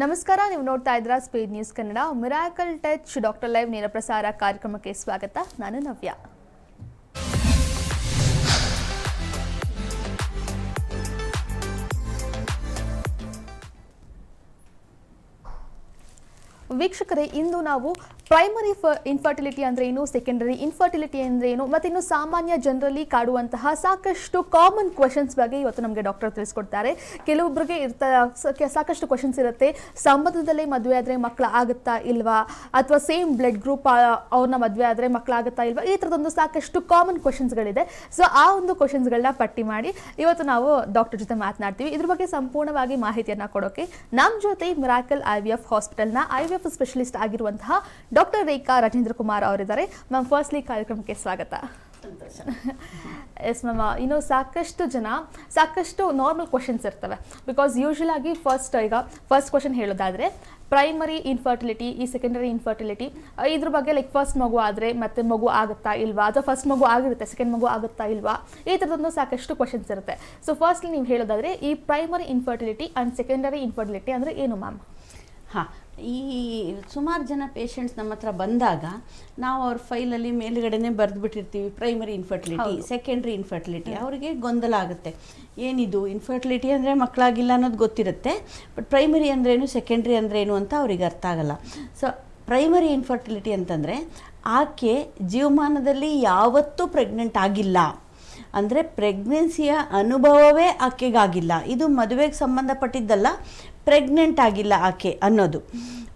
ನಮಸ್ಕಾರ, ನೀವು ನೋಡ್ತಾ ಇದ್ದೀರಾ speed news Kannada. Miracle touch doctor live ನೇರ ಪ್ರಸಾರ ಕಾರ್ಯಕ್ರಮಕ್ಕೆ ಸ್ವಾಗತ. ನಾನು ನವ್ಯ. ವೀಕ್ಷಕರೇ, ಇಂದು ನಾವು ಪ್ರೈಮರಿ ಇನ್ಫರ್ಟಿಲಿಟಿ ಅಂದ್ರೆ ಏನು, ಸೆಕೆಂಡರಿ ಇನ್ಫರ್ಟಿಲಿಟಿ ಅಂದ್ರೆ ಏನು, ಮತ್ತು ಇನ್ನು ಸಾಮಾನ್ಯ ಜನರಲ್ಲಿ ಕಾಡುವಂತಹ ಸಾಕಷ್ಟು ಕಾಮನ್ ಕ್ವೆಶನ್ಸ್ ಬಗ್ಗೆ ಇವತ್ತು ನಮಗೆ ಡಾಕ್ಟರ್ ತಿಳಿಸ್ಕೊಡ್ತಾರೆ. ಕೆಲವೊಬ್ಬರಿಗೆ ಸಾಕಷ್ಟು ಕ್ವೆಶನ್ಸ್ ಇರುತ್ತೆ. ಸಂಬಂಧದಲ್ಲೇ ಮದುವೆ ಆದರೆ ಮಕ್ಕಳು ಆಗುತ್ತಾ ಇಲ್ವಾ, ಅಥವಾ ಸೇಮ್ ಬ್ಲಡ್ ಗ್ರೂಪ್ ಅವ್ರನ್ನ ಮದುವೆ ಆದರೆ ಮಕ್ಕಳಾಗುತ್ತಾ ಇಲ್ವಾ, ಈ ಥರದೊಂದು ಸಾಕಷ್ಟು ಕಾಮನ್ ಕ್ವೆಶನ್ಸ್ಗಳಿದೆ. ಸೊ ಆ ಒಂದು ಕ್ವೆಶನ್ಸ್ಗಳನ್ನ ಪಟ್ಟಿ ಮಾಡಿ ಇವತ್ತು ನಾವು ಡಾಕ್ಟರ್ ಜೊತೆ ಮಾತನಾಡ್ತೀವಿ. ಇದ್ರ ಬಗ್ಗೆ ಸಂಪೂರ್ಣವಾಗಿ ಮಾಹಿತಿಯನ್ನು ಕೊಡೋಕೆ ನಮ್ಮ ಜೊತೆ ಮಿರಾಕಲ್ IVF ಹಾಸ್ಪಿಟಲ್ನ IVF ಸ್ಪೆಷಲಿಸ್ಟ್ ಆಗಿರುವಂತಹ ಡಾಕ್ಟರ್ ರೇಖಾ ರಾಜೇಂದ್ರ ಕುಮಾರ್ ಅವರಿದ್ದಾರೆ. ಮ್ಯಾಮ್, ಫಸ್ಟ್ಲಿ ಕಾರ್ಯಕ್ರಮಕ್ಕೆ ಸ್ವಾಗತ. ಎಸ್ ಮ್ಯಾಮ್, ಇನ್ನು ಸಾಕಷ್ಟು ನಾರ್ಮಲ್ ಕ್ವಶನ್ಸ್ ಇರ್ತವೆ. ಬಿಕಾಸ್ ಯೂಶುವಲ್ ಆಗಿ ಫಸ್ಟ್ ಕ್ವಶನ್ ಹೇಳೋದಾದರೆ ಪ್ರೈಮರಿ ಇನ್ಫರ್ಟಿಲಿಟಿ, ಈ ಸೆಕೆಂಡರಿ ಇನ್ಫರ್ಟಿಲಿಟಿ, ಇದ್ರ ಬಗ್ಗೆ ಲೈಕ್ ಫಸ್ಟ್ ಮಗು ಆದರೆ ಮತ್ತೆ ಮಗು ಆಗುತ್ತಾ ಇಲ್ವಾ, ಅಥವಾ ಫಸ್ಟ್ ಮಗು ಆಗಿರುತ್ತೆ ಸೆಕೆಂಡ್ ಮಗು ಆಗುತ್ತಾ ಇಲ್ವಾ, ಈ ಥರದೊಂದು ಸಾಕಷ್ಟು ಕ್ವಶನ್ಸ್ ಇರುತ್ತೆ. ಸೊ ಫಸ್ಟ್ಲಿ ನೀವು ಹೇಳೋದಾದರೆ ಈ primary infertility and secondary infertility ಅಂದರೆ ಏನು ಮ್ಯಾಮ್? ಹಾಂ, ಈ ಸುಮಾರು ಜನ ಪೇಷಂಟ್ಸ್ ನಮ್ಮ ಹತ್ರ ಬಂದಾಗ ನಾವು ಅವ್ರ ಫೈಲಲ್ಲಿ ಮೇಲುಗಡೆನೇ ಬರೆದುಬಿಟ್ಟಿರ್ತೀವಿ ಪ್ರೈಮರಿ ಇನ್ಫರ್ಟಿಲಿಟಿ, ಸೆಕೆಂಡ್ರಿ ಇನ್ಫರ್ಟಿಲಿಟಿ. ಅವರಿಗೆ ಗೊಂದಲ ಆಗುತ್ತೆ, ಏನಿದು ಇನ್ಫರ್ಟಿಲಿಟಿ ಅಂದರೆ ಮಕ್ಕಳಾಗಿಲ್ಲ ಅನ್ನೋದು ಗೊತ್ತಿರುತ್ತೆ, ಬಟ್ ಪ್ರೈಮರಿ ಅಂದ್ರೇನು ಸೆಕೆಂಡ್ರಿ ಅಂದ್ರೇನು ಅಂತ ಅವ್ರಿಗೆ ಅರ್ಥ ಆಗಲ್ಲ. ಸೊ ಪ್ರೈಮರಿ ಇನ್ಫರ್ಟಿಲಿಟಿ ಅಂತಂದರೆ ಆಕೆ ಜೀವಮಾನದಲ್ಲಿ ಯಾವತ್ತೂ ಪ್ರೆಗ್ನೆಂಟ್ ಆಗಿಲ್ಲ, ಅಂದರೆ ಪ್ರೆಗ್ನೆನ್ಸಿಯ ಅನುಭವವೇ ಆಕೆಗಾಗಿಲ್ಲ, ಇದು ಮದುವೆಗೆ ಸಂಬಂಧಪಟ್ಟಿದ್ದಲ್ಲ, ಪ್ರೆಗ್ನೆಂಟ್ ಆಗಿಲ್ಲ ಆಕೆ ಅನ್ನೋದು.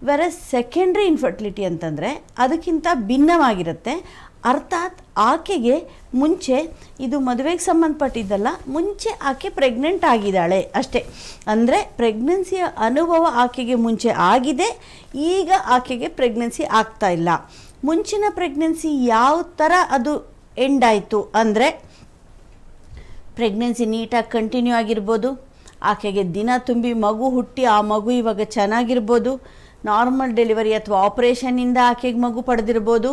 ಬೇರೆ ಸೆಕೆಂಡ್ರಿ ಇನ್ಫರ್ಟಿಲಿಟಿ ಅಂತಂದರೆ ಅದಕ್ಕಿಂತ ಭಿನ್ನವಾಗಿರುತ್ತೆ. ಅರ್ಥಾತ್ ಆಕೆಗೆ ಮುಂಚೆ ಇದು ಮದುವೆಗೆ ಸಂಬಂಧಪಟ್ಟಿದ್ದಲ್ಲ, ಮುಂಚೆ ಆಕೆ ಪ್ರೆಗ್ನೆಂಟ್ ಆಗಿದ್ದಾಳೆ ಅಷ್ಟೇ. ಅಂದರೆ ಪ್ರೆಗ್ನೆನ್ಸಿಯ ಅನುಭವ ಆಕೆಗೆ ಮುಂಚೆ ಆಗಿದೆ, ಈಗ ಆಕೆಗೆ ಪ್ರೆಗ್ನೆನ್ಸಿ ಆಗ್ತಾ ಇಲ್ಲ. ಮುಂಚಿನ ಪ್ರೆಗ್ನೆನ್ಸಿ ಯಾವ ಥರ ಅದು ಎಂಡ್ ಆಯಿತು ಅಂದರೆ ಪ್ರೆಗ್ನೆನ್ಸಿ ನೀಟಾಗಿ ಕಂಟಿನ್ಯೂ ಆಗಿರ್ಬೋದು, ಆಕೆಗೆ ದಿನ ತುಂಬಿ ಮಗು ಹುಟ್ಟಿ ಆ ಮಗು ಇವಾಗ ಚೆನ್ನಾಗಿರ್ಬೋದು, ನಾರ್ಮಲ್ ಡೆಲಿವರಿ ಅಥವಾ ಆಪ್ರೇಷನ್ನಿಂದ ಆಕೆಗೆ ಮಗು ಪಡೆದಿರ್ಬೋದು,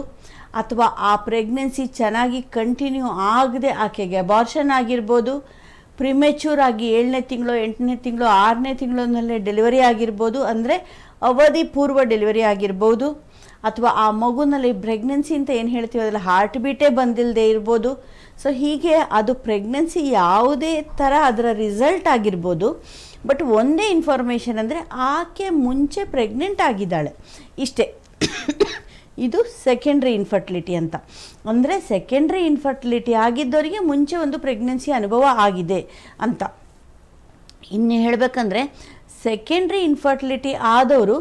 ಅಥವಾ ಆ ಪ್ರೆಗ್ನೆನ್ಸಿ ಚೆನ್ನಾಗಿ ಕಂಟಿನ್ಯೂ ಆಗದೆ ಆಕೆಗೆ ಅಬಾರ್ಷನ್ ಆಗಿರ್ಬೋದು, ಪ್ರಿಮೆಚ್ಯೂರ್ ಆಗಿ 7ನೇ ತಿಂಗಳು 8ನೇ ತಿಂಗಳು 6ನೇ ತಿಂಗಳಲ್ಲೇ ಡೆಲಿವರಿ ಆಗಿರ್ಬೋದು, ಅಂದರೆ ಅವಧಿ ಪೂರ್ವ ಡೆಲಿವರಿ ಆಗಿರ್ಬೋದು, ಅಥವಾ ಆ ಮಗುನಲ್ಲಿ ಪ್ರೆಗ್ನೆನ್ಸಿ ಅಂತ ಏನು ಹೇಳ್ತೀವಿ ಅದರಲ್ಲಿ ಹಾರ್ಟ್ ಬೀಟೇ ಬಂದಿಲ್ಲದೆ ಇರ್ಬೋದು. ಸೊ ಹೀಗೆ ಅದು ಪ್ರೆಗ್ನೆನ್ಸಿ ಯಾವುದೇ ಥರ ಅದರ ರಿಸಲ್ಟ್ ಆಗಿರ್ಬೋದು. ಬಟ್ ಒಂದೇ ಇನ್ಫಾರ್ಮೇಷನ್ ಅಂದರೆ ಆಕೆ ಮುಂಚೆ ಪ್ರೆಗ್ನೆಂಟ್ ಆಗಿದ್ದಾಳೆ, ಇಷ್ಟೇ. ಇದು ಸೆಕೆಂಡ್ರಿ ಇನ್ಫರ್ಟಿಲಿಟಿ ಅಂತ. ಅಂದರೆ ಸೆಕೆಂಡ್ರಿ ಇನ್ಫರ್ಟಿಲಿಟಿ ಆಗಿದ್ದವರಿಗೆ ಮುಂಚೆ ಒಂದು ಪ್ರೆಗ್ನೆನ್ಸಿ ಅನುಭವ ಆಗಿದೆ ಅಂತ. ಇನ್ನು ಹೇಳಬೇಕಂದ್ರೆ ಸೆಕೆಂಡ್ರಿ ಇನ್ಫರ್ಟಿಲಿಟಿ ಆದವರು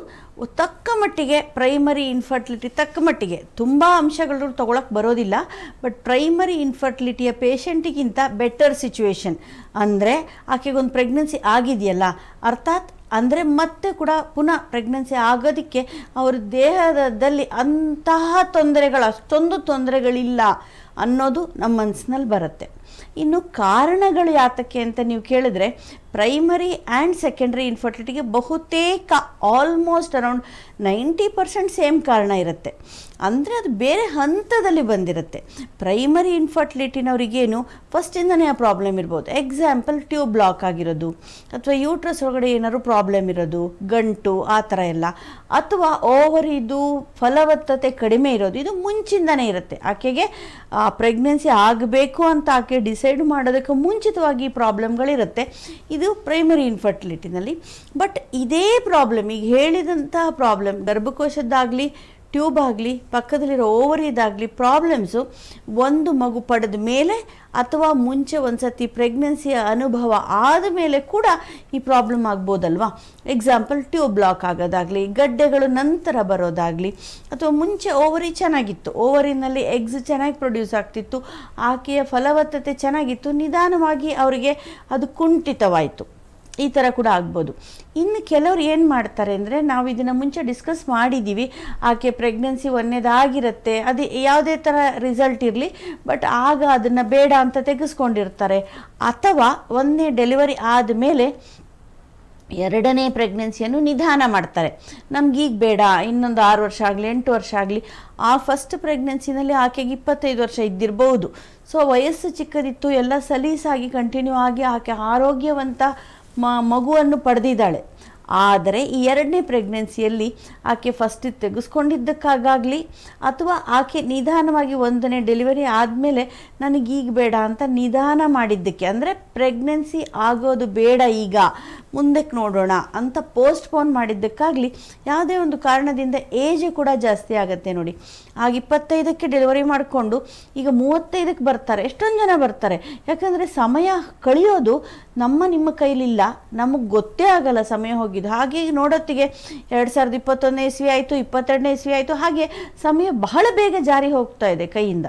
ತಕ್ಕ ಮಟ್ಟಿಗೆ ಪ್ರೈಮರಿ ಇನ್ಫರ್ಟಿಲಿಟಿ ತಕ್ಕ ಮಟ್ಟಿಗೆ ತುಂಬ ಅಂಶಗಳು ತೊಗೊಳಕ್ಕೆ ಬರೋದಿಲ್ಲ, ಬಟ್ ಪ್ರೈಮರಿ ಇನ್ಫರ್ಟಿಲಿಟಿಯ ಪೇಷಂಟಿಗಿಂತ ಬೆಟರ್ ಸಿಚುವೇಶನ್. ಅಂದರೆ ಆಕೆಗೊಂದು ಪ್ರೆಗ್ನೆನ್ಸಿ ಆಗಿದೆಯಲ್ಲ, ಅರ್ಥಾತ್ ಅಂದರೆ ಮತ್ತೆ ಕೂಡ ಪುನಃ ಪ್ರೆಗ್ನೆನ್ಸಿ ಆಗೋದಕ್ಕೆ ಅವ್ರ ದೇಹದಲ್ಲಿ ಅಂತಹ ಅಷ್ಟೊಂದು ತೊಂದರೆಗಳಿಲ್ಲ ಅನ್ನೋದು ನಮ್ಮ ಮನಸ್ಸಿನಲ್ಲಿ ಬರುತ್ತೆ. ಇನ್ನು ಕಾರಣಗಳು ಯಾತಕ್ಕೆ ಅಂತ ನೀವು ಕೇಳಿದ್ರೆ ಪ್ರೈಮರಿ ಆ್ಯಂಡ್ ಸೆಕೆಂಡ್ರಿ ಇನ್ಫರ್ಟಿಲಿಟಿಗೆ ಬಹುತೇಕ ಆಲ್ಮೋಸ್ಟ್ ಅರೌಂಡ್ 90% ಸೇಮ್ ಕಾರಣ ಇರುತ್ತೆ. ಅಂದರೆ ಅದು ಬೇರೆ ಹಂತದಲ್ಲಿ ಬಂದಿರುತ್ತೆ. ಪ್ರೈಮರಿ ಇನ್ಫರ್ಟಿಲಿಟಿನವ್ರಿಗೇನು ಫಸ್ಟಿಂದನೇ ಆ ಪ್ರಾಬ್ಲಮ್ ಇರ್ಬೋದು. ಎಕ್ಸಾಂಪಲ್ ಟ್ಯೂಬ್ ಬ್ಲಾಕ್ ಆಗಿರೋದು, ಅಥವಾ ಯೂಟ್ರಸ್ ಒಳಗಡೆ ಏನಾದ್ರು ಪ್ರಾಬ್ಲಮ್ ಇರೋದು, ಗಂಟು ಆ ಥರ ಎಲ್ಲ, ಅಥವಾ ಓವರಿದು ಫಲವತ್ತತೆ ಕಡಿಮೆ ಇರೋದು, ಇದು ಮುಂಚಿಂದನೇ ಇರುತ್ತೆ. ಆಕೆಗೆ ಪ್ರೆಗ್ನೆನ್ಸಿ ಆಗಬೇಕು ಅಂತ ಆಕೆ ಡಿಸೈಡ್ ಮಾಡೋದಕ್ಕೆ ಮುಂಚಿತವಾಗಿ ಈ ಪ್ರಾಬ್ಲಮ್ಗಳಿರುತ್ತೆ. ಇದು ಪ್ರೈಮರಿ ಇನ್ಫರ್ಟಿಲಿಟಿನಲ್ಲಿ. ಬಟ್ ಇದೇ ಪ್ರಾಬ್ಲಮ್, ಈಗ ಹೇಳಿದಂತಹ ಪ್ರಾಬ್ಲಮ್, ಗರ್ಭಕೋಶದ್ದಾಗಲಿ ಟ್ಯೂಬ್ ಆಗಲಿ ಪಕ್ಕದಲ್ಲಿರೋ ಓವರಿದಾಗಲಿ ಪ್ರಾಬ್ಲಮ್ಸು ಒಂದು ಮಗು ಪಡೆದ ಮೇಲೆ ಅಥವಾ ಮುಂಚೆ ಒಂದು ಸತಿ ಪ್ರೆಗ್ನೆನ್ಸಿಯ ಅನುಭವ ಆದ ಮೇಲೆ ಕೂಡ ಈ ಪ್ರಾಬ್ಲಮ್ ಆಗ್ಬೋದಲ್ವಾ. ಎಕ್ಸಾಂಪಲ್ ಟ್ಯೂಬ್ ಬ್ಲಾಕ್ ಆಗೋದಾಗಲಿ, ಗಡ್ಡೆಗಳು ನಂತರ ಬರೋದಾಗಲಿ, ಅಥವಾ ಮುಂಚೆ ಓವರಿ ಚೆನ್ನಾಗಿತ್ತು, ಓವರಿನಲ್ಲಿ ಎಗ್ಸ್ ಚೆನ್ನಾಗಿ ಪ್ರೊಡ್ಯೂಸ್ ಆಗ್ತಿತ್ತು, ಆಕೆಯ ಫಲವತ್ತತೆ ಚೆನ್ನಾಗಿತ್ತು, ನಿಧಾನವಾಗಿ ಅವರಿಗೆ ಅದು ಕುಂಠಿತವಾಯಿತು, ಈ ಥರ ಕೂಡ ಆಗ್ಬೋದು. ಇನ್ನು ಕೆಲವರು ಏನು ಮಾಡ್ತಾರೆ ಅಂದರೆ, ನಾವು ಇದನ್ನು ಮುಂಚೆ ಡಿಸ್ಕಸ್ ಮಾಡಿದ್ದೀವಿ, ಆಕೆ ಪ್ರೆಗ್ನೆನ್ಸಿ ಒಂದೇದಾಗಿರುತ್ತೆ, ಅದು ಯಾವುದೇ ಥರ ರಿಸಲ್ಟ್ ಇರಲಿ, ಬಟ್ ಆಗ ಅದನ್ನು ಬೇಡ ಅಂತ ತೆಗೆಸ್ಕೊಂಡಿರ್ತಾರೆ. ಅಥವಾ ಒಂದನೇ ಡೆಲಿವರಿ ಆದಮೇಲೆ 2ನೇ ಪ್ರೆಗ್ನೆನ್ಸಿಯನ್ನು ನಿಧಾನ ಮಾಡ್ತಾರೆ, ನಮಗೀಗ ಬೇಡ, ಇನ್ನೊಂದು 6 ವರ್ಷ ಆಗಲಿ 8 ವರ್ಷ ಆಗಲಿ. ಆ ಫಸ್ಟ್ ಪ್ರೆಗ್ನೆನ್ಸಿನಲ್ಲಿ ಆಕೆಗೆ 25 ವರ್ಷ ಇದ್ದಿರಬಹುದು. ಸೊ ವಯಸ್ಸು ಚಿಕ್ಕದಿತ್ತು, ಎಲ್ಲ ಸಲೀಸಾಗಿ ಕಂಟಿನ್ಯೂ ಆಗಿ ಆಕೆ ಆರೋಗ್ಯವಂತ ಮಗುವನ್ನು ಪಡೆದಿದ್ದಾಳೆ. ಆದರೆ ಈ ಎರಡನೇ ಪ್ರೆಗ್ನೆನ್ಸಿಯಲ್ಲಿ ಆಕೆ ಫಸ್ಟ್ ತೆಗೆಸ್ಕೊಂಡಿದ್ದಕ್ಕಾಗಲಿ ಅಥವಾ ಆಕೆ ನಿಧಾನವಾಗಿ 1ನೇ ಡೆಲಿವರಿ ಆದಮೇಲೆ ನನಗೀಗ ಬೇಡ ಅಂತ ನಿಧಾನ ಮಾಡಿದ್ದಕ್ಕೆ, ಅಂದರೆ ಪ್ರೆಗ್ನೆನ್ಸಿ ಆಗೋದು ಬೇಡ ಈಗ ಮುಂದಕ್ಕೆ ನೋಡೋಣ ಅಂತ ಪೋಸ್ಟ್ಪೋನ್ ಮಾಡಿದ್ದಕ್ಕಾಗಲಿ ಯಾವುದೇ ಒಂದು ಕಾರಣದಿಂದ ಏಜ್ ಕೂಡ ಜಾಸ್ತಿ ಆಗುತ್ತೆ ನೋಡಿ. ಆಗ 25ಕ್ಕೆ ಡೆಲಿವರಿ ಮಾಡಿಕೊಂಡು ಈಗ 35ಕ್ಕೆ ಬರ್ತಾರೆ, ಎಷ್ಟೊಂದು ಜನ ಬರ್ತಾರೆ. ಯಾಕಂದರೆ ಸಮಯ ಕಳೆಯೋದು ನಿಮ್ಮ ಕೈಲಿಲ್ಲ, ನಮಗೆ ಗೊತ್ತೇ ಆಗಲ್ಲ ಸಮಯ ಹೋಗಿದ್ದು. ಹಾಗೆ ನೋಡೋತ್ತಿಗೆ 2021 ಇಸ್ವಿ ಆಯಿತು, 22ನೇ ಇಸ್ವಿ ಆಯಿತು, ಹಾಗೆ ಸಮಯ ಬಹಳ ಬೇಗ ಜಾರಿ ಹೋಗ್ತಾ ಇದೆ ಕೈಯಿಂದ.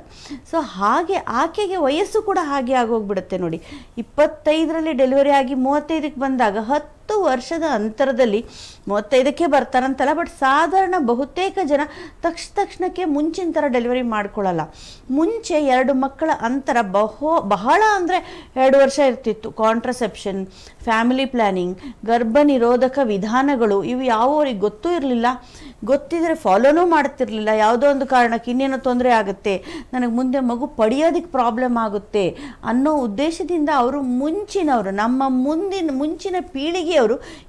ಸೊ ಹಾಗೆ ಆಕೆಗೆ ವಯಸ್ಸು ಕೂಡ ಹಾಗೆ ಆಗೋಗ್ಬಿಡುತ್ತೆ ನೋಡಿ. 25ರಲ್ಲಿ ಡೆಲಿವರಿ ಆಗಿ 35ಕ್ಕೆ ಬಂದಾಗ 10 ವರ್ಷದ ಅಂತರದಲ್ಲಿ 35ಕ್ಕೆ ಬರ್ತಾರಂತಲ್ಲ, ಬಟ್ ಸಾಧಾರಣ ಬಹುತೇಕ ಜನ ತಕ್ಷಣಕ್ಕೆ ಮುಂಚಿನ ಥರ ಡೆಲಿವರಿ ಮಾಡ್ಕೊಳ್ಳಲ್ಲ. ಮುಂಚೆ 2 ಮಕ್ಕಳ ಅಂತರ ಬಹಳ ಅಂದರೆ 2 ವರ್ಷ ಇರ್ತಿತ್ತು. ಕಾಂಟ್ರಸೆಪ್ಷನ್, ಫ್ಯಾಮಿಲಿ ಪ್ಲ್ಯಾನಿಂಗ್, ಗರ್ಭ ನಿರೋಧಕ ವಿಧಾನಗಳು ಇವು ಅವ್ರಿಗೆ ಗೊತ್ತೂ ಇರಲಿಲ್ಲ. ಗೊತ್ತಿದ್ರೆ ಫಾಲೋನೂ ಮಾಡ್ತಿರ್ಲಿಲ್ಲ. ಯಾವುದೋ ಒಂದು ಕಾರಣಕ್ಕೆ ಇನ್ನೇನೋ ತೊಂದರೆ ಆಗುತ್ತೆ, ನನಗೆ ಮುಂದೆ ಮಗು ಪಡೆಯೋದಕ್ಕೆ ಪ್ರಾಬ್ಲಮ್ ಆಗುತ್ತೆ ಅನ್ನೋ ಉದ್ದೇಶದಿಂದ ಅವರು ಮುಂಚಿನವರು, ನಮ್ಮ ಮುಂಚಿನ ಪೀಳಿಗೆಯವರು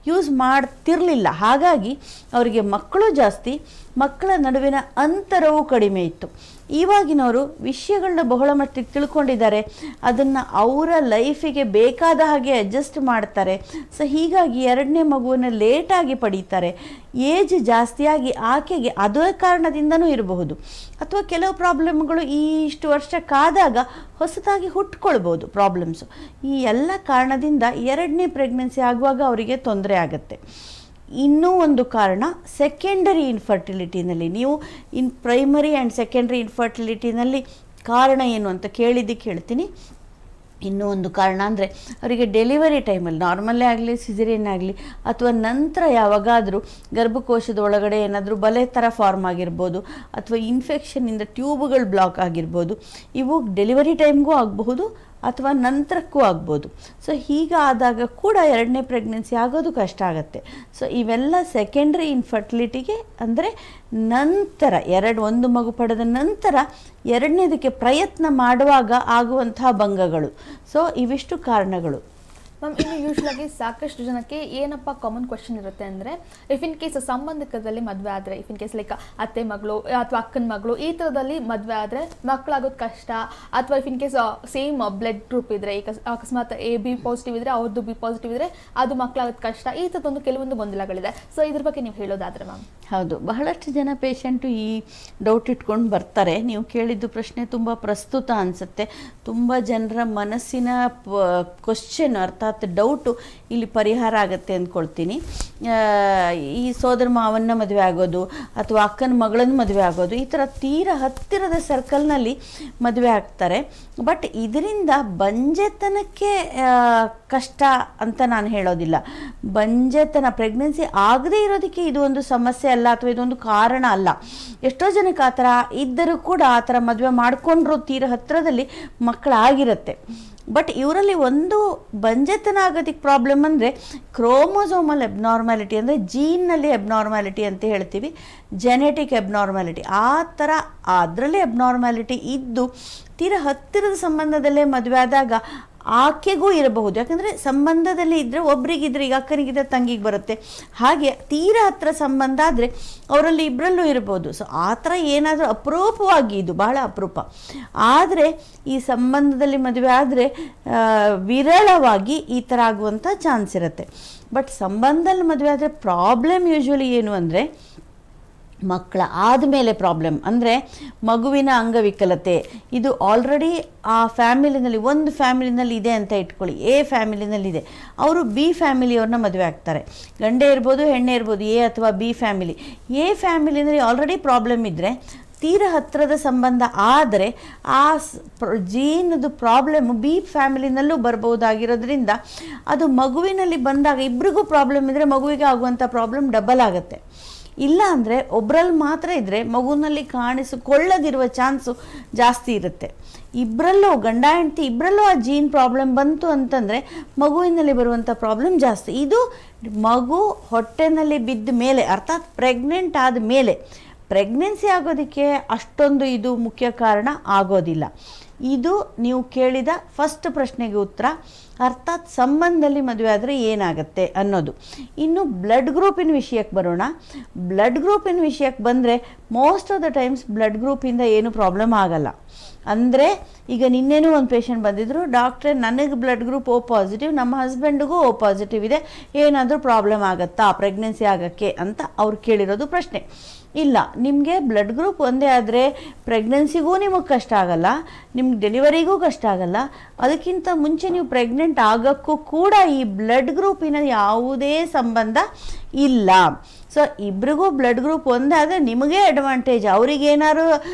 ಯೂಸ್ ಮಾಡ್ತಿರಲಿಲ್ಲ. ಹಾಗಾಗಿ ಅವರಿಗೆ ಮಕ್ಕಳು ಜಾಸ್ತಿ, ಮಕ್ಕಳ ನಡುವಿನ ಅಂತರವೂ ಕಡಿಮೆ ಇತ್ತು. ಇವಾಗಿನವರು ವಿಷಯಗಳನ್ನ ಬಹಳ ಮಟ್ಟಿಗೆ ತಿಳ್ಕೊಂಡಿದ್ದಾರೆ, ಅದನ್ನು ಅವರ ಲೈಫಿಗೆ ಬೇಕಾದ ಹಾಗೆ ಅಡ್ಜಸ್ಟ್ ಮಾಡ್ತಾರೆ. ಸೊ ಹೀಗಾಗಿ 2ನೇ ಮಗುವನ್ನು ಲೇಟಾಗಿ ಪಡೀತಾರೆ. ಏಜ್ ಜಾಸ್ತಿಯಾಗಿ ಆಕೆಗೆ ಅದೇ ಕಾರಣದಿಂದನೂ ಇರಬಹುದು, ಅಥವಾ ಕೆಲವು ಪ್ರಾಬ್ಲಮ್ಗಳು ಇಷ್ಟು ವರ್ಷಕ್ಕಾದಾಗ ಹೊಸದಾಗಿ ಹುಟ್ಕೊಳ್ಬೋದು ಪ್ರಾಬ್ಲಮ್ಸು. ಈ ಎಲ್ಲ ಕಾರಣದಿಂದ 2ನೇ ಪ್ರೆಗ್ನೆನ್ಸಿ ಆಗುವಾಗ ಅವರಿಗೆ ತೊಂದರೆ ಆಗುತ್ತೆ. ಇನ್ನೂ ಒಂದು ಕಾರಣ ಸೆಕೆಂಡರಿ ಇನ್ಫರ್ಟಿಲಿಟಿನಲ್ಲಿ. ನೀವು ಪ್ರೈಮರಿ ಆ್ಯಂಡ್ ಸೆಕೆಂಡರಿ ಇನ್ಫರ್ಟಿಲಿಟಿನಲ್ಲಿ ಕಾರಣ ಏನು ಅಂತ ಕೇಳಿದ್ದಕ್ಕೆ ಹೇಳ್ತೀನಿ. ಇನ್ನೂ ಒಂದು ಕಾರಣ ಅಂದರೆ ಅವರಿಗೆ ಡೆಲಿವರಿ ಟೈಮಲ್ಲಿ ನಾರ್ಮಲ್ಲೇ ಆಗಲಿ ಸಿಸೇರಿಯನ್ ಆಗಲಿ ಅಥವಾ ನಂತರ ಯಾವಾಗಾದರೂ ಗರ್ಭಕೋಶದ ಒಳಗಡೆ ಏನಾದರೂ ಬಲೆ ಥರ ಫಾರ್ಮ್ ಆಗಿರ್ಬೋದು, ಅಥವಾ ಇನ್ಫೆಕ್ಷನ್ನಿಂದ ಟ್ಯೂಬ್ಗಳು ಬ್ಲಾಕ್ ಆಗಿರ್ಬೋದು. ಇವು ಡೆಲಿವರಿ ಟೈಮ್ಗೂ ಆಗಬಹುದು ಅಥವಾ ನಂತರಕ್ಕೂ ಆಗ್ಬೋದು. ಸೊ ಹೀಗಾದಾಗ ಕೂಡ 2ನೇ ಪ್ರೆಗ್ನೆನ್ಸಿ ಆಗೋದು ಕಷ್ಟ ಆಗುತ್ತೆ. ಸೊ ಇವೆಲ್ಲ ಸೆಕೆಂಡ್ರಿ ಇನ್ಫರ್ಟಿಲಿಟಿಗೆ, ಅಂದರೆ ನಂತರ ಒಂದು ಮಗು ಪಡೆದ ನಂತರ 2ನೇದಕ್ಕೆ ಪ್ರಯತ್ನ ಮಾಡುವಾಗ ಆಗುವಂತಹ ಭಂಗಗಳು. ಸೊ ಇವಿಷ್ಟು ಕಾರಣಗಳು. ಮ್ಯಾಮ್, ಇನ್ನು ಯೂಶ್ವಲಾಗಿ ಸಾಕಷ್ಟು ಜನಕ್ಕೆ ಏನಪ್ಪ ಕಾಮನ್ ಕ್ವಶನ್ ಇರುತ್ತೆ ಅಂದರೆ, ಇಫ್ ಇನ್ ಕೇಸ್ ಸಂಬಂಧಿಕದಲ್ಲಿ ಮದುವೆ ಆದರೆ, ಇಫ್ ಇನ್ ಕೇಸ್ ಲೈಕ್ ಅತ್ತೆ ಮಗಳು ಅಥವಾ ಅಕ್ಕನ ಮಗಳು ಈ ಥರದಲ್ಲಿ ಮದುವೆ ಆದರೆ ಮಕ್ಕಳಾಗೋದು ಕಷ್ಟ, ಅಥವಾ if in case same blood group ಇದ್ದರೆ, ಈಗ ಅಕಸ್ಮಾತ್ AB ಪಾಸಿಟಿವ್ ಇದ್ದರೆ ಅವ್ರದ್ದು B ಪಾಸಿಟಿವ್ ಇದ್ದರೆ ಅದು ಮಕ್ಕಳಾಗೋದು ಕಷ್ಟ, ಈ ಥರದೊಂದು ಕೆಲವೊಂದು ಗೊಂದಲಗಳಿದೆ. ಸೊ ಇದ್ರ ಬಗ್ಗೆ ನೀವು ಹೇಳೋದಾದರೆ ಮ್ಯಾಮ್? ಹೌದು, ಬಹಳಷ್ಟು ಜನ ಪೇಷಂಟು ಈ ಡೌಟ್ ಇಟ್ಕೊಂಡು ಬರ್ತಾರೆ. ನೀವು ಕೇಳಿದ್ದು ಪ್ರಶ್ನೆ ತುಂಬ ಪ್ರಸ್ತುತ ಅನಿಸುತ್ತೆ. ತುಂಬ ಜನರ ಮನಸ್ಸಿನ ಕ್ವಶನ್, ಅರ್ಥಾತ್ ಡೌಟು ಇಲ್ಲಿ ಪರಿಹಾರ ಆಗುತ್ತೆ ಅಂದ್ಕೊಳ್ತೀನಿ. ಈ ಸೋದರ ಮಾವನ್ನ ಮದುವೆ ಆಗೋದು ಅಥವಾ ಅಕ್ಕನ ಮಗಳನ್ನು ಮದುವೆ ಆಗೋದು, ಈ ಥರ ತೀರಾ ಹತ್ತಿರದ ಸರ್ಕಲ್ನಲ್ಲಿ ಮದುವೆ ಆಗ್ತಾರೆ. ಬಟ್ ಇದರಿಂದ ಬಂಜೆತನಕ್ಕೆ ಕಷ್ಟ ಅಂತ ನಾನು ಹೇಳೋದಿಲ್ಲ. ಬಂಜೆತನ, ಪ್ರೆಗ್ನೆನ್ಸಿ ಆಗದೇ ಇರೋದಕ್ಕೆ ಇದು ಒಂದು ಸಮಸ್ಯೆ ಅಲ್ಲ, ಅಥವಾ ಇದೊಂದು ಕಾರಣ ಅಲ್ಲ. ಎಷ್ಟೋ ಜನಕ್ಕೆ ಆ ಥರ ಇದ್ದರೂ ಕೂಡ ಆ ಥರ ಮದುವೆ ಮಾಡಿಕೊಂಡ್ರು ತೀರ ಹತ್ತಿರದಲ್ಲಿ ಮಕ್ಕಳಾಗಿರುತ್ತೆ. ಬಟ್ ಇವರಲ್ಲಿ ಒಂದು ಬಂಜೆತನ ಆಗೋದಕ್ಕೆ ಪ್ರಾಬ್ಲಮ್ ಅಂದರೆ ಕ್ರೋಮೋಸೋಮಲ್ ಎಬ್ನಾರ್ಮ್ಯಾಲಿಟಿ, ಅಂದರೆ ಜೀನ್ನಲ್ಲಿ ಎಬ್ನಾರ್ಮ್ಯಾಲಿಟಿ ಅಂತ ಹೇಳ್ತೀವಿ, ಜೆನೆಟಿಕ್ ಎಬ್ನಾರ್ಮ್ಯಾಲಿಟಿ. ಆ ಥರ ಅದರಲ್ಲೇ ಎಬ್ನಾರ್ಮ್ಯಾಲಿಟಿ ಇದ್ದು ತೀರ ಹತ್ತಿರದ ಸಂಬಂಧದಲ್ಲೇ ಮದುವೆ ಆದಾಗ ಆಕೆಗೂ ಇರಬಹುದು. ಯಾಕಂದರೆ ಸಂಬಂಧದಲ್ಲಿ ಇದ್ದರೆ ಒಬ್ರಿಗಿದ್ರೆ, ಈಗ ಅಕ್ಕನಿಗಿದ್ರೆ ತಂಗಿಗೆ ಬರುತ್ತೆ. ಹಾಗೆ ತೀರ ಹತ್ತಿರ ಸಂಬಂಧ ಆದರೆ ಅವರಲ್ಲಿ ಇಬ್ಬರಲ್ಲೂ ಇರ್ಬೋದು. ಸೊ ಆ ಥರ ಏನಾದರೂ ಅಪರೂಪವಾಗಿ, ಇದು ಬಹಳ ಅಪರೂಪ, ಆದರೆ ಈ ಸಂಬಂಧದಲ್ಲಿ ಮದುವೆ ಆದರೆ ವಿರಳವಾಗಿ ಈ ಥರ ಆಗುವಂಥ ಚಾನ್ಸ್ ಇರುತ್ತೆ. ಬಟ್ ಸಂಬಂಧದಲ್ಲಿ ಮದುವೆ ಆದರೆ ಪ್ರಾಬ್ಲಮ್ ಯೂಶ್ವಲಿ ಏನು ಅಂದರೆ, ಮಕ್ಕಳ ಆದಮೇಲೆ ಪ್ರಾಬ್ಲಮ್ ಅಂದರೆ ಮಗುವಿನ ಅಂಗವಿಕಲತೆ. ಇದು ಆಲ್ರೆಡಿ ಆ ಫ್ಯಾಮಿಲಿನಲ್ಲಿ, ಒಂದು ಫ್ಯಾಮಿಲಿನಲ್ಲಿ ಇದೆ ಅಂತ ಇಟ್ಕೊಳ್ಳಿ, A ಫ್ಯಾಮಿಲಿನಲ್ಲಿದೆ, ಅವರು B ಫ್ಯಾಮಿಲಿಯವ್ರನ್ನ ಮದುವೆ ಆಗ್ತಾರೆ. ಗಂಡೇ ಇರ್ಬೋದು ಹೆಣ್ಣೆ ಇರ್ಬೋದು, A ಅಥವಾ B ಫ್ಯಾಮಿಲಿ. A ಫ್ಯಾಮಿಲಿನಲ್ಲಿ ಆಲ್ರೆಡಿ ಪ್ರಾಬ್ಲಮ್ ಇದ್ದರೆ, ತೀರ ಹತ್ತಿರದ ಸಂಬಂಧ ಆದರೆ ಆ ಜೀನದು ಪ್ರಾಬ್ಲಮ್ಮು B ಫ್ಯಾಮಿಲಿನಲ್ಲೂ ಬರ್ಬೋದಾಗಿರೋದ್ರಿಂದ ಅದು ಮಗುವಿನಲ್ಲಿ ಬಂದಾಗ ಇಬ್ಬರಿಗೂ ಪ್ರಾಬ್ಲಮ್ ಇದ್ದರೆ ಮಗುವಿಗೆ ಆಗುವಂಥ ಪ್ರಾಬ್ಲಮ್ ಡಬಲ್ ಆಗುತ್ತೆ. ಇಲ್ಲ ಅಂದರೆ ಒಬ್ಬರಲ್ಲಿ ಮಾತ್ರ ಇದ್ದರೆ ಮಗುವಿನಲ್ಲಿ ಕಾಣಿಸಿಕೊಳ್ಳದಿರುವ ಚಾನ್ಸು ಜಾಸ್ತಿ ಇರುತ್ತೆ. ಇಬ್ಬರಲ್ಲೂ, ಗಂಡ ಹೆಂಡತಿ ಇಬ್ಬರಲ್ಲೂ ಆ ಜೀನ್ ಪ್ರಾಬ್ಲಮ್ ಬಂತು ಅಂತಂದರೆ ಮಗುವಿನಲ್ಲಿ ಬರುವಂಥ ಪ್ರಾಬ್ಲಮ್ ಜಾಸ್ತಿ. ಇದು ಮಗು ಹೊಟ್ಟೆನಲ್ಲಿ ಬಿದ್ದ ಮೇಲೆ, ಅರ್ಥಾತ್ ಪ್ರೆಗ್ನೆಂಟ್ ಆದ ಮೇಲೆ. ಪ್ರೆಗ್ನೆನ್ಸಿ ಆಗೋದಕ್ಕೆ ಅಷ್ಟೊಂದು ಇದು ಮುಖ್ಯ ಕಾರಣ ಆಗೋದಿಲ್ಲ. ಇದು ನೀವು ಕೇಳಿದ ಫಸ್ಟ್ ಪ್ರಶ್ನೆಗೆ ಉತ್ತರ, ಅರ್ಥಾತ್ ಸಂಬಂಧದಲ್ಲಿ ಮದುವೆ ಆದರೆ ಏನಾಗುತ್ತೆ ಅನ್ನೋದು. ಇನ್ನು ಬ್ಲಡ್ ಗ್ರೂಪಿನ ವಿಷಯಕ್ಕೆ ಬರೋಣ. ಬ್ಲಡ್ ಗ್ರೂಪಿನ ವಿಷಯಕ್ಕೆ ಬಂದರೆ most of the times blood ಗ್ರೂಪಿಂದ ಏನು ಪ್ರಾಬ್ಲಮ್ ಆಗಲ್ಲ. ಅಂದರೆ ಈಗ ನಿನ್ನೇನೂ ಒಂದು ಪೇಷಂಟ್ ಬಂದಿದ್ದರು, ಡಾಕ್ಟ್ರೇ ನನಗೆ ಬ್ಲಡ್ ಗ್ರೂಪ್ ಓ ಪಾಸಿಟಿವ್, ನಮ್ಮ ಹಸ್ಬೆಂಡ್ಗೂ ಓ ಪಾಸಿಟಿವ್ ಇದೆ, ಏನಾದರೂ ಪ್ರಾಬ್ಲಮ್ ಆಗುತ್ತಾ ಪ್ರೆಗ್ನೆನ್ಸಿ ಆಗೋಕ್ಕೆ ಅಂತ ಅವ್ರು ಕೇಳಿರೋದು ಪ್ರಶ್ನೆ. ಇಲ್ಲ, ನಿಮಗೆ ಬ್ಲಡ್ ಗ್ರೂಪ್ ಒಂದೇ ಆದರೆ ಪ್ರೆಗ್ನೆನ್ಸಿಗೂ ನಿಮಗೆ ಕಷ್ಟ ಆಗಲ್ಲ, ನಿಮ್ಗೆ ಡೆಲಿವರಿಗೂ ಕಷ್ಟ ಆಗಲ್ಲ. ಅದಕ್ಕಿಂತ ಮುಂಚೆ ನೀವು ಪ್ರೆಗ್ನೆಂಟ್ ಆಗೋಕ್ಕೂ ಕೂಡ ಈ ಬ್ಲಡ್ ಗ್ರೂಪಿನ ಯಾವುದೇ ಸಂಬಂಧ ಇಲ್ಲ. ಸೊ ಇಬ್ರಿಗೂ ಬ್ಲಡ್ ಗ್ರೂಪ್ ಒಂದೇ ಆದರೆ ನಿಮಗೇ ಅಡ್ವಾಂಟೇಜ್. ಅವರಿಗೇನಾದ್ರು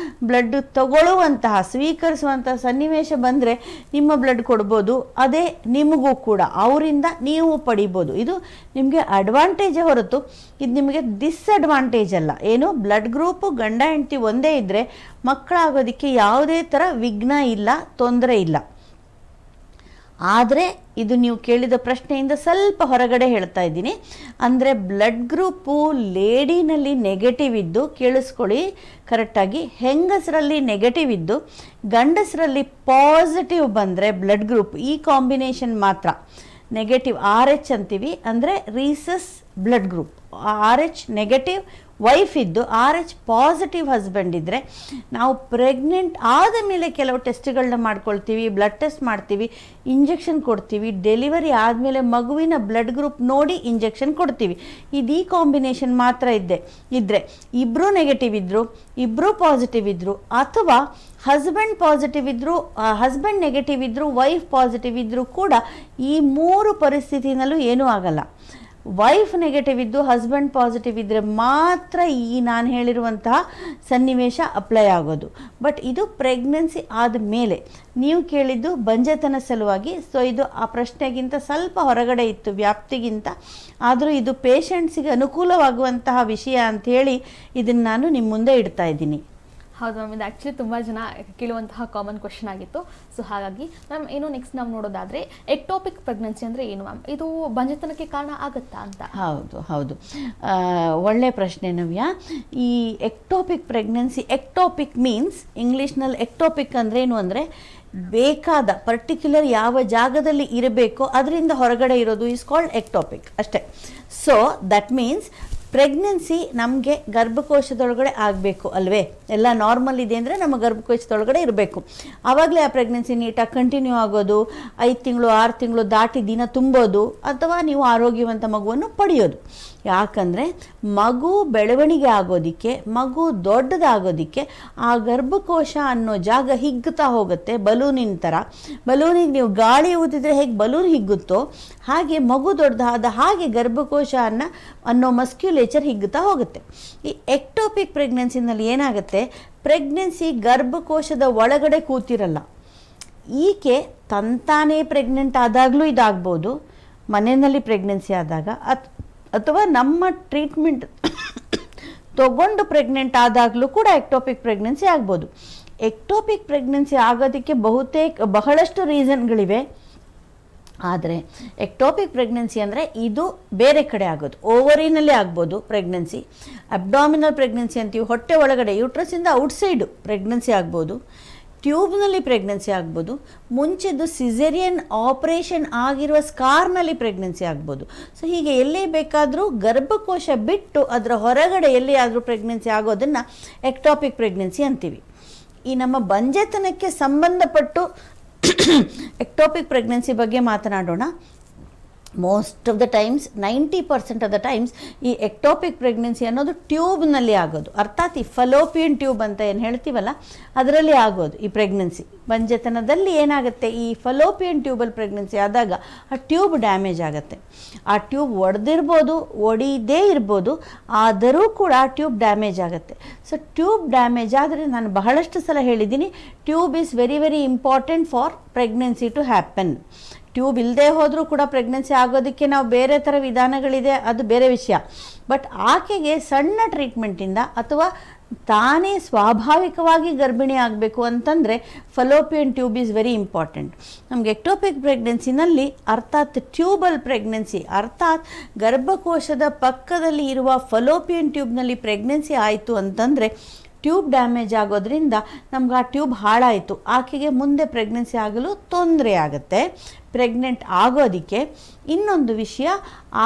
ಬ್ಲಡ್ ತಗೊಳ್ಳುವಂತಹ ಸ್ವೀಕರಿಸುವಂತಹ ಸನ್ನಿವೇಶ ಬಂದರೆ ನಿಮ್ಮ ಬ್ಲಡ್ ಕೊಡ್ಬೋದು, ಅದೇ ನಿಮಗೂ ಕೂಡ ಅವರಿಂದ ನೀವು ಪಡಿಬೋದು. ಇದು ನಿಮಗೆ ಅಡ್ವಾಂಟೇಜೇ ಹೊರತು ಇದು ನಿಮಗೆ ಡಿಸ್ಅಡ್ವಾಂಟೇಜ್ ಅಲ್ಲ. ಏನು, ಬ್ಲಡ್ ಗ್ರೂಪು ಗಂಡ ಹೆಂಡತಿ ಒಂದೇ ಇದ್ದರೆ ಮಕ್ಕಳಾಗೋದಕ್ಕೆ ಯಾವುದೇ ಥರ ವಿಘ್ನ ಇಲ್ಲ, ತೊಂದರೆ ಇಲ್ಲ. ಆದರೆ ಇದು ನೀವು ಕೇಳಿದ ಪ್ರಶ್ನೆಯಿಂದ ಸ್ವಲ್ಪ ಹೊರಗಡೆ ಹೇಳ್ತಾ ಇದ್ದೀನಿ. ಅಂದರೆ ಬ್ಲಡ್ ಗ್ರೂಪು ಲೇಡಿನಲ್ಲಿ ನೆಗೆಟಿವ್ ಇದ್ದು, ಕೇಳಿಸ್ಕೊಳ್ಳಿ ಕರೆಕ್ಟಾಗಿ, ಹೆಂಗಸರಲ್ಲಿ ನೆಗೆಟಿವ್ ಇದ್ದು ಗಂಡಸರಲ್ಲಿ ಪಾಸಿಟಿವ್ ಬಂದರೆ ಬ್ಲಡ್ ಗ್ರೂಪ್ ಈ ಕಾಂಬಿನೇಷನ್ ಮಾತ್ರ ನೆಗೆಟಿವ್, RH ಅಂತೀವಿ, ಅಂದರೆ recess blood group. RH negative wife ಇದ್ದು RH ಪಾಸಿಟಿವ್ ಹಸ್ಬೆಂಡ್ ಇದ್ದರೆ ನಾವು ಪ್ರೆಗ್ನೆಂಟ್ ಆದ ಮೇಲೆ ಕೆಲವು ಟೆಸ್ಟ್ಗಳನ್ನ ಮಾಡ್ಕೊಳ್ತೀವಿ, ಬ್ಲಡ್ ಟೆಸ್ಟ್ ಮಾಡ್ತೀವಿ, ಇಂಜೆಕ್ಷನ್ ಕೊಡ್ತೀವಿ. ಡೆಲಿವರಿ ಆದಮೇಲೆ ಮಗುವಿನ ಬ್ಲಡ್ ಗ್ರೂಪ್ ನೋಡಿ ಇಂಜೆಕ್ಷನ್ ಕೊಡ್ತೀವಿ. ಇದು ಈ ಕಾಂಬಿನೇಷನ್ ಮಾತ್ರ ಇದ್ದರೆ ಇಬ್ಬರೂ ನೆಗೆಟಿವ್ ಇದ್ದರು, ಇಬ್ಬರೂ ಪಾಸಿಟಿವ್ ಇದ್ದರು, ಅಥವಾ ಹಸ್ಬೆಂಡ್ ಪಾಸಿಟಿವ್ ಇದ್ದರು, ಹಸ್ಬೆಂಡ್ ನೆಗೆಟಿವ್ ಇದ್ದರು, ವೈಫ್ ಪಾಸಿಟಿವ್ ಇದ್ದರೂ ಕೂಡ ಈ ಮೂರು ಪರಿಸ್ಥಿತಿನಲ್ಲೂ ಏನೂ ಆಗಲ್ಲ. ವೈಫ್ ನೆಗೆಟಿವ್ ಇದ್ದು ಹಸ್ಬೆಂಡ್ ಪಾಸಿಟಿವ್ ಇದ್ದರೆ ಮಾತ್ರ ಈ ನಾನು ಹೇಳಿರುವಂತಹ ಸನ್ನಿವೇಶ ಅಪ್ಲೈ ಆಗೋದು. ಬಟ್ ಇದು ಪ್ರೆಗ್ನೆನ್ಸಿ ಆದಮೇಲೆ. ನೀವು ಕೇಳಿದ್ದು ಬಂಜೆತನ ಸಲುವಾಗಿ, ಸೊ ಇದು ಆ ಪ್ರಶ್ನೆಗಿಂತ ಸ್ವಲ್ಪ ಹೊರಗಡೆ ಇತ್ತು, ವ್ಯಾಪ್ತಿಗಿಂತ. ಆದರೂ ಇದು ಪೇಷಂಟ್ಸಿಗೆ ಅನುಕೂಲವಾಗುವಂತಹ ವಿಷಯ ಅಂಥೇಳಿ ಇದನ್ನು ನಾನು ನಿಮ್ಮ ಮುಂದೆ ಇಡ್ತಾ ಇದ್ದೀನಿ. ಹೌದು ಮ್ಯಾಮ್, ಇದು ಆ್ಯಕ್ಚುಲಿ ತುಂಬ ಜನ ಕೇಳುವಂತಹ ಕಾಮನ್ ಕ್ವಶನ್ ಆಗಿತ್ತು. ಸೊ ಹಾಗಾಗಿ ಮ್ಯಾಮ್, ಏನು ನೆಕ್ಸ್ಟ್ ನಾವು ನೋಡೋದಾದರೆ ಎಕ್ಟೋಪಿಕ್ ಪ್ರೆಗ್ನೆನ್ಸಿ ಅಂದರೆ ಏನು ಮ್ಯಾಮ್? ಇದು ಬಂಜೆತನಕ್ಕೆ ಕಾರಣ ಆಗುತ್ತಾ ಅಂತ? ಹೌದು, ಒಳ್ಳೆ ಪ್ರಶ್ನೆ ನವ್ಯ. ಈ ಎಕ್ಟೋಪಿಕ್ ಪ್ರೆಗ್ನೆನ್ಸಿ, ಎಕ್ಟೋಪಿಕ್ ಮೀನ್ಸ್ ಇಂಗ್ಲೀಷ್ನಲ್ಲಿ ಎಕ್ಟೋಪಿಕ್ ಅಂದರೆ ಏನು ಅಂದರೆ ಬೇಕಾದ ಪರ್ಟಿಕ್ಯುಲರ್ ಯಾವ ಜಾಗದಲ್ಲಿ ಇರಬೇಕೋ ಅದರಿಂದ ಹೊರಗಡೆ ಇರೋದು ಈಸ್ ಕಾಲ್ಡ್ ಎಕ್ಟೋಪಿಕ್ ಅಷ್ಟೇ. ಸೊ ದಟ್ ಮೀನ್ಸ್ ಪ್ರೆಗ್ನೆನ್ಸಿ ನಮಗೆ ಗರ್ಭಕೋಶದೊಳಗಡೆ ಆಗಬೇಕು ಅಲ್ವೇ? ಎಲ್ಲ ನಾರ್ಮಲ್ ಇದೆ ಅಂದರೆ ನಮ್ಮ ಗರ್ಭಕೋಶದೊಳಗಡೆ ಇರಬೇಕು. ಆವಾಗಲೇ ಆ ಪ್ರೆಗ್ನೆನ್ಸಿ ನೀಟಾಗಿ ಕಂಟಿನ್ಯೂ ಆಗೋದು, 5 ತಿಂಗಳು 6 ತಿಂಗಳು ದಾಟಿ ದಿನ ತುಂಬೋದು, ಅಥವಾ ನೀವು ಆರೋಗ್ಯವಂತ ಮಗುವನ್ನು ಪಡೆಯೋದು. ಯಾಕಂದರೆ ಮಗು ಬೆಳವಣಿಗೆ ಆಗೋದಕ್ಕೆ, ಮಗು ದೊಡ್ಡದಾಗೋದಕ್ಕೆ ಆ ಗರ್ಭಕೋಶ ಅನ್ನೋ ಜಾಗ ಹಿಗ್ಗುತ್ತಾ ಹೋಗುತ್ತೆ, ಬಲೂನಿನ ಥರ. ಬಲೂನಿಗೆ ನೀವು ಗಾಳಿ ಊದಿದ್ರೆ ಹೇಗೆ ಬಲೂನ್ ಹಿಗ್ಗುತ್ತೋ ಹಾಗೆ ಮಗು ದೊಡ್ಡದಾದ ಹಾಗೆ ಗರ್ಭಕೋಶ ಅನ್ನೋ ಮಸ್ಕ್ಯುಲೇಚರ್ ಹಿಗ್ಗುತ್ತಾ ಹೋಗುತ್ತೆ. ಈ ಎಕ್ಟೋಪಿಕ್ ಪ್ರೆಗ್ನೆನ್ಸಿನಲ್ಲಿ ಏನಾಗುತ್ತೆ, ಪ್ರೆಗ್ನೆನ್ಸಿ ಗರ್ಭಕೋಶದ ಒಳಗಡೆ ಕೂತಿರಲ್ಲ. ಈಕೆ ತಂತಾನೇ ಪ್ರೆಗ್ನೆಂಟ್ ಆದಾಗಲೂ ಇದಾಗ್ಬೋದು, ಮನೆಯಲ್ಲಿ ಪ್ರೆಗ್ನೆನ್ಸಿ ಆದಾಗ, ಅಥವಾ ನಮ್ಮ ಟ್ರೀಟ್ಮೆಂಟ್ ತಗೊಂಡು ಪ್ರೆಗ್ನೆಂಟ್ ಆದಾಗಲೂ ಕೂಡ ಎಕ್ಟೋಪಿಕ್ ಪ್ರೆಗ್ನೆನ್ಸಿ ಆಗ್ಬೋದು. ಎಕ್ಟೋಪಿಕ್ ಪ್ರೆಗ್ನೆನ್ಸಿ ಆಗೋದಕ್ಕೆ ಬಹಳಷ್ಟು ರೀಸನ್ಗಳಿವೆ. ಆದರೆ ಎಕ್ಟೋಪಿಕ್ ಪ್ರೆಗ್ನೆನ್ಸಿ ಅಂದರೆ ಇದು ಬೇರೆ ಕಡೆ ಆಗೋದು. ಓವರಿನಲ್ಲಿ ಆಗ್ಬೋದು ಪ್ರೆಗ್ನೆನ್ಸಿ, ಅಬ್ಡಾಮಿನಲ್ ಪ್ರೆಗ್ನೆನ್ಸಿ ಅಂತೀವಿ, ಹೊಟ್ಟೆ ಒಳಗಡೆ ಯೂಟ್ರಸ್ಸಿಂದ ಔಟ್ಸೈಡು ಪ್ರೆಗ್ನೆನ್ಸಿ ಆಗ್ಬೋದು, ಟ್ಯೂಬ್ನಲ್ಲಿ ಪ್ರೆಗ್ನೆನ್ಸಿ ಆಗ್ಬೋದು, ಮುಂಚೆದು ಸಿಸೇರಿಯನ್ ಆಪರೇಷನ್ ಆಗಿರುವ ಸ್ಕಾರ್ನಲ್ಲಿ ಪ್ರೆಗ್ನೆನ್ಸಿ ಆಗ್ಬೋದು. ಸೊ ಹೀಗೆ ಎಲ್ಲಿ ಬೇಕಾದರೂ ಗರ್ಭಕೋಶ ಬಿಟ್ಟು ಅದರ ಹೊರಗಡೆ ಎಲ್ಲಿಯಾದರೂ ಪ್ರೆಗ್ನೆನ್ಸಿ ಆಗೋದನ್ನು ಎಕ್ಟೋಪಿಕ್ ಪ್ರೆಗ್ನೆನ್ಸಿ ಅಂತೀವಿ. ಈ ನಮ್ಮ ಬಂಜೆತನಕ್ಕೆ ಸಂಬಂಧಪಟ್ಟು ಎಕ್ಟೋಪಿಕ್ ಪ್ರೆಗ್ನೆನ್ಸಿ ಬಗ್ಗೆ ಮಾತನಾಡೋಣ. Most of the times 90% of the times ಈ ಎಕ್ಟೋಪಿಕ್ ಪ್ರೆಗ್ನೆನ್ಸಿ ಅನ್ನೋದು ಟ್ಯೂಬ್ನಲ್ಲಿ ಆಗೋದು. ಅರ್ಥಾತ್ ಈ ಫಲೋಪಿಯನ್ ಟ್ಯೂಬ್ ಅಂತ ಏನು ಹೇಳ್ತೀವಲ್ಲ ಅದರಲ್ಲಿ ಆಗೋದು ಈ ಪ್ರೆಗ್ನೆನ್ಸಿ. ಬಂಜೆತನದಲ್ಲಿ ಏನಾಗುತ್ತೆ, ಈ ಫಲೋಪಿಯನ್ ಟ್ಯೂಬಲ್ ಪ್ರೆಗ್ನೆನ್ಸಿ ಆದಾಗ ಆ ಟ್ಯೂಬ್ ಡ್ಯಾಮೇಜ್ ಆಗುತ್ತೆ. ಆ ಟ್ಯೂಬ್ ಒಡೆದಿರ್ಬೋದು, ಒಡೆಯದೇ ಇರ್ಬೋದು, ಆದರೂ ಕೂಡ ಆ ಟ್ಯೂಬ್ ಡ್ಯಾಮೇಜ್ ಆಗುತ್ತೆ. ಸೊ ಟ್ಯೂಬ್ ಡ್ಯಾಮೇಜ್ ಆದರೆ ನಾನು ಬಹಳಷ್ಟು ಸಲ ಹೇಳಿದ್ದೀನಿ, tube is very very important for pregnancy to happen. Tube ಇಲ್ಲದೆ ಹೋದರೂ ಕೂಡ ಪ್ರೆಗ್ನೆನ್ಸಿ ಆಗೋದಕ್ಕೆ ನಾವು ಬೇರೆ ಥರ ವಿಧಾನಗಳಿದೆ, ಅದು ಬೇರೆ ವಿಷಯ. ಬಟ್ ಆಕೆಗೆ ಸಣ್ಣ ಟ್ರೀಟ್ಮೆಂಟಿಂದ ಅಥವಾ ತಾನೇ ಸ್ವಾಭಾವಿಕವಾಗಿ ಗರ್ಭಿಣಿ ಆಗಬೇಕು ಅಂತಂದರೆ ಫಲೋಪಿಯನ್ ಟ್ಯೂಬ್ ಈಸ್ ವೆರಿ ಇಂಪಾರ್ಟೆಂಟ್. ನಮಗೆ ಎಕ್ಟೋಪಿಕ್ ಪ್ರೆಗ್ನೆನ್ಸಿನಲ್ಲಿ ಅರ್ಥಾತ್ ಟ್ಯೂಬಲ್ ಪ್ರೆಗ್ನೆನ್ಸಿ ಅರ್ಥಾತ್ ಗರ್ಭಕೋಶದ ಪಕ್ಕದಲ್ಲಿ ಇರುವ ಫಲೋಪಿಯನ್ ಟ್ಯೂಬ್ನಲ್ಲಿ ಪ್ರೆಗ್ನೆನ್ಸಿ ಆಯಿತು ಅಂತಂದರೆ ಟ್ಯೂಬ್ ಡ್ಯಾಮೇಜ್ ಆಗೋದ್ರಿಂದ ನಮ್ಗೆ ಆ ಟ್ಯೂಬ್ ಹಾಳಾಯಿತು, ಆಕೆಗೆ ಮುಂದೆ ಪ್ರೆಗ್ನೆನ್ಸಿ ಆಗಲು ತೊಂದರೆ ಆಗುತ್ತೆ. ಪ್ರೆಗ್ನೆಂಟ್ ಆಗೋದಕ್ಕೆ ಇನ್ನೊಂದು ವಿಷಯ,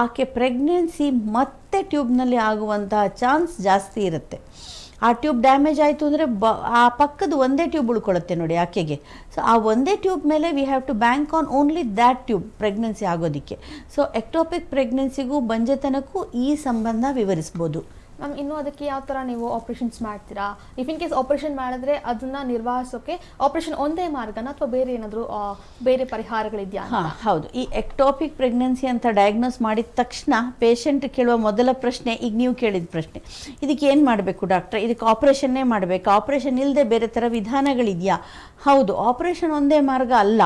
ಆಕೆ ಪ್ರೆಗ್ನೆನ್ಸಿ ಮತ್ತೆ ಟ್ಯೂಬ್ನಲ್ಲಿ ಆಗುವಂತಹ ಚಾನ್ಸ್ ಜಾಸ್ತಿ ಇರುತ್ತೆ. ಆ ಟ್ಯೂಬ್ ಡ್ಯಾಮೇಜ್ ಆಯಿತು ಅಂದರೆ ಆ ಪಕ್ಕದ ಒಂದೇ ಟ್ಯೂಬ್ ಉಳ್ಕೊಳ್ಳುತ್ತೆ ನೋಡಿ ಆಕೆಗೆ. ಸೊ ಆ ಒಂದೇ ಟ್ಯೂಬ್ ಮೇಲೆ we have to bank on only that tube pregnancy ಆಗೋದಕ್ಕೆ. ಸೊ ಎಕ್ಟೋಪಿಕ್ ಪ್ರೆಗ್ನೆನ್ಸಿಗೂ ಬಂಜೆತನಕ್ಕೂ ಈ ಸಂಬಂಧ ವಿವರಿಸ್ಬೋದು. ಮ್ಯಾಮ್, ಇನ್ನು ಅದಕ್ಕೆ ಯಾವ ಥರ ನೀವು ಆಪ್ರೇಷನ್ಸ್ ಮಾಡ್ತೀರಾ? ಇಫ್ ಇನ್ ಕೇಸ್ ಆಪ್ರೇಷನ್ ಮಾಡಿದ್ರೆ ಅದನ್ನು ನಿರ್ವಹಿಸೋಕೆ ಆಪ್ರೇಷನ್ ಒಂದೇ ಮಾರ್ಗನ ಅಥವಾ ಬೇರೆ ಏನಾದರೂ ಬೇರೆ ಪರಿಹಾರಗಳಿದೆಯಾ? ಹಾಂ, ಹೌದು. ಈ ಎಕ್ಟೋಪಿಕ್ ಪ್ರೆಗ್ನೆನ್ಸಿ ಅಂತ ಡಯಾಗ್ನೋಸ್ ಮಾಡಿದ ತಕ್ಷಣ ಪೇಷಂಟ್ ಕೇಳುವ ಮೊದಲ ಪ್ರಶ್ನೆ, ಈಗ ನೀವು ಕೇಳಿದ ಪ್ರಶ್ನೆ, ಇದಕ್ಕೆ ಏನು ಮಾಡಬೇಕು ಡಾಕ್ಟ್ರೆ? ಇದಕ್ಕೆ ಆಪ್ರೇಷನ್ನೇ ಮಾಡಬೇಕು? ಆಪ್ರೇಷನ್ ಇಲ್ಲದೆ ಬೇರೆ ಥರ ವಿಧಾನಗಳಿದೆಯಾ? ಹೌದು, ಆಪ್ರೇಷನ್ ಒಂದೇ ಮಾರ್ಗ ಅಲ್ಲ.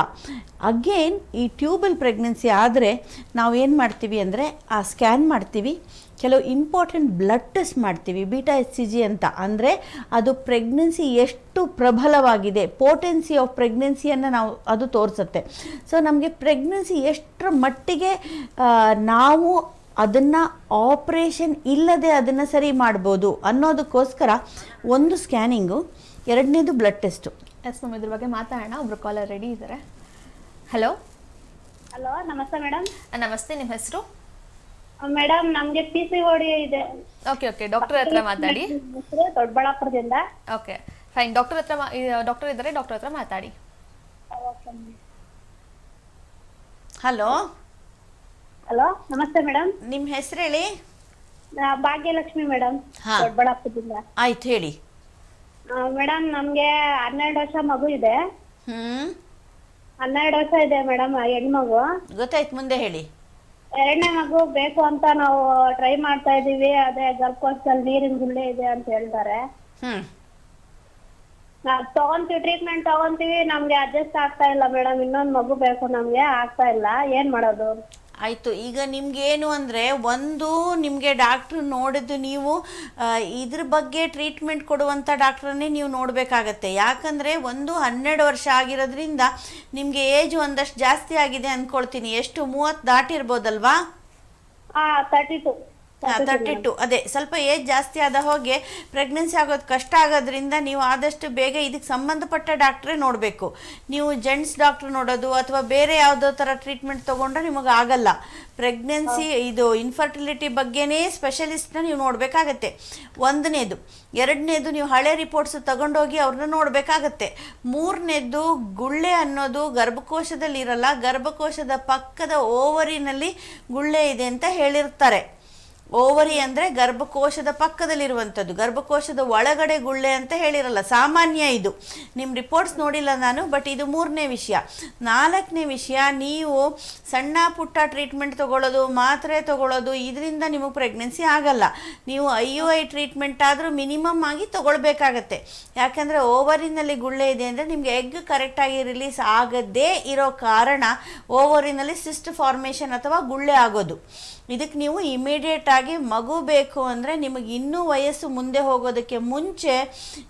ಅಗೇನ್ ಈ ಟ್ಯೂಬಲ್ ಪ್ರೆಗ್ನೆನ್ಸಿ ಆದರೆ ನಾವು ಏನು ಮಾಡ್ತೀವಿ ಅಂದರೆ ಆ ಸ್ಕ್ಯಾನ್ ಮಾಡ್ತೀವಿ, ಕೆಲವು ಇಂಪಾರ್ಟೆಂಟ್ ಬ್ಲಡ್ ಟೆಸ್ಟ್ ಮಾಡ್ತೀವಿ, ಬೀಟಾ HCG ಅಂತ. ಅಂದರೆ ಅದು ಪ್ರೆಗ್ನೆನ್ಸಿ ಎಷ್ಟು ಪ್ರಬಲವಾಗಿದೆ, ಪೋಟೆನ್ಸಿ ಆಫ್ ಪ್ರೆಗ್ನೆನ್ಸಿಯನ್ನು ಅದು ತೋರಿಸುತ್ತೆ. ಸೊ ನಮಗೆ ಪ್ರೆಗ್ನೆನ್ಸಿ ಎಷ್ಟರ ಮಟ್ಟಿಗೆ ನಾವು ಅದನ್ನು ಆಪ್ರೇಷನ್ ಇಲ್ಲದೆ ಅದನ್ನು ಸರಿ ಮಾಡ್ಬೋದು ಅನ್ನೋದಕ್ಕೋಸ್ಕರ ಒಂದು ಸ್ಕ್ಯಾನಿಂಗು, ಎರಡನೇದು ಬ್ಲಡ್ ಟೆಸ್ಟು. ಎಸ್ ಮ್ಯಾಮ್, ಇದ್ರ ಬಗ್ಗೆ ಮಾತಾಡೋಣ. ಒಬ್ರು ಕಾಲರ್ ರೆಡಿ ಇದ್ದಾರೆ. ಹಲೋ. ಹಲೋ, ನಮಸ್ತೆ ಮೇಡಮ್. ನಮಸ್ತೆ, ನಿಮ್ಮ ಹೆಸರು? ಮೇಡಮ್, ನಮ್ಗೆ PCOD ಇದೆ. ಓಕೆ, ಡಾಕ್ಟರ್ ಹತ್ರ ಮಾತಾಡಿ. ದೊಡ್ಡಬಳ್ಳಾಪುರದಿಂದ. Okay, fine. ಡಾಕ್ಟರ್ ಇದ್ದಾರೆ, ಡಾಕ್ಟರ್ ಹತ್ರ ಮಾತಾಡಿ. ಹಲೋ. ಹಲೋ, ನಮಸ್ತೆ ಮೇಡಮ್. ನಿಮ್ಮ ಹೆಸರು ಹೇಳಿ. ಭಾಗ್ಯಲಕ್ಷ್ಮಿ ಮೇಡಮ್, ಹಾ. ದೊಡ್ಡಬಳ್ಳಾಪುರದಿಂದ. ಆಯ್ತು, ಹೇಳಿ. ಮೇಡಮ್, ನಮ್ಗೆ 12 ವರ್ಷ ಮಗು ಇದೆ. 12 ವರ್ಷ ಇದೆ ಮೇಡಮ್, ಹೆಣ್ಮಗು. ಗೊತ್ತಾಯ್ತು, ಮುಂದೆ ಹೇಳಿ. ಎರಡನೇ ಮಗು ಬೇಕು ಅಂತ ನಾವು ಟ್ರೈ ಮಾಡ್ತಾ ಇದೀವಿ. ಅದೇ ಗರ್ಭಕೋಶದಲ್ಲಿ ನೀರಿನ ಗುಳ್ಳೆ ಇದೆ ಅಂತ ಹೇಳ್ತಾರೆ. ನಾವ್ ಟ್ರೀಟ್ಮೆಂಟ್ ತಗೊಂತೀವಿ, ನಮ್ಗೆ ಅಡ್ಜಸ್ಟ್ ಆಗ್ತಾ ಇಲ್ಲ ಮೇಡಮ್. ಇನ್ನೊಂದು ಮಗು ಬೇಕು ನಮ್ಗೆ, ಆಗ್ತಾ ಇಲ್ಲ. ಏನ್ ಮಾಡೋದು? ಆಯಿತು, ಈಗ ನಿಮ್ಗೇನು ಅಂದರೆ, ಒಂದು ನಿಮಗೆ ಡಾಕ್ಟ್ರು ನೋಡಿದ್ದು ನೀವು ಇದ್ರ ಬಗ್ಗೆ ಟ್ರೀಟ್ಮೆಂಟ್ ಕೊಡುವಂಥ ಡಾಕ್ಟ್ರನ್ನೇ ನೀವು ನೋಡಬೇಕಾಗತ್ತೆ. ಯಾಕಂದರೆ 12 ವರ್ಷ ಆಗಿರೋದ್ರಿಂದ ನಿಮಗೆ ಏಜ್ ಒಂದಷ್ಟು ಜಾಸ್ತಿ ಆಗಿದೆ ಅಂದ್ಕೊಳ್ತೀನಿ. ಎಷ್ಟು, 30 ದಾಟಿರ್ಬೋದಲ್ವಾ? 32. 32. ಅದೇ ಸ್ವಲ್ಪ ಏಜ್ ಜಾಸ್ತಿ ಆದ ಹೋಗಿ ಪ್ರೆಗ್ನೆನ್ಸಿ ಆಗೋದು ಕಷ್ಟ ಆಗೋದ್ರಿಂದ ನೀವು ಆದಷ್ಟು ಬೇಗ ಇದಕ್ಕೆ ಸಂಬಂಧಪಟ್ಟ ಡಾಕ್ಟ್ರೇ ನೋಡಬೇಕು. ನೀವು ಜೆಂಟ್ಸ್ ಡಾಕ್ಟ್ರ್ ನೋಡೋದು ಅಥವಾ ಬೇರೆ ಯಾವುದೋ ಥರ ಟ್ರೀಟ್ಮೆಂಟ್ ತೊಗೊಂಡ್ರೆ ನಿಮಗೆ ಆಗಲ್ಲ. ಪ್ರೆಗ್ನೆನ್ಸಿ ಇದು ಇನ್ಫರ್ಟಿಲಿಟಿ ಬಗ್ಗೆನೇ ಸ್ಪೆಷಲಿಸ್ಟ್ನ ನೀವು ನೋಡಬೇಕಾಗತ್ತೆ, ಒಂದನೇದು. ಎರಡನೇದು, ನೀವು ಹಳೆ ರಿಪೋರ್ಟ್ಸ್ ತಗೊಂಡೋಗಿ ಅವ್ರನ್ನ ನೋಡಬೇಕಾಗತ್ತೆ. ಮೂರನೇದು, ಗುಳ್ಳೆ ಅನ್ನೋದು ಗರ್ಭಕೋಶದಲ್ಲಿ ಇರಲ್ಲ, ಗರ್ಭಕೋಶದ ಪಕ್ಕದ ಓವರಿನಲ್ಲಿ ಗುಳ್ಳೆ ಇದೆ ಅಂತ ಹೇಳಿರ್ತಾರೆ. ಓವರಿ ಅಂದರೆ ಗರ್ಭಕೋಶದ ಪಕ್ಕದಲ್ಲಿರುವಂಥದ್ದು, ಗರ್ಭಕೋಶದ ಒಳಗಡೆ ಗುಳ್ಳೆ ಅಂತ ಹೇಳಿರಲ್ಲ. ಸಾಮಾನ್ಯ ಇದು, ನಿಮ್ಮ ರಿಪೋರ್ಟ್ಸ್ ನೋಡಿಲ್ಲ ನಾನು, ಬಟ್ ಇದು 3ನೇ ವಿಷಯ. 4ನೇ ವಿಷಯ, ನೀವು ಸಣ್ಣ ಪುಟ್ಟ ಟ್ರೀಟ್ಮೆಂಟ್ ತೊಗೊಳ್ಳೋದು, ಮಾತ್ರೆ ತೊಗೊಳ್ಳೋದು, ಇದರಿಂದ ನಿಮಗೆ ಪ್ರೆಗ್ನೆನ್ಸಿ ಆಗಲ್ಲ. ನೀವು IUI ಟ್ರೀಟ್ಮೆಂಟ್ ಆದರೂ ಮಿನಿಮಮ್ ಆಗಿ ತೊಗೊಳ್ಬೇಕಾಗತ್ತೆ. ಯಾಕಂದರೆ ಓವರಿನಲ್ಲಿ ಗುಳ್ಳೆ ಇದೆ ಅಂದರೆ ನಿಮಗೆ ಎಗ್ ಕರೆಕ್ಟಾಗಿ ರಿಲೀಸ್ ಆಗದೇ ಇರೋ ಕಾರಣ ಓವರಿನಲ್ಲಿ ಸಿಸ್ಟ್ ಫಾರ್ಮೇಷನ್ ಅಥವಾ ಗುಳ್ಳೆ ಆಗೋದು. ಇದಕ್ಕೆ ನೀವು ಇಮಿಡಿಯೇಟ್ ಆಗಿ ಮಗು ಬೇಕು ಅಂದರೆ ನಿಮಗೆ ಇನ್ನೂ ವಯಸ್ಸು ಮುಂದೆ ಹೋಗೋದಕ್ಕೆ ಮುಂಚೆ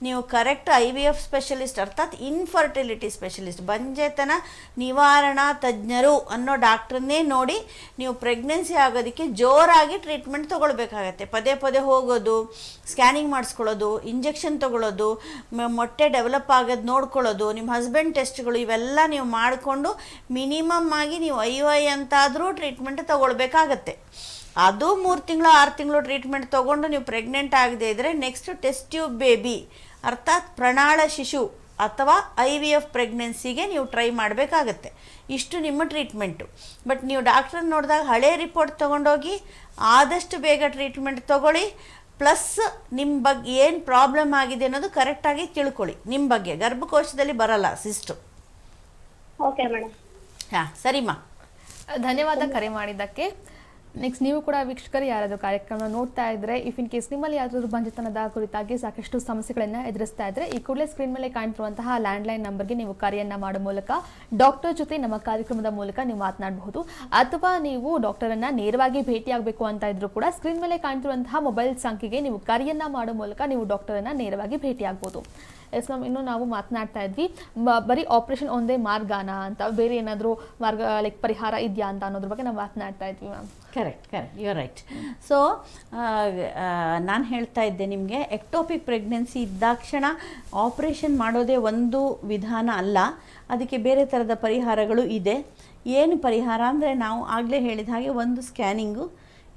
ನೀವು ಕರೆಕ್ಟ್ IVF ಸ್ಪೆಷಲಿಸ್ಟ್ ಅರ್ಥಾತ್ ಇನ್ಫರ್ಟಿಲಿಟಿ ಸ್ಪೆಷಲಿಸ್ಟ್, ಬಂಜೆತನ ನಿವಾರಣಾ ತಜ್ಞರು ಅನ್ನೋ ಡಾಕ್ಟ್ರನ್ನೇ ನೋಡಿ ನೀವು ಪ್ರೆಗ್ನೆನ್ಸಿ ಆಗೋದಕ್ಕೆ ಜೋರಾಗಿ ಟ್ರೀಟ್ಮೆಂಟ್ ತೊಗೊಳ್ಬೇಕಾಗತ್ತೆ. ಪದೇ ಪದೇ ಹೋಗೋದು, ಸ್ಕ್ಯಾನಿಂಗ್ ಮಾಡಿಸ್ಕೊಳ್ಳೋದು, ಇಂಜೆಕ್ಷನ್ ತೊಗೊಳ್ಳೋದು, ಮೊಟ್ಟೆ ಡೆವಲಪ್ ಆಗೋದು ನೋಡ್ಕೊಳ್ಳೋದು, ನಿಮ್ಮ ಹಸ್ಬೆಂಡ್ ಟೆಸ್ಟ್ಗಳು, ಇವೆಲ್ಲ ನೀವು ಮಾಡಿಕೊಂಡು ಮಿನಿಮಮ್ ಆಗಿ ನೀವು IUI ಅಂತಾದರೂ ಟ್ರೀಟ್ಮೆಂಟ್ ತೊಗೊಳ್ಬೇಕಾಗತ್ತೆ. ಅದು 3 ತಿಂಗಳು 6 ತಿಂಗಳು ಟ್ರೀಟ್ಮೆಂಟ್ ತೊಗೊಂಡು ನೀವು ಪ್ರೆಗ್ನೆಂಟ್ ಆಗದೆ ಇದ್ದರೆ ನೆಕ್ಸ್ಟ್ ಟೆಸ್ಟ್ ಟ್ಯೂಬ್ ಬೇಬಿ ಅರ್ಥಾತ್ ಪ್ರಣಾಳ ಶಿಶು ಅಥವಾ IVF ಪ್ರೆಗ್ನೆನ್ಸಿಗೆ ನೀವು ಟ್ರೈ ಮಾಡಬೇಕಾಗತ್ತೆ. ಇಷ್ಟು ನಿಮ್ಮ ಟ್ರೀಟ್ಮೆಂಟು. ಬಟ್ ನೀವು ಡಾಕ್ಟ್ರನ್ನ ನೋಡಿದಾಗ ಹಳೆ ರಿಪೋರ್ಟ್ ತೊಗೊಂಡೋಗಿ ಆದಷ್ಟು ಬೇಗ ಟ್ರೀಟ್ಮೆಂಟ್ ತೊಗೊಳ್ಳಿ. ಪ್ಲಸ್ ನಿಮ್ಮ ಬಗ್ಗೆ ಏನು ಪ್ರಾಬ್ಲಮ್ ಆಗಿದೆ ಅನ್ನೋದು ಕರೆಕ್ಟಾಗಿ ತಿಳ್ಕೊಳ್ಳಿ. ನಿಮ್ಮ ಬಗ್ಗೆ ಗರ್ಭಕೋಶದಲ್ಲಿ ಬರಲ್ಲ ಸಿಸ್ಟು. Okay madam. ಹಾಂ, ಸರಿಮಾ. ಧನ್ಯವಾದ ಕರೆ ಮಾಡಿದ್ದಕ್ಕೆ. ನೆಕ್ಸ್ಟ್ ನೀವು ಕೂಡ ವೀಕ್ಷಕರು ಯಾರಾದರೂ ಕಾರ್ಯಕ್ರಮ ನೋಡ್ತಾ ಇದ್ರೆ ಇಫ್ ಇನ್ ಕೇಸ್ ನಿಮ್ಮಲ್ಲಿ ಯಾರಾದರೂ ಬಂಜತನದ ಕುರಿತಾಗಿ ಸಾಕಷ್ಟು ಸಮಸ್ಯೆಗಳನ್ನು ಎದುರಿಸ್ತಾ ಇದ್ರೆ ಈ ಕೂಡಲೇ ಸ್ಕ್ರೀನ್ ಮೇಲೆ ಕಾಣ್ತಿರುವಂತಹ ಲ್ಯಾಂಡ್ಲೈನ್ ನಂಬರ್ಗೆ ನೀವು ಕರೆಯನ್ನ ಮಾಡೋ ಮೂಲಕ ಡಾಕ್ಟರ್ ಜೊತೆ ನಮ್ಮ ಕಾರ್ಯಕ್ರಮದ ಮೂಲಕ ನೀವು ಮಾತನಾಡಬಹುದು. ಅಥವಾ ನೀವು ಡಾಕ್ಟರನ್ನ ನೇರವಾಗಿ ಭೇಟಿಯಾಗಬೇಕು ಅಂತ ಇದ್ರೂ ಕೂಡ ಸ್ಕ್ರೀನ್ ಮೇಲೆ ಕಾಣ್ತಿರುವಂತಹ ಮೊಬೈಲ್ ಸಂಖ್ಯೆಗೆ ನೀವು ಕರೆಯನ್ನ ಮಾಡೋ ಮೂಲಕ ನೀವು ಡಾಕ್ಟರನ್ನ ನೇರವಾಗಿ ಭೇಟಿಯಾಗಬಹುದು. ಎಸ್ ಮ್ಯಾಮ್, ಇನ್ನು ನಾವು ಮಾತನಾಡ್ತಾ ಇದ್ವಿ ಬರೀ ಆಪರೇಷನ್ ಒಂದೇ ಮಾರ್ಗನ ಅಂತ, ಬೇರೆ ಏನಾದರೂ ಮಾರ್ಗ ಲೈಕ್ ಪರಿಹಾರ ಇದೆಯಾ ಅಂತ ಅನ್ನೋದ್ರ ಬಗ್ಗೆ ನಾವು ಮಾತನಾಡ್ತಾ ಇದ್ವಿ ma'am. Correct, you are right. So ನಾನು ಹೇಳ್ತಾ ಇದ್ದೆ ನಿಮಗೆ, ಎಕ್ಟೋಪಿಕ್ ಪ್ರೆಗ್ನೆನ್ಸಿ ಇದ್ದಾಕ್ಷಣ ಆಪ್ರೇಷನ್ ಮಾಡೋದೇ ಒಂದು ವಿಧಾನ ಅಲ್ಲ, ಅದಕ್ಕೆ ಬೇರೆ ಥರದ ಪರಿಹಾರಗಳು ಇದೆ. ಏನು ಪರಿಹಾರ ಅಂದರೆ, ನಾವು ಆಗಲೇ ಹೇಳಿದ ಹಾಗೆ ಒಂದು ಸ್ಕ್ಯಾನಿಂಗು,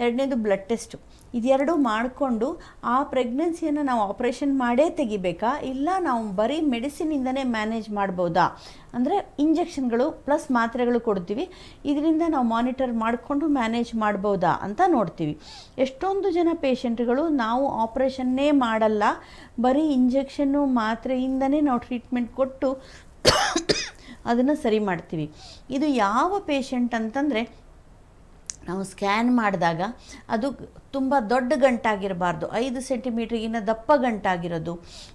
ಎರಡನೇದು ಬ್ಲಡ್ ಟೆಸ್ಟು, ಇದೆರಡು ಮಾಡಿಕೊಂಡು ಆ ಪ್ರೆಗ್ನೆನ್ಸಿಯನ್ನು ನಾವು ಆಪ್ರೇಷನ್ ಮಾಡೇ ತೆಗಿಬೇಕಾ, ಇಲ್ಲ ನಾವು ಬರೀ ಮೆಡಿಸಿನಿಂದನೇ ಮ್ಯಾನೇಜ್ ಮಾಡ್ಬೋದಾ, ಅಂದರೆ ಇಂಜೆಕ್ಷನ್ಗಳು ಪ್ಲಸ್ ಮಾತ್ರೆಗಳು ಕೊಡ್ತೀವಿ, ಇದರಿಂದ ನಾವು ಮಾನಿಟರ್ ಮಾಡಿಕೊಂಡು ಮ್ಯಾನೇಜ್ ಮಾಡ್ಬೋದಾ ಅಂತ ನೋಡ್ತೀವಿ. ಎಷ್ಟೊಂದು ಜನ ಪೇಷಂಟ್ಗಳು ನಾವು ಆಪ್ರೇಷನ್ನೇ ಮಾಡಲ್ಲ, ಬರೀ ಇಂಜೆಕ್ಷನ್ನು ಮಾತ್ರೆಯಿಂದನೇ ನಾವು ಟ್ರೀಟ್ಮೆಂಟ್ ಕೊಟ್ಟು ಅದನ್ನು ಸರಿ ಮಾಡ್ತೀವಿ. ಇದು ಯಾವ ಪೇಷಂಟ್ ಅಂತಂದರೆ, ನಾವು ಸ್ಕ್ಯಾನ್ ಮಾಡಿದಾಗ ಅದು ತುಂಬ ದೊಡ್ಡ ಗಂಟಾಗಿರಬಾರ್ದು, 5 ಸೆಂಟಿಮೀಟ್ರಿಗಿನ್ನ ದಪ್ಪ ಗಂಟಾಗಿರೋದು,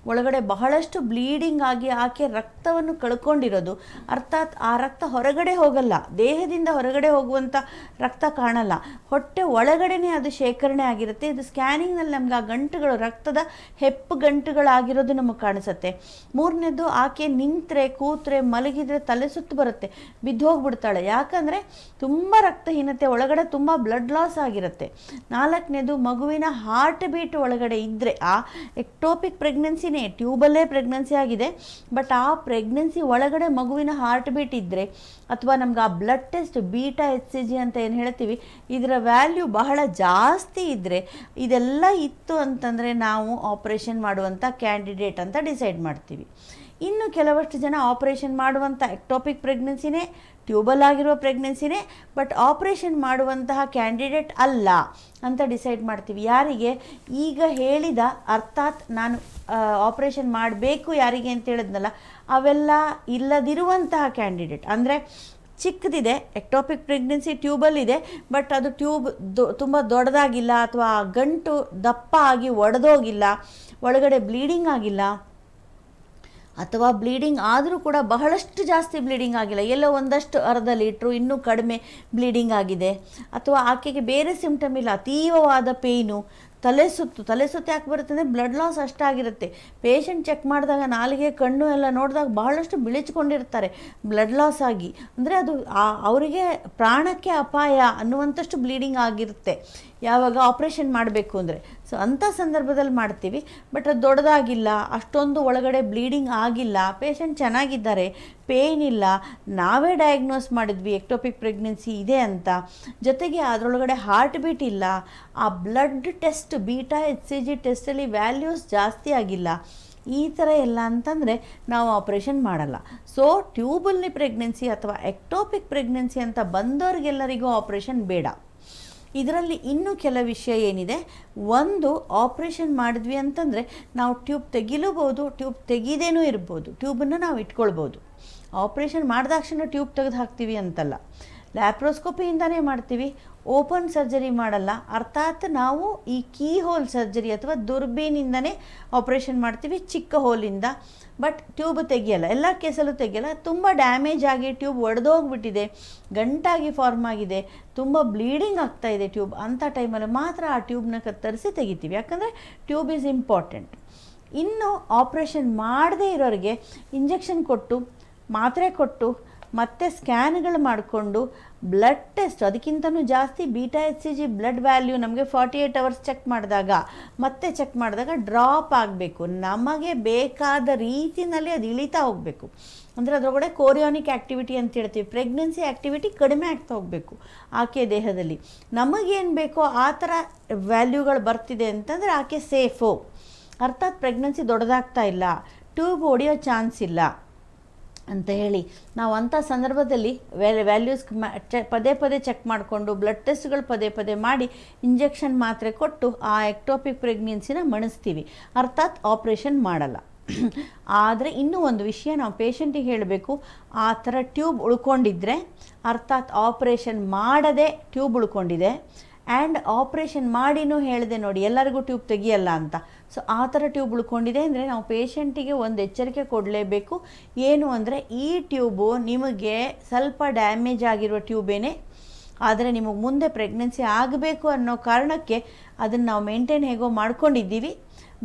ಒಳಗಡೆ ಬಹಳಷ್ಟು ಬ್ಲೀಡಿಂಗ್ ಆಗಿ ಆಕೆ ರಕ್ತವನ್ನು ಕಳ್ಕೊಂಡಿರೋದು, ಅರ್ಥಾತ್ ಆ ರಕ್ತ ಹೊರಗಡೆ ಹೋಗಲ್ಲ, ದೇಹದಿಂದ ಹೊರಗಡೆ ಹೋಗುವಂಥ ರಕ್ತ ಕಾಣಲ್ಲ, ಹೊಟ್ಟೆ ಒಳಗಡೆನೇ ಅದು ಶೇಖರಣೆ ಆಗಿರುತ್ತೆ. ಇದು ಸ್ಕ್ಯಾನಿಂಗ್ನಲ್ಲಿ ನಮ್ಗೆ ಆ ಗಂಟುಗಳು, ರಕ್ತದ ಹೆಪ್ಪು ಗಂಟುಗಳಾಗಿರೋದು ನಮಗೆ ಕಾಣಿಸುತ್ತೆ. ಮೂರನೇದು, ಆಕೆ ನಿಂತರೆ, ಕೂತ್ರೆ, ಮಲಗಿದ್ರೆ ತಲೆ ಸುತ್ತು ಬರುತ್ತೆ, ಬಿದ್ದು ಹೋಗ್ಬಿಡ್ತಾಳೆ, ಯಾಕಂದರೆ ತುಂಬ ರಕ್ತಹೀನತೆ, ಒಳಗಡೆ ತುಂಬ ಬ್ಲಡ್ ಲಾಸ್ ಆಗಿರುತ್ತೆ. ನಾಲ್ಕನೇದು, ಮಗುವಿನ ಹಾರ್ಟ್ ಬೀಟ್ ಒಳಗಡೆ ಇದ್ದರೆ, ಆ ಎಕ್ಟೋಪಿಕ್ ಪ್ರೆಗ್ನೆನ್ಸಿನೇ, ಟ್ಯೂಬಲ್ಲೇ ಪ್ರೆಗ್ನೆನ್ಸಿ ಆಗಿದೆ, ಬಟ್ ಆ ಪ್ರೆಗ್ನೆನ್ಸಿ ಒಳಗಡೆ ಮಗುವಿನ ಹಾರ್ಟ್ ಬೀಟ್ ಇದ್ದರೆ, ಅಥವಾ ನಮ್ಗೆ ಆ ಬ್ಲಡ್ ಟೆಸ್ಟ್ ಬೀಟಾ HCG ಅಂತ ಏನು ಹೇಳ್ತೀವಿ, ಇದರ ವ್ಯಾಲ್ಯೂ ಬಹಳ ಜಾಸ್ತಿ ಇದ್ದರೆ, ಇದೆಲ್ಲ ಇತ್ತು ಅಂತಂದರೆ ನಾವು ಆಪ್ರೇಷನ್ ಮಾಡುವಂಥ ಕ್ಯಾಂಡಿಡೇಟ್ ಅಂತ ಡಿಸೈಡ್ ಮಾಡ್ತೀವಿ. ಇನ್ನು ಕೆಲವಷ್ಟು ಜನ ಆಪ್ರೇಷನ್ ಮಾಡುವಂಥ ಎಕ್ಟೋಪಿಕ್ ಪ್ರೆಗ್ನೆನ್ಸಿನೇ, ಟ್ಯೂಬಲ್ ಆಗಿರುವ ಪ್ರೆಗ್ನೆನ್ಸಿನೇ, ಬಟ್ ಆಪ್ರೇಷನ್ ಮಾಡುವಂತಹ ಕ್ಯಾಂಡಿಡೇಟ್ ಅಲ್ಲ ಅಂತ ಡಿಸೈಡ್ ಮಾಡ್ತೀವಿ. ಯಾರಿಗೆ ಈಗ ಹೇಳಿದ, ಅರ್ಥಾತ್ ನಾನು ಆಪ್ರೇಷನ್ ಮಾಡಬೇಕು ಯಾರಿಗೆ ಅಂತ ಹೇಳಿದ್ನಲ್ಲ, ಅವೆಲ್ಲ ಇಲ್ಲದಿರುವಂತಹ ಕ್ಯಾಂಡಿಡೇಟ್, ಅಂದರೆ ಚಿಕ್ಕದಿದೆ ಎಕ್ಟೋಪಿಕ್ ಪ್ರೆಗ್ನೆನ್ಸಿ, ಟ್ಯೂಬಲ್ ಇದೆ, ಬಟ್ ಅದು ಟ್ಯೂಬ್ ತುಂಬ ದೊಡ್ಡದಾಗಿಲ್ಲ, ಅಥವಾ ಗಂಟು ದಪ್ಪ ಆಗಿ ಒಡೆದೋಗಿಲ್ಲ, ಒಳಗಡೆ ಬ್ಲೀಡಿಂಗ್ ಆಗಿಲ್ಲ, ಅಥವಾ ಬ್ಲೀಡಿಂಗ್ ಆದರೂ ಕೂಡ ಬಹಳಷ್ಟು ಜಾಸ್ತಿ ಬ್ಲೀಡಿಂಗ್ ಆಗಿಲ್ಲ, ಎಲ್ಲೋ ಒಂದಷ್ಟು ಅರ್ಧ ಲೀಟ್ರು ಇನ್ನೂ ಕಡಿಮೆ ಬ್ಲೀಡಿಂಗ್ ಆಗಿದೆ, ಅಥವಾ ಆಕೆಗೆ ಬೇರೆ ಸಿಂಪ್ಟಮ್ ಇಲ್ಲ, ತೀವ್ರವಾದ ಪೇಯ್ನು, ತಲೆ ಸುತ್ತು ಯಾಕೆ ಬರುತ್ತೆ ಅಂದರೆ ಬ್ಲಡ್ ಲಾಸ್ ಅಷ್ಟಾಗಿರುತ್ತೆ. ಪೇಷಂಟ್ ಚೆಕ್ ಮಾಡಿದಾಗ ನಾಲಿಗೆ, ಕಣ್ಣು ಎಲ್ಲ ನೋಡಿದಾಗ ಬಹಳಷ್ಟು ಬಿಳಿಚ್ಕೊಂಡಿರ್ತಾರೆ ಬ್ಲಡ್ ಲಾಸ್ ಆಗಿ, ಅಂದರೆ ಅದು ಅವರಿಗೆ ಪ್ರಾಣಕ್ಕೆ ಅಪಾಯ ಅನ್ನುವಂಥಷ್ಟು ಬ್ಲೀಡಿಂಗ್ ಆಗಿರುತ್ತೆ ಯಾವಾಗ ಆಪ್ರೇಷನ್ ಮಾಡಬೇಕು ಅಂದರೆ. ಸೊ ಅಂಥ ಸಂದರ್ಭದಲ್ಲಿ ಮಾಡ್ತೀವಿ, ಬಟ್ ಅದು ದೊಡ್ಡದಾಗಿಲ್ಲ, ಅಷ್ಟೊಂದು ಒಳಗಡೆ ಬ್ಲೀಡಿಂಗ್ ಆಗಿಲ್ಲ, ಪೇಷಂಟ್ ಚೆನ್ನಾಗಿದ್ದಾರೆ, ಪೇಯ್ನ್ ಇಲ್ಲ, ನಾವೇ ಡಯಾಗ್ನೋಸ್ ಮಾಡಿದ್ವಿ ಎಕ್ಟೋಪಿಕ್ ಪ್ರೆಗ್ನೆನ್ಸಿ ಇದೆ ಅಂತ, ಜೊತೆಗೆ ಅದರೊಳಗಡೆ ಹಾರ್ಟ್ ಬೀಟ್ ಇಲ್ಲ, ಆ ಬ್ಲಡ್ ಟೆಸ್ಟ್ ಬೀಟಾ HCG ಟೆಸ್ಟಲ್ಲಿ ವ್ಯಾಲ್ಯೂಸ್ ಜಾಸ್ತಿ ಆಗಿಲ್ಲ, ಈ ಥರ ಎಲ್ಲ ಅಂತಂದರೆ ನಾವು ಆಪ್ರೇಷನ್ ಮಾಡಲ್ಲ. ಸೊ ಟ್ಯೂಬಲ್ನಿ ಪ್ರೆಗ್ನೆನ್ಸಿ ಅಥವಾ ಎಕ್ಟೋಪಿಕ್ ಪ್ರೆಗ್ನೆನ್ಸಿ ಅಂತ ಬಂದವ್ರಿಗೆಲ್ಲರಿಗೂ ಆಪ್ರೇಷನ್ ಬೇಡ. ಇದರಲ್ಲಿ ಇನ್ನೂ ಕೆಲ ವಿಷಯ ಏನಿದೆ, ಒಂದು, ಆಪ್ರೇಷನ್ ಮಾಡಿದ್ವಿ ಅಂತಂದರೆ ನಾವು ಟ್ಯೂಬ್ ತೆಗಿಲೂಬೋದು, ಟ್ಯೂಬ್ ತೆಗಿದೇನೂ ಇರ್ಬೋದು, ಟ್ಯೂಬನ್ನು ನಾವು ಇಟ್ಕೊಳ್ಬೋದು. ಆಪ್ರೇಷನ್ ಮಾಡಿದಾಕ್ಷಣ ಟ್ಯೂಬ್ ತೆಗೆದು ಹಾಕ್ತೀವಿ ಅಂತಲ್ಲ, ಲ್ಯಾಪ್ರೋಸ್ಕೋಪಿಯಿಂದನೇ ಮಾಡ್ತೀವಿ, ಓಪನ್ ಸರ್ಜರಿ ಮಾಡಲ್ಲ, ಅರ್ಥಾತ್ ನಾವು ಈ ಕೀ ಹೋಲ್ ಸರ್ಜರಿ ಅಥವಾ ದುರ್ಬೀನಿಂದನೇ ಆಪ್ರೇಷನ್ ಮಾಡ್ತೀವಿ, ಚಿಕ್ಕ ಹೋಲಿಂದ, ಬಟ್ ಟ್ಯೂಬ್ ತೆಗಿಯಲ್ಲ, ಎಲ್ಲ ಕೇಸಲ್ಲೂ ತೆಗಿಯಲ್ಲ. ತುಂಬ ಡ್ಯಾಮೇಜ್ ಆಗಿ ಟ್ಯೂಬ್ ಒಡೆದೋಗ್ಬಿಟ್ಟಿದೆ, ಗಂಟಾಗಿ ಫಾರ್ಮ್ ಆಗಿದೆ, ತುಂಬ ಬ್ಲೀಡಿಂಗ್ ಆಗ್ತಾ ಇದೆ ಟ್ಯೂಬ್, ಅಂಥ ಟೈಮಲ್ಲಿ ಮಾತ್ರ ಆ ಟ್ಯೂಬ್ನ ಕತ್ತರಿಸಿ ತೆಗಿತೀವಿ, ಯಾಕಂದರೆ ಟ್ಯೂಬ್ ಈಸ್ ಇಂಪಾರ್ಟೆಂಟ್. ಇನ್ನು ಆಪ್ರೇಷನ್ ಮಾಡದೇ ಇರೋರಿಗೆ ಇಂಜೆಕ್ಷನ್ ಕೊಟ್ಟು, ಮಾತ್ರೆ ಕೊಟ್ಟು, ಮತ್ತೆ ಸ್ಕ್ಯಾನ್ಗಳು ಮಾಡಿಕೊಂಡು, ಬ್ಲಡ್ ಟೆಸ್ಟ್ ಅದಕ್ಕಿಂತನೂ ಜಾಸ್ತಿ ಬೀಟಾ HCG ಬ್ಲಡ್ ವ್ಯಾಲ್ಯೂ ನಮಗೆ 48 ಅವರ್ಸ್ ಚೆಕ್ ಮಾಡಿದಾಗ ಡ್ರಾಪ್ ಆಗಬೇಕು, ನಮಗೆ ಬೇಕಾದ ರೀತಿಯಲ್ಲಿ ಅದು ಇಳಿತಾ ಹೋಗಬೇಕು. ಅಂದರೆ ಅದರೊಳಗಡೆ ಕೋರಿಯಾನಿಕ್ ಆ್ಯಕ್ಟಿವಿಟಿ ಅಂತ ಹೇಳ್ತೀವಿ, ಪ್ರೆಗ್ನೆನ್ಸಿ ಆ್ಯಕ್ಟಿವಿಟಿ ಕಡಿಮೆ ಆಗ್ತಾ ಹೋಗಬೇಕು ಆಕೆ ದೇಹದಲ್ಲಿ. ನಮಗೇನು ಬೇಕೋ ಆ ಥರ ವ್ಯಾಲ್ಯೂಗಳು ಬರ್ತಿದೆ ಅಂತಂದರೆ ಆಕೆ ಸೇಫು, ಅರ್ಥಾತ್ ಪ್ರೆಗ್ನೆನ್ಸಿ ದೊಡ್ಡದಾಗ್ತಾ ಇಲ್ಲ, ಟ್ಯೂಬ್ ಹೊಡೆಯೋ ಚಾನ್ಸ್ ಇಲ್ಲ ಅಂತ ಹೇಳಿ ನಾವು ಅಂಥ ಸಂದರ್ಭದಲ್ಲಿ ವ್ಯಾಲ್ಯೂಸ್ ಪದೇ ಪದೇ ಚೆಕ್ ಮಾಡಿಕೊಂಡು, ಬ್ಲಡ್ ಟೆಸ್ಟ್ಗಳು ಪದೇ ಪದೇ ಮಾಡಿ, ಇಂಜೆಕ್ಷನ್ ಮಾತ್ರೆ ಕೊಟ್ಟು ಆ ಎಕ್ಟೋಪಿಕ್ ಪ್ರೆಗ್ನೆನ್ಸಿನ ಮಣಿಸ್ತೀವಿ, ಅರ್ಥಾತ್ ಆಪ್ರೇಷನ್ ಮಾಡಲ್ಲ. ಆದರೆ ಇನ್ನೂ ಒಂದು ವಿಷಯ ನಾವು ಪೇಷಂಟಿಗೆ ಹೇಳಬೇಕು, ಆ ಥರ ಟ್ಯೂಬ್ ಉಳ್ಕೊಂಡಿದ್ರೆ, ಅರ್ಥಾತ್ ಆಪ್ರೇಷನ್ ಮಾಡದೆ ಟ್ಯೂಬ್ ಉಳ್ಕೊಂಡಿದೆ, ಆ್ಯಂಡ್ ಆಪ್ರೇಷನ್ ಮಾಡಿನೂ ಹೇಳಿದೆ ನೋಡಿ, ಎಲ್ಲರಿಗೂ ಟ್ಯೂಬ್ ತೆಗಿಯಲ್ಲ ಅಂತ. ಸೊ ಆ ಥರ ಟ್ಯೂಬ್ ಉಳ್ಕೊಂಡಿದೆ ಅಂದರೆ ನಾವು ಪೇಷಂಟಿಗೆ ಒಂದು ಎಚ್ಚರಿಕೆ ಕೊಡಲೇಬೇಕು. ಏನು ಅಂದರೆ ಈ ಟ್ಯೂಬು ನಿಮಗೆ ಸ್ವಲ್ಪ ಡ್ಯಾಮೇಜ್ ಆಗಿರುವ ಟ್ಯೂಬೇನೇ, ಆದರೆ ನಿಮಗೆ ಮುಂದೆ ಪ್ರೆಗ್ನೆನ್ಸಿ ಆಗಬೇಕು ಅನ್ನೋ ಕಾರಣಕ್ಕೆ ಅದನ್ನು ನಾವು ಮೇಂಟೈನ್ ಹೇಗೋ ಮಾಡ್ಕೊಂಡಿದ್ದೀವಿ.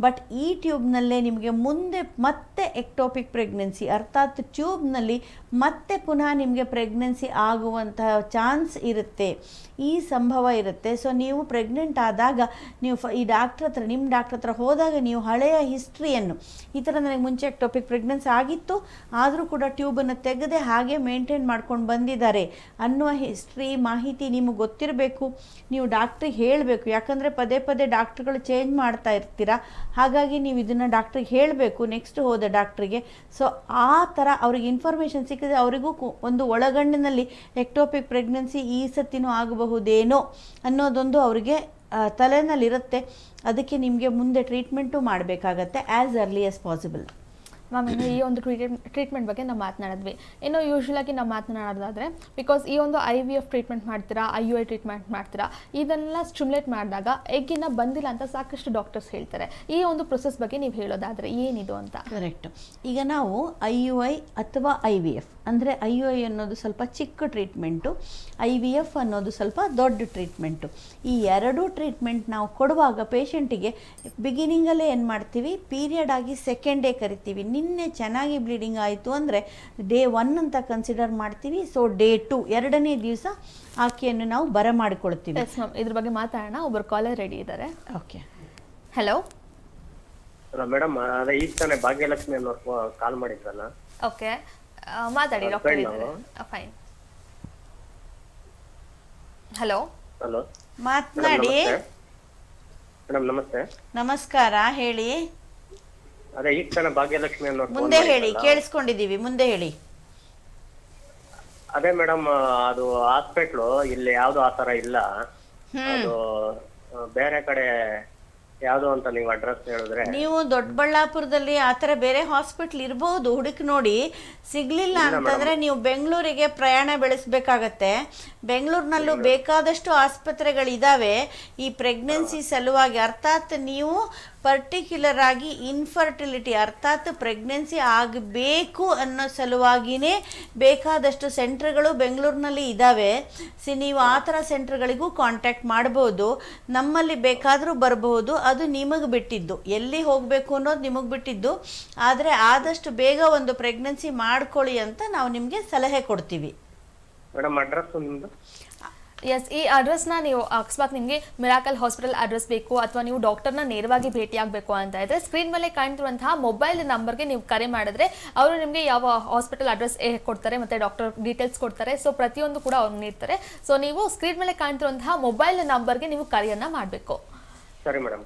ಬಟ್ ಈ ಟ್ಯೂಬ್ನಲ್ಲೇ ನಿಮಗೆ ಮುಂದೆ ಮತ್ತೆ ಎಕ್ಟೋಪಿಕ್ ಪ್ರೆಗ್ನೆನ್ಸಿ ಅರ್ಥಾತ್ ಟ್ಯೂಬ್ನಲ್ಲಿ ಮತ್ತೆ ಪುನಃ ನಿಮಗೆ ಪ್ರೆಗ್ನೆನ್ಸಿ ಆಗುವಂತಹ ಚಾನ್ಸ್ ಇರುತ್ತೆ, ಈ ಸಂಭವ ಇರುತ್ತೆ. ಸೊ ನೀವು ಪ್ರೆಗ್ನೆಂಟ್ ಆದಾಗ ನೀವು ಈ ಡಾಕ್ಟ್ರ್ ಹತ್ರ, ನಿಮ್ಮ ಡಾಕ್ಟ್ರ್ ಹತ್ರ ಹೋದಾಗ ನೀವು ಹಳೆಯ ಹಿಸ್ಟ್ರಿಯನ್ನು, ಈ ಥರ ನನಗೆ ಮುಂಚೆ ಎಕ್ಟೋಪಿಕ್ ಪ್ರೆಗ್ನೆನ್ಸಿ ಆಗಿತ್ತು ಆದರೂ ಕೂಡ ಟ್ಯೂಬನ್ನು ತೆಗೆದೇ ಹಾಗೆ ಮೇಂಟೈನ್ ಮಾಡ್ಕೊಂಡು ಬಂದಿದ್ದಾರೆ ಅನ್ನುವ ಹಿಸ್ಟ್ರಿ ಮಾಹಿತಿ ನಿಮಗೆ ಗೊತ್ತಿರಬೇಕು. ನೀವು ಡಾಕ್ಟ್ರಿಗೆ ಹೇಳಬೇಕು, ಯಾಕಂದರೆ ಪದೇ ಪದೇ ಡಾಕ್ಟ್ರುಗಳು ಚೇಂಜ್ ಮಾಡ್ತಾ ಇರ್ತೀರ. ಹಾಗಾಗಿ ನೀವು ಇದನ್ನು ಡಾಕ್ಟ್ರಿಗೆ ಹೇಳಬೇಕು ನೆಕ್ಸ್ಟ್ ಹೋದ ಡಾಕ್ಟ್ರಿಗೆ. ಸೊ ಆ ಥರ ಅವ್ರಿಗೆ ಇನ್ಫಾರ್ಮೇಷನ್ ಸಿಕ್ಕಿದ್ರೆ ಅವರಿಗೂ ಒಂದು ಒಳಗಣ್ಣಿನಲ್ಲಿ ಎಕ್ಟೋಪಿಕ್ ಪ್ರೆಗ್ನೆನ್ಸಿ ಈ ಸತಿನೂ ಆಗಬಹುದೇನೋ ಅನ್ನೋದೊಂದು ಅವರಿಗೆ ತಲೆನಲ್ಲಿರುತ್ತೆ. ಅದಕ್ಕೆ ನಿಮಗೆ ಮುಂದೆ ಟ್ರೀಟ್ಮೆಂಟು ಮಾಡಬೇಕಾಗತ್ತೆ as early as possible. Ma'am, ಇನ್ನು ಈ ಒಂದು ಟ್ರೀಟ್ಮೆಂಟ್ ಬಗ್ಗೆ ನಾವು ಮಾತನಾಡಿದ್ವಿ. ಇನ್ನು ಯೂಶ್ವಲಾಗಿ ನಾವು ಮಾತನಾಡೋದಾದರೆ, ಬಿಕಾಸ್ ಈ ಒಂದು IVF ಟ್ರೀಟ್ಮೆಂಟ್ ಮಾಡ್ತೀರಾ, IUI ಟ್ರೀಟ್ಮೆಂಟ್ ಮಾಡ್ತೀರಾ, ಇದನ್ನೆಲ್ಲ ಸ್ಟಿಮ್ಯುಲೇಟ್ ಮಾಡಿದಾಗ ಎಗ್ಗಿನ ಬಂದಿಲ್ಲ ಅಂತ ಸಾಕಷ್ಟು ಡಾಕ್ಟರ್ಸ್ ಹೇಳ್ತಾರೆ. ಈ ಒಂದು ಪ್ರೊಸೆಸ್ ಬಗ್ಗೆ ನೀವು ಹೇಳೋದಾದರೆ ಏನಿದು ಅಂತ? ಕರೆಕ್ಟ್. ಈಗ ನಾವು IUI ಅಥವಾ IVF ಅಂದರೆ IUI ಅನ್ನೋದು ಸ್ವಲ್ಪ ಚಿಕ್ಕ ಟ್ರೀಟ್ಮೆಂಟು, IVF ಅನ್ನೋದು ಸ್ವಲ್ಪ ದೊಡ್ಡ ಟ್ರೀಟ್ಮೆಂಟು. ಈ ಎರಡೂ ಟ್ರೀಟ್ಮೆಂಟ್ ನಾವು ಕೊಡುವಾಗ ಪೇಷಂಟಿಗೆ ಬಿಗಿನಿಂಗಲ್ಲೇ ಏನು ಮಾಡ್ತೀವಿ, ಪೀರಿಯಡ್ ಆಗಿ ಸೆಕೆಂಡ್ ಡೇ ಕರಿತೀವಿ. ನಿನ್ನೆ ಚೆನ್ನಾಗಿ ಬ್ಲೀಡಿಂಗ್ ಆಯಿತು ಅಂದರೆ ಡೇ 1 ಅಂತ ಕನ್ಸಿಡರ್ ಮಾಡ್ತೀವಿ. ಸೊ ಡೇ 2 ಎರಡನೇ ದಿವಸ ಆಕೆಯನ್ನು ನಾವು ಬರಮಾಡಿಕೊಳ್ತೀವಿ. ಎಸ್ ಮ್ಯಾಮ್, ಇದ್ರ ಬಗ್ಗೆ ಮಾತಾಡೋಣ. ಒಬ್ಬರು ಕಾಲರ್ ರೆಡಿ ಇದ್ದಾರೆ. ಓಕೆ, ಹಲೋ ಮೇಡಮ್, ಅದೇ ಈಗ ತಾನೇ ಭಾಗ್ಯಲಕ್ಷ್ಮಿ ಅನ್ನೋರು ಕಾಲ್ ಮಾಡಿದ್ರಲ್ಲ. ಓಕೆ, ಮಾತಾಡಿ ಡಾಕ್ಟರ್ ಇದ್ದಾರೆ. ಫೈನ್. ಹಲೋ ಹಲೋ ಮಾತನಾಡಿ. ಮೇಡಮ್ ನಮಸ್ತೆ. ನಮಸ್ಕಾರ, ಹೇಳಿ. ಅದೇ ಈಗ ತಾನೇ ಭಾಗ್ಯಲಕ್ಷ್ಮಿ ಅನ್ನೋರು ಮುಂದೆ ಹೇಳಿ, ಕೇಳಿಸ್ಕೊಂಡಿದ್ದೀವಿ, ಮುಂದೆ ಹೇಳಿ. ಅದೇ ಮೇಡಮ್, ಅದು ಹಾಸ್ಪಿಟ್ಲು ಇಲ್ಲಿ ಯಾವ್ದು ಆ ತರ ಇಲ್ಲ, ಅದು ಬೇರೆ ಕಡೆ ಯಾವ್ದು ಅಂತ ನೀವು ಅಡ್ರೆಸ್ ಹೇಳಿದ್ರೆ. ನೀವು ದೊಡ್ಡಬಳ್ಳಾಪುರದಲ್ಲಿ ಆ ಥರ ಬೇರೆ ಹಾಸ್ಪಿಟ್ಲ್ ಇರ್ಬೋದು, ಹುಡುಕಿ ನೋಡಿ. ಸಿಗ್ಲಿಲ್ಲ ಅಂತಂದ್ರೆ ನೀವು ಬೆಂಗಳೂರಿಗೆ ಪ್ರಯಾಣ ಬೆಳೆಸಬೇಕಾಗತ್ತೆ. ಬೆಂಗಳೂರಿನಲ್ಲೂ ಬೇಕಾದಷ್ಟು ಆಸ್ಪತ್ರೆಗಳಿದ್ದಾವೆ ಈ ಪ್ರೆಗ್ನೆನ್ಸಿ ಸಲುವಾಗಿ. ಅರ್ಥಾತ್ ನೀವು ಪರ್ಟಿಕ್ಯುಲರ್ ಆಗಿ ಇನ್ಫರ್ಟಿಲಿಟಿ ಅರ್ಥಾತ್ ಪ್ರೆಗ್ನೆನ್ಸಿ ಆಗಬೇಕು ಅನ್ನೋ ಸಲುವಾಗಿಯೇ ಬೇಕಾದಷ್ಟು ಸೆಂಟ್ರ್ಗಳು ಬೆಂಗಳೂರಿನಲ್ಲಿ ಇದ್ದಾವೆ. ನೀವು ಆ ಥರ ಸೆಂಟ್ರ್ಗಳಿಗೂ ಕಾಂಟ್ಯಾಕ್ಟ್ ಮಾಡ್ಬೋದು. ನಮ್ಮಲ್ಲಿ ಬೇಕಾದರೂ ಬರಬಹುದು, ಅದು ನಿಮಗೆ ಬಿಟ್ಟಿದ್ದು, ಎಲ್ಲಿ ಹೋಗಬೇಕು ಅನ್ನೋದು ನಿಮಗೆ ಬಿಟ್ಟಿದ್ದು. ಆದರೆ ಆದಷ್ಟು ಬೇಗ ಒಂದು ಪ್ರೆಗ್ನೆನ್ಸಿ ಮಾಡ್ಕೊಳ್ಳಿ ಅಂತ ನಾವು ನಿಮಗೆ ಸಲಹೆ ಕೊಡ್ತೀವಿ. ಮೇಡಮ್ ಅಡ್ರೆಸ್ ನಿಮ್ಮದು? ಎಸ್, ಈ ಅಡ್ರೆಸ್ನ ನೀವು ಅಕಸ್ಮಾತ್ ನಿಮಗೆ ಮಿರಾಕಲ್ ಹಾಸ್ಪಿಟಲ್ ಅಡ್ರೆಸ್ ಬೇಕು ಅಥವಾ ನೀವು ಡಾಕ್ಟರ್ನ ನೇರವಾಗಿ ಭೇಟಿಯಾಗಬೇಕು ಅಂತ ಇದ್ದರೆ ಸ್ಕ್ರೀನ್ ಮೇಲೆ ಕಾಣ್ತಿರುವಂತಹ ಮೊಬೈಲ್ ನಂಬರ್ಗೆ ನೀವು ಕರೆ ಮಾಡಿದ್ರೆ ಅವರು ನಿಮಗೆ ಯಾವ ಹಾಸ್ಪಿಟಲ್ ಅಡ್ರೆಸ್ ಕೊಡ್ತಾರೆ ಮತ್ತು ಡಾಕ್ಟರ್ ಡೀಟೇಲ್ಸ್ ಕೊಡ್ತಾರೆ. ಸೊ ಪ್ರತಿಯೊಂದು ಕೂಡ ಅವ್ರು ನೀಡ್ತಾರೆ. ಸೊ ನೀವು ಸ್ಕ್ರೀನ್ ಮೇಲೆ ಕಾಣ್ತಿರುವಂತಹ ಮೊಬೈಲ್ ನಂಬರ್ಗೆ ನೀವು ಕರೆಯನ್ನು ಮಾಡಬೇಕು. ಸರಿ ಮೇಡಮ್.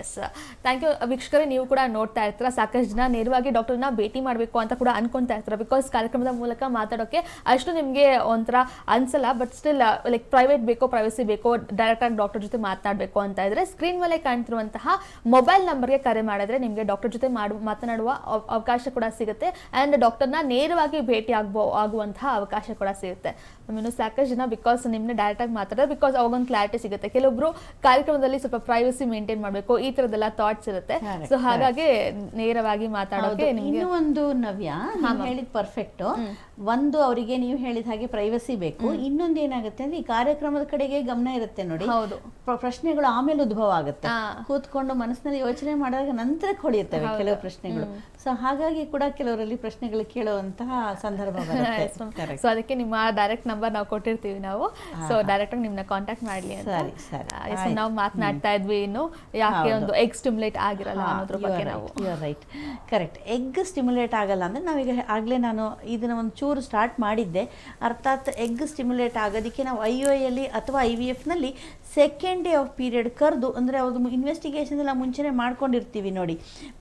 S, thank you. ವೀಕ್ಷಕರೇ, ನೀವು ಕೂಡ ನೋಡ್ತಾ ಇರ್ತೀರ, ಸಾಕಷ್ಟು ಜನ ನೇರವಾಗಿ ಡಾಕ್ಟರ್ನ ಭೇಟಿ ಮಾಡಬೇಕು ಅಂತ ಕೂಡ ಅನ್ಕೊತಾ ಇರ್ತಾರೆ. ಬಿಕಾಸ್ ಕಾರ್ಯಕ್ರಮದ ಮೂಲಕ ಮಾತಾಡೋಕ್ಕೆ ಅಷ್ಟು ನಿಮಗೆ ಒಂಥರ ಅನ್ಸಲ್ಲ. ಬಟ್ ಸ್ಟಿಲ್ ಲೈಕ್ ಪ್ರೈವೇಟ್ ಬೇಕೋ, ಪ್ರೈವಸಿ ಬೇಕೋ, ಡೈರೆಕ್ಟಾಗಿ ಡಾಕ್ಟರ್ ಜೊತೆ ಮಾತನಾಡಬೇಕು ಅಂತ ಇದ್ರೆ ಸ್ಕ್ರೀನ್ ಮೇಲೆ ಕಾಣ್ತಿರುವಂತಹ ಮೊಬೈಲ್ ನಂಬರ್ಗೆ ಕರೆ ಮಾಡಿದ್ರೆ ನಿಮಗೆ ಡಾಕ್ಟರ್ ಜೊತೆ ಮಾತನಾಡುವ ಅವಕಾಶ ಕೂಡ ಸಿಗುತ್ತೆ. ಆ್ಯಂಡ್ ಡಾಕ್ಟರ್ನ ನೇರವಾಗಿ ಭೇಟಿ ಆಗುವಂತಹ ಅವಕಾಶ ಕೂಡ ಸಿಗುತ್ತೆ. ಇನ್ನು ಸಾಕಷ್ಟು ಜನ ಬಿಕಾಸ್ ನಿಮ್ಮನ್ನ ಡೈರೆಕ್ಟಾಗಿ ಮಾತಾಡೋದು, ಬಿಕಾಸ್ ಅವಾಗೊಂದು ಕ್ಲಾರಿಟಿ ಸಿಗುತ್ತೆ. ಕೆಲವೊಬ್ರು ಕಾರ್ಯಕ್ರಮದಲ್ಲಿ ಸ್ವಲ್ಪ ಪ್ರೈವಸಿ ಮೇಂಟೈನ್ ಮಾಡಬೇಕು, ಈ ಥರದ್ದೆಲ್ಲ ಥಾಟ್ಸ್ ಇರುತ್ತೆ. ಸೊ ಹಾಗಾಗಿ ನೇರವಾಗಿ ಮಾತಾಡೋಕೆ ನಿಮಗೆ ಒಂದು ನವ್ಯ ಹೇಳಿದ ಪರ್ಫೆಕ್ಟ್. ಒಂದು ಅವರಿಗೆ ನೀವು ಹೇಳಿದ ಹಾಗೆ ಪ್ರೈವಸಿ ಬೇಕು. ಇನ್ನೊಂದು ಏನಾಗುತ್ತೆ ಅಂದ್ರೆ ಈ ಕಾರ್ಯಕ್ರಮದ ಕಡೆಗೆ ಗಮನ ಇರುತ್ತೆ ನೋಡಿ. ಹೌದು, ಪ್ರಶ್ನೆಗಳು ಆಮೇಲೆ ಉದ್ಭವ ಆಗುತ್ತೆ. ಕೂತ್ಕೊಂಡು ಮನಸ್ಸಿನಲ್ಲಿ ಯೋಚನೆ ಮಾಡಿದಾಗ ನಂತರ ಹೊಳೆಯುತ್ತವೆ ಕೆಲವು ಪ್ರಶ್ನೆಗಳು. ಸೊ ಹಾಗಾಗಿ ಕೂಡ ಕೆಲವರಲ್ಲಿ ಪ್ರಶ್ನೆಗಳು ಕೇಳುವಂತಹ ಸಂದರ್ಭ ಬರುತ್ತೆ. ಸೊ ಅದಕ್ಕೆ ನಿಮ್ಮ ಡೈರೆಕ್ಟ್ ನಂಬರ್ ನಾವು ಕೊಟ್ಟಿರ್ತೀವಿ ನಾವು. ಸೊ ಡೈರೆಕ್ಟ್ ಆಗಿ ನಿಮ್ಮನ್ನ ಕಾಂಟ್ಯಾಕ್ಟ್ ಮಾಡ್ಲಿ ಅಂತ. ಸರಿ, ನಾವು ಮಾತನಾಡ್ತಾ ಇದ್ವಿ ಇನ್ನು ಯಾಕೆ ಒಂದು ಎಗ್ ಸ್ಟಿಮ್ಯುಲೇಟ್ ಆಗಿರಲ್ಲ ಅನ್ನೋದ್ರ ಬಗ್ಗೆ ನಾವು. Right, correct. ಎಗ್ ಸ್ಟಿಮ್ಯುಲೇಟ್ ಆಗಲ್ಲ ಅಂದ್ರೆ ನಾವೀಗ ಆಗ್ಲೇ ನಾನು ಇದನ್ನ ಒಂದು ಚೂರು ಸ್ಟಾರ್ಟ್ ಮಾಡಿದ್ದೆ. ಅರ್ಥಾತ್ ಎಗ್ ಸ್ಟಿಮ್ಯುಲೇಟ್ ಆಗೋದಕ್ಕೆ ನಾವು IUI ಅಲ್ಲಿ ಅಥವಾ IVF ನಲ್ಲಿ ಸೆಕೆಂಡ್ ಡೇ ಆಫ್ ಪೀರಿಯಡ್ ಕರೆದು, ಅಂದರೆ ಅವ್ರದ್ದು ಇನ್ವೆಸ್ಟಿಗೇಷನ್ ಎಲ್ಲ ಮುಂಚೆನೇ ಮಾಡ್ಕೊಂಡಿರ್ತೀವಿ ನೋಡಿ.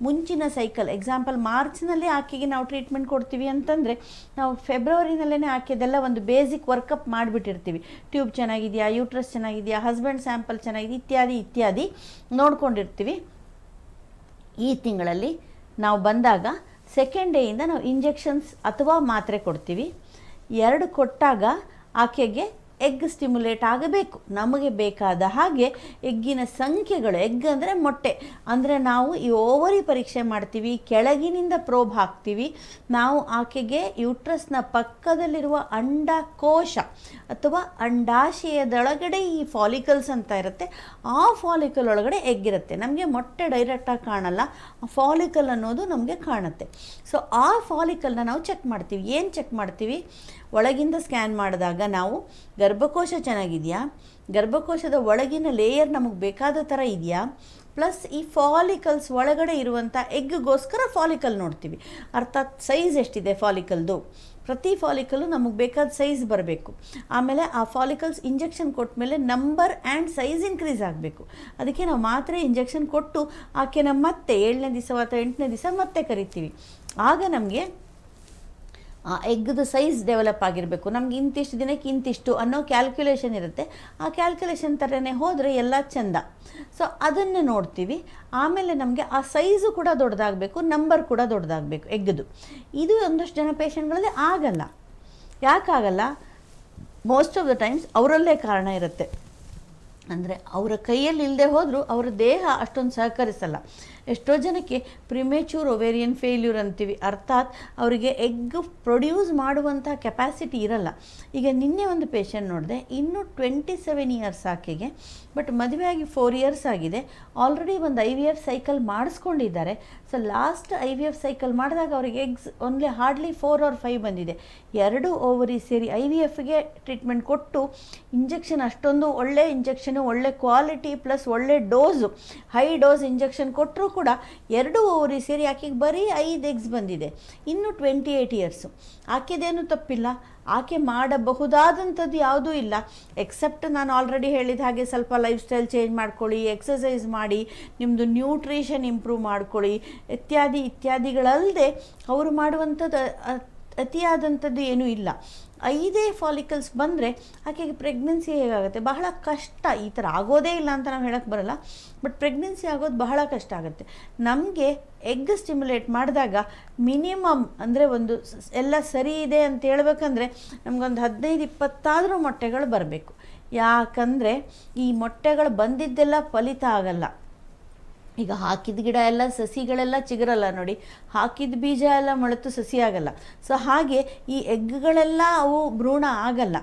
ಮುಂಚಿನ ಸೈಕಲ್ ಎಕ್ಸಾಂಪಲ್ ಮಾರ್ಚ್ನಲ್ಲಿ ಆಕೆಗೆ ನಾವು ಟ್ರೀಟ್ಮೆಂಟ್ ಕೊಡ್ತೀವಿ ಅಂತಂದರೆ ನಾವು ಫೆಬ್ರವರಿನಲ್ಲೇ ಆಕೆದೆಲ್ಲ ಒಂದು ಬೇಸಿಕ್ ವರ್ಕಪ್ ಮಾಡಿಬಿಟ್ಟಿರ್ತೀವಿ. ಟ್ಯೂಬ್ ಚೆನ್ನಾಗಿದೆಯಾ, ಯೂಟ್ರಸ್ ಚೆನ್ನಾಗಿದೆಯಾ, ಹಸ್ಬೆಂಡ್ ಸ್ಯಾಂಪಲ್ ಚೆನ್ನಾಗಿದೆ, ಇತ್ಯಾದಿ ನೋಡ್ಕೊಂಡಿರ್ತೀವಿ. ಈ ತಿಂಗಳಲ್ಲಿ ನಾವು ಬಂದಾಗ ಸೆಕೆಂಡ್ ಡೇಯಿಂದ ನಾವು ಇಂಜೆಕ್ಷನ್ಸ್ ಅಥವಾ ಮಾತ್ರೆ ಕೊಡ್ತೀವಿ. 2 ಕೊಟ್ಟಾಗ ಆಕೆಗೆ ಎಗ್ ಸ್ಟಿಮ್ಯುಲೇಟ್ ಆಗಬೇಕು. ನಮಗೆ ಬೇಕಾದ ಹಾಗೆ ಎಗ್ಗಿನ ಸಂಖ್ಯೆಗಳು, ಎಗ್ ಅಂದರೆ ಮೊಟ್ಟೆ, ಅಂದರೆ ನಾವು ಈ ಓವರಿ ಪರೀಕ್ಷೆ ಮಾಡ್ತೀವಿ, ಕೆಳಗಿನಿಂದ ಪ್ರೋಬ್ ಹಾಕ್ತೀವಿ. ನಾವು ಆಕೆಗೆ ಯೂಟ್ರಸ್ನ ಪಕ್ಕದಲ್ಲಿರುವ ಅಂಡಕೋಶ ಅಥವಾ ಅಂಡಾಶಯದೊಳಗಡೆ ಈ ಫಾಲಿಕಲ್ಸ್ ಅಂತ ಇರುತ್ತೆ, ಆ ಫಾಲಿಕಲ್ ಒಳಗಡೆ ಎಗ್ ಇರುತ್ತೆ. ನಮಗೆ ಮೊಟ್ಟೆ ಡೈರೆಕ್ಟಾಗಿ ಕಾಣಲ್ಲ, ಆ ಫಾಲಿಕಲ್ ಅನ್ನೋದು ನಮಗೆ ಕಾಣುತ್ತೆ. ಸೊ ಆ ಫಾಲಿಕಲ್ನ ನಾವು ಚೆಕ್ ಮಾಡ್ತೀವಿ. ಏನು ಚೆಕ್ ಮಾಡ್ತೀವಿ? ಒಳಗಿಂದ ಸ್ಕ್ಯಾನ್ ಮಾಡಿದಾಗ ನಾವು ಗರ್ಭಕೋಶ ಚೆನ್ನಾಗಿದೆಯಾ, ಗರ್ಭಕೋಶದ ಒಳಗಿನ ಲೇಯರ್ ನಮಗೆ ಬೇಕಾದ ಥರ ಇದೆಯಾ, ಪ್ಲಸ್ ಈ ಫಾಲಿಕಲ್ಸ್ ಒಳಗಡೆ ಇರುವಂಥ ಎಗ್ಗೋಸ್ಕರ ಫಾಲಿಕಲ್ ನೋಡ್ತೀವಿ. ಅರ್ಥಾತ್ ಸೈಜ್ ಎಷ್ಟಿದೆ ಫಾಲಿಕಲ್ದು, ಪ್ರತಿ ಫಾಲಿಕಲ್ಲು ನಮಗೆ ಬೇಕಾದ ಸೈಜ್ ಬರಬೇಕು. ಆಮೇಲೆ ಆ ಫಾಲಿಕಲ್ಸ್ ಇಂಜೆಕ್ಷನ್ ಕೊಟ್ಟ ಮೇಲೆ ನಂಬರ್ ಆ್ಯಂಡ್ ಸೈಜ್ ಇನ್ಕ್ರೀಸ್ ಆಗಬೇಕು. ಅದಕ್ಕೆ ನಾವು ಮಾತ್ರೆ ಇಂಜೆಕ್ಷನ್ ಕೊಟ್ಟು ಆಕೆನ ಮತ್ತೆ 7ನೇ ದಿವಸ ಅಥವಾ 8ನೇ ದಿವಸ ಮತ್ತೆ ಕರಿತೀವಿ. ಆಗ ನಮಗೆ ಆ ಎಗ್ಗದ ಸೈಜ್ ಡೆವಲಪ್ ಆಗಿರಬೇಕು. ನಮ್ಗೆ ಇಂತಿಷ್ಟು ದಿನಕ್ಕೆ ಇಂತಿಷ್ಟು ಅನ್ನೋ ಕ್ಯಾಲ್ಕುಲೇಷನ್ ಇರುತ್ತೆ. ಆ ಕ್ಯಾಲ್ಕುಲೇಷನ್ ಥರನೇ ಹೋದರೆ ಎಲ್ಲ ಚೆಂದ. ಸೊ ಅದನ್ನು ನೋಡ್ತೀವಿ. ಆಮೇಲೆ ನಮಗೆ ಆ ಸೈಜು ಕೂಡ ದೊಡ್ಡದಾಗಬೇಕು, ನಂಬರ್ ಕೂಡ ದೊಡ್ಡದಾಗಬೇಕು ಎಗ್ಗದು. ಇದು ಒಂದಷ್ಟು ಜನ ಪೇಷಂಟ್ಗಳಲ್ಲಿ ಆಗಲ್ಲ. ಯಾಕಾಗಲ್ಲ? ಮೋಸ್ಟ್ ಆಫ್ ದ ಟೈಮ್ಸ್ ಅವರಲ್ಲೇ ಕಾರಣ ಇರುತ್ತೆ. ಅಂದರೆ ಅವರ ಕೈಯಲ್ಲಿ ಇಲ್ಲದೆ ಹೋದರೂ ಅವರ ದೇಹ ಅಷ್ಟೊಂದು ಸಹಕರಿಸಲ್ಲ. ಎಷ್ಟೋ ಜನಕ್ಕೆ ಪ್ರಿಮೇಚೂರ್ ಒವೇರಿಯನ್ ಫೇಲ್ಯೂರ್ ಅಂತೀವಿ. ಅರ್ಥಾತ್ ಅವರಿಗೆ ಎಗ್ ಪ್ರೊಡ್ಯೂಸ್ ಮಾಡುವಂಥ ಕೆಪಾಸಿಟಿ ಇರಲ್ಲ. ಈಗ ನಿನ್ನೆ ಒಂದು ಪೇಷಂಟ್ ನೋಡಿದೆ, ಇನ್ನೂ 27 ಇಯರ್ಸ್ ಆಕೆಗೆ, ಬಟ್ ಮದುವೆಯಾಗಿ 4 ಇಯರ್ಸ್ ಆಗಿದೆ. ಆಲ್ರೆಡಿ ಒಂದು IVF ಸೈಕಲ್ ಮಾಡಿಸ್ಕೊಂಡಿದ್ದಾರೆ. ಸೊ ಲಾಸ್ಟ್ IVF ಸೈಕಲ್ ಮಾಡಿದಾಗ ಅವರಿಗೆ ಎಗ್ಸ್ ಓನ್ಲಿ ಹಾರ್ಡ್ಲಿ 4 or 5 ಬಂದಿದೆ. 2 ಓವರಿ ಸೇರಿ IVFಗೆ ಟ್ರೀಟ್ಮೆಂಟ್ ಕೊಟ್ಟು ಇಂಜೆಕ್ಷನ್ ಅಷ್ಟೊಂದು ಒಳ್ಳೆ ಇಂಜೆಕ್ಷನು, ಒಳ್ಳೆ ಕ್ವಾಲಿಟಿ ಪ್ಲಸ್ ಒಳ್ಳೆ ಡೋಸು, ಹೈ ಡೋಸ್ ಇಂಜೆಕ್ಷನ್ ಕೊಟ್ಟರೂ ಕೂಡ 2 ಓವರಿ ಸೇರಿ ಆಕೆಗೆ ಬರೀ 5 ಎಗ್ಸ್ ಬಂದಿದೆ. ಇನ್ನು 28 ಇಯರ್ಸು. ಆಕೆದೇನು ತಪ್ಪಿಲ್ಲ, ಆಕೆ ಮಾಡಬಹುದಾದಂಥದ್ದು ಯಾವುದೂ ಇಲ್ಲ, ಎಕ್ಸೆಪ್ಟ್ ನಾನು ಆಲ್ರೆಡಿ ಹೇಳಿದ ಹಾಗೆ ಸ್ವಲ್ಪ ಲೈಫ್ ಸ್ಟೈಲ್ ಚೇಂಜ್ ಮಾಡ್ಕೊಳ್ಳಿ, ಎಕ್ಸಸೈಸ್ ಮಾಡಿ, ನಿಮ್ಮದು ನ್ಯೂಟ್ರಿಷನ್ ಇಂಪ್ರೂವ್ ಮಾಡ್ಕೊಳ್ಳಿ, ಇತ್ಯಾದಿಗಳಲ್ಲದೆ ಅವರು ಮಾಡುವಂಥದ್ದು ಅತಿಯಾದಂಥದ್ದು ಏನೂ ಇಲ್ಲ. 5 ಫಾಲಿಕಲ್ಸ್ ಬಂದರೆ ಆಕೆಗೆ ಪ್ರೆಗ್ನೆನ್ಸಿ ಹೇಗಾಗುತ್ತೆ? ಬಹಳ ಕಷ್ಟ. ಈ ಥರ ಆಗೋದೇ ಇಲ್ಲ ಅಂತ ನಾವು ಹೇಳೋಕ್ಕೆ ಬರಲ್ಲ, ಬಟ್ ಪ್ರೆಗ್ನೆನ್ಸಿ ಆಗೋದು ಬಹಳ ಕಷ್ಟ ಆಗುತ್ತೆ. ನಮಗೆ ಎಗ್ ಸ್ಟಿಮ್ಯುಲೇಟ್ ಮಾಡಿದಾಗ ಮಿನಿಮಮ್ ಅಂದರೆ ಒಂದು ಎಲ್ಲ ಸರಿ ಇದೆ ಅಂತ ಹೇಳ್ಬೇಕಂದ್ರೆ ನಮಗೊಂದು 15-20 ಮೊಟ್ಟೆಗಳು ಬರಬೇಕು. ಯಾಕಂದರೆ ಈ ಮೊಟ್ಟೆಗಳು ಬಂದಿದ್ದೆಲ್ಲ ಫಲಿತ ಆಗಲ್ಲ. ಈಗ ಹಾಕಿದ ಗಿಡ ಎಲ್ಲ ಸಸಿಗಳೆಲ್ಲ ಚಿಗುರಲ್ಲ ನೋಡಿ, ಹಾಕಿದ ಬೀಜ ಎಲ್ಲ ಮೊಳೆತು ಸಸಿ ಆಗಲ್ಲ. ಸೊ ಹಾಗೆ ಈ ಎಗ್ಗಳೆಲ್ಲ ಅವು ಭ್ರೂಣ ಆಗಲ್ಲ.